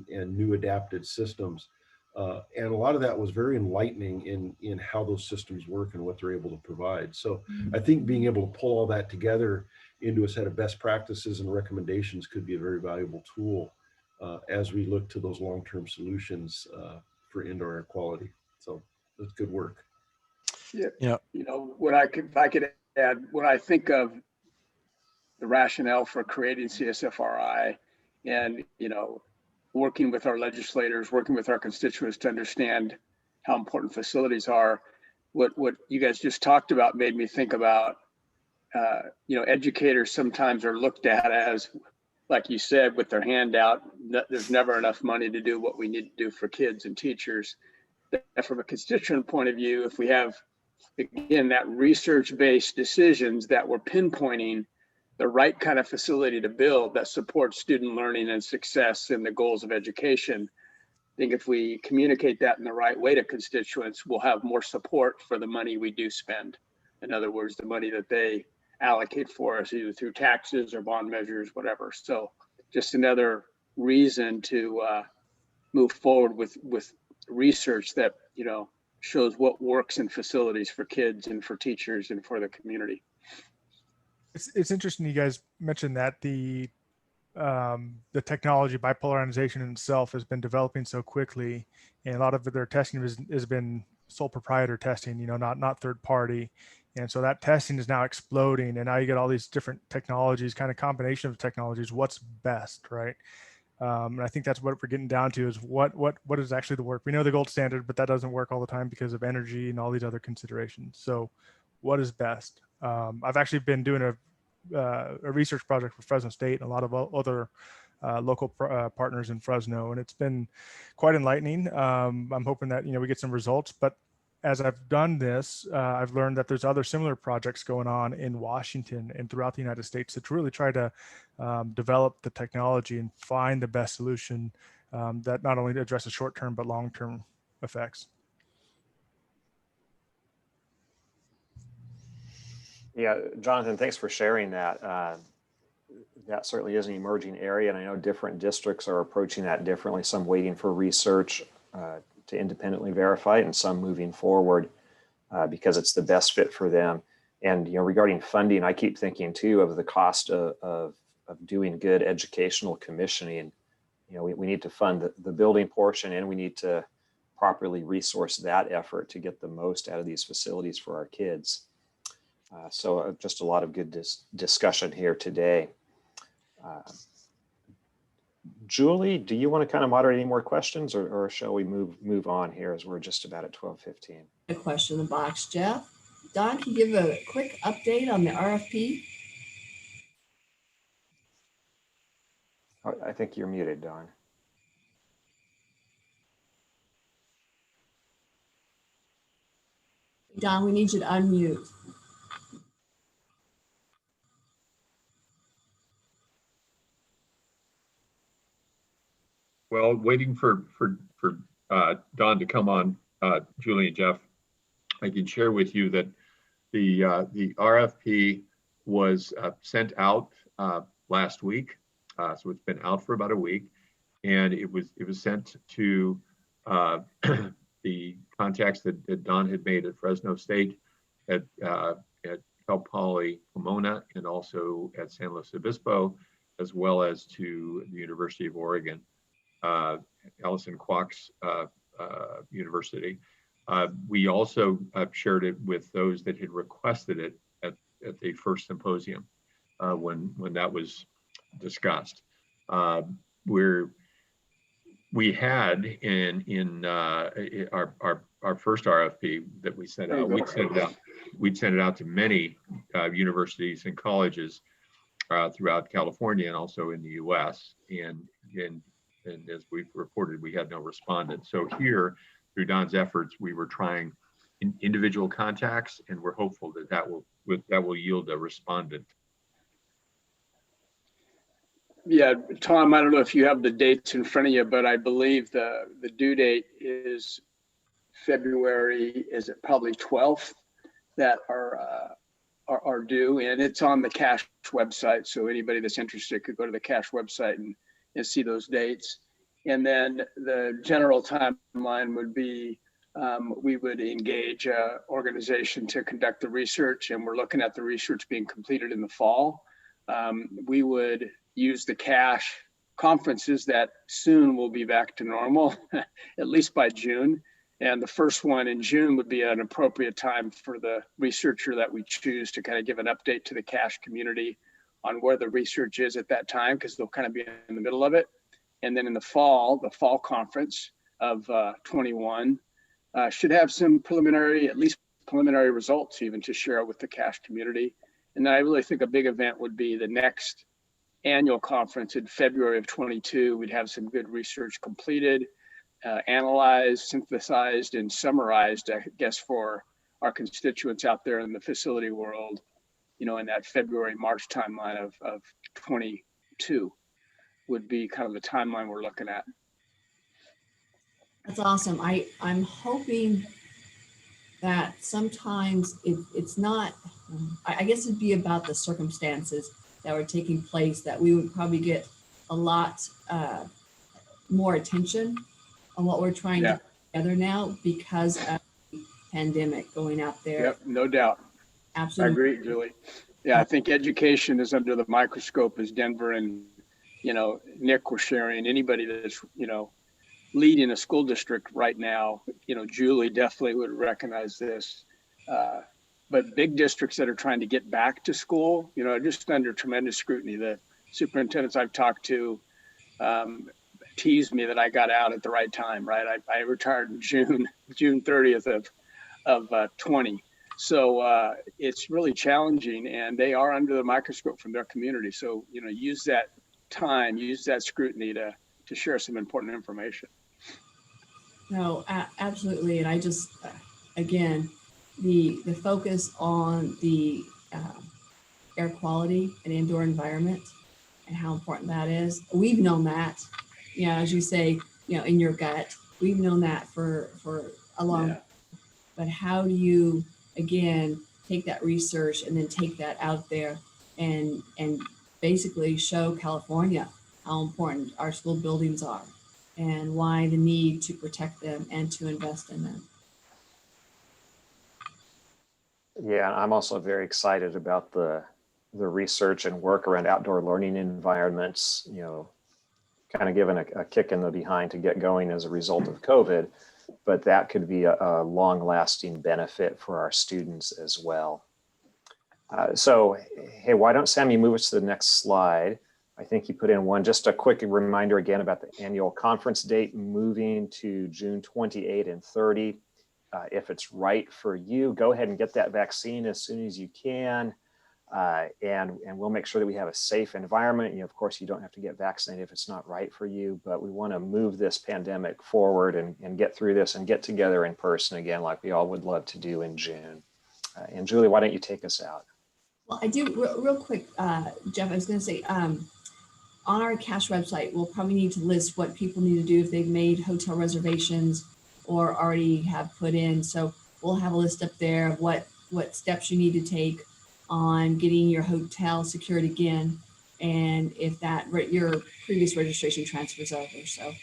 new adapted systems. And a lot of that was very enlightening in how those systems work and what they're able to provide. So I think being able to pull all that together into a set of best practices and recommendations could be a very valuable tool as we look to those long-term solutions for indoor air quality. So that's good work. Yeah. You know, if I could add, when I think of the rationale for creating CSFRI and, you know, working with our legislators, working with our constituents to understand how important facilities are, what you guys just talked about made me think about, you know, educators sometimes are looked at as, like you said, with their hand out, there's never enough money to do what we need to do for kids and teachers. From a constituent point of view, if we have, again, that research-based decisions that we're pinpointing the right kind of facility to build that supports student learning and success and the goals of education, I think if we communicate that in the right way to constituents, we'll have more support for the money we do spend. In other words, the money that they allocate for us, either through taxes or bond measures, whatever. So just another reason to move forward with research that, you know, shows what works in facilities for kids and for teachers and for the community. It's interesting you guys mentioned that the technology bipolarization in itself has been developing so quickly, and a lot of their testing has been sole proprietor testing, you know, not third party. And so that testing is now exploding, and now you get all these different technologies, kind of combination of technologies, what's best, right? And I think that's what we're getting down to, is what is actually the work. We know the gold standard, but that doesn't work all the time because of energy and all these other considerations. So what is best? I've actually been doing a research project for Fresno State and a lot of other local partners in Fresno, and it's been quite enlightening. I'm hoping that, you know, we get some results, but as I've done this, I've learned that there's other similar projects going on in Washington and throughout the United States to really try to develop the technology and find the best solution that not only addresses short-term but long-term effects. Yeah, Jonathan, thanks for sharing that. That certainly is an emerging area, and I know different districts are approaching that differently. Some waiting for research to independently verify it, and some moving forward because it's the best fit for them. And, you know, regarding funding, I keep thinking too of the cost of doing good educational commissioning. You know, we need to fund the building portion, and we need to properly resource that effort to get the most out of these facilities for our kids. So just a lot of good discussion here today. Julie, do you want to kind of moderate any more questions, or shall we move on here, as we're just about at 12:15? A question in the box, Jeff. Don, can you give a quick update on the RFP? Oh, I think you're muted, Don. Don, we need you to unmute. Well, waiting for Don to come on, Julie and Jeff, I can share with you that the RFP was sent out last week. So it's been out for about a week, and it was sent to the contacts that Don had made at Fresno State, at Cal Poly Pomona, and also at San Luis Obispo, as well as to the University of Oregon, Allison Kwok's university. We also shared it with those that had requested it at the first symposium when that was discussed. We had in our first RFP that we sent out, we'd send it out to many universities and colleges throughout California and also in the U.S. And as we've reported, we had no respondent. So here, through Don's efforts, we were trying individual contacts, and we're hopeful that will yield a respondent. Yeah, Tom, I don't know if you have the dates in front of you, but I believe the due date is February, is it probably 12th that are due, and it's on the CASH website. So anybody that's interested could go to the CASH website and see those dates. And then the general timeline would be, we would engage an organization to conduct the research, and we're looking at the research being completed in the fall. We would use the CASH conferences that soon will be back to normal, at least by June. And the first one in June would be an appropriate time for the researcher that we choose to kind of give an update to the CASH community on where the research is at that time, because they'll kind of be in the middle of it. And then in the fall conference of 21 should have some preliminary, at least preliminary results even to share with the CASH community. And then I really think a big event would be the next annual conference in February of 22. We'd have some good research completed, analyzed, synthesized, and summarized, I guess, for our constituents out there in the facility world, you know, in that February, March timeline of 22 would be kind of the timeline we're looking at. That's awesome. I'm hoping that sometimes it's not, I guess it'd be about the circumstances that were taking place, that we would probably get a lot more attention on what we're trying to put together now because of the pandemic going out there. Yep, no doubt. Absolutely. I agree, Julie. Yeah, I think education is under the microscope, as Denver and, you know, Nick were sharing. Anybody that's, you know, leading a school district right now, you know, Julie definitely would recognize this. But big districts that are trying to get back to school, you know, are just under tremendous scrutiny. The superintendents I've talked to teased me that I got out at the right time, right? I retired in June 30th of 20. So it's really challenging, and they are under the microscope from their community. So, you know, use that time, use that scrutiny to share some important information. No, absolutely. And I just, again, the focus on the air quality and indoor environment and how important that is. We've known that, you know, as you say, you know, in your gut, we've known that for a long time. But how do you, again, take that research and then take that out there and basically show California how important our school buildings are and why the need to protect them and to invest in them. Yeah, I'm also very excited about the research and work around outdoor learning environments, you know, kind of given a kick in the behind to get going as a result of COVID, but that could be a long-lasting benefit for our students as well. So, hey, why don't Sammy move us to the next slide? I think you put in one, just a quick reminder again about the annual conference date moving to June 28 and 30. If it's right for you, go ahead and get that vaccine as soon as you can. And we'll make sure that we have a safe environment. You know, of course, you don't have to get vaccinated if it's not right for you, but we want to move this pandemic forward and get through this and get together in person again, like we all would love to do in June. And Julie, why don't you take us out? Well, I do real quick, Jeff, I was going to say, on our CASH website, we'll probably need to list what people need to do if they've made hotel reservations or already have put in. So we'll have a list up there of what steps you need to take on getting your hotel secured again. and if that your previous registration transfers over. So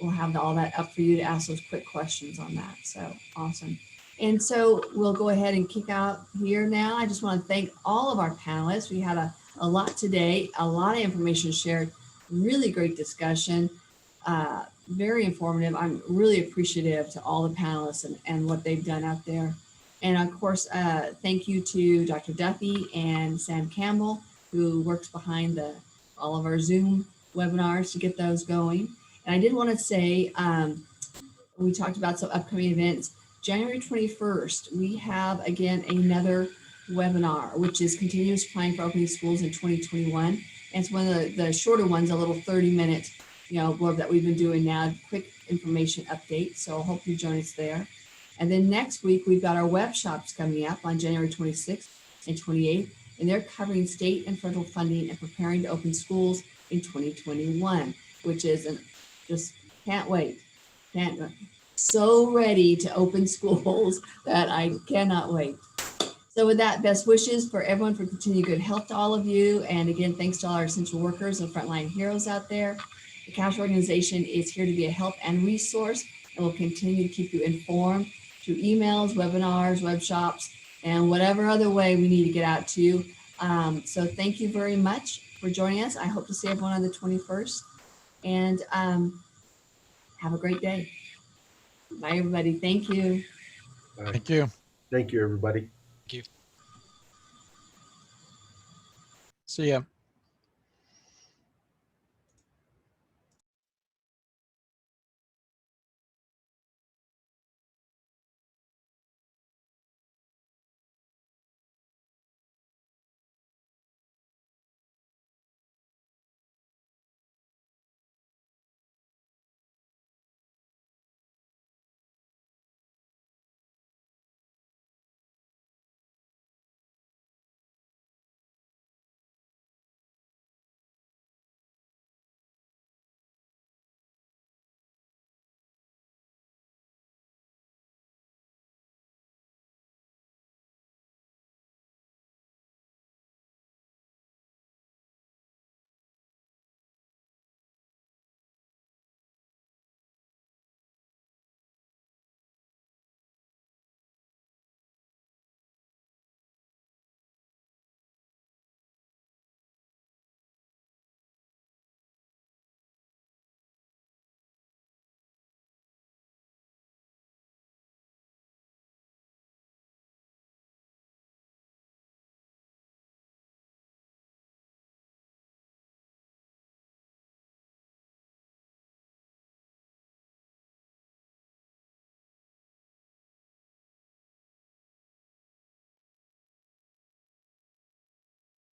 we'll have all that up for you to ask those quick questions on that. So awesome. And so we'll go ahead and kick out here now. I just want to thank all of our panelists. We had a lot today, a lot of information shared, really great discussion, very informative. I'm really appreciative to all the panelists and what they've done out there. And of course, thank you to Dr. Duffy and Sam Campbell, who works behind all of our Zoom webinars to get those going. And I did want to say, we talked about some upcoming events. January 21st, we have again another webinar, which is continuous planning for opening schools in 2021. And it's one of the shorter ones, a little 30-minute, blurb that we've been doing now, quick information update. So I hope you join us there. And then next week, we've got our web shops coming up on January 26th and 28th, and they're covering state and federal funding and preparing to open schools in 2021, which is just can't wait. So ready to open schools that I cannot wait. So with that, best wishes for everyone for continued good health to all of you. And again, thanks to all our essential workers and frontline heroes out there. The CASH organization is here to be a help and resource, and will continue to keep you informed through emails, webinars, web shops, and whatever other way we need to get out to you. So thank you very much for joining us. I hope to see everyone on the 21st, and have a great day. Bye, everybody. Thank you. Thank you. Thank you, everybody. Thank you. See ya.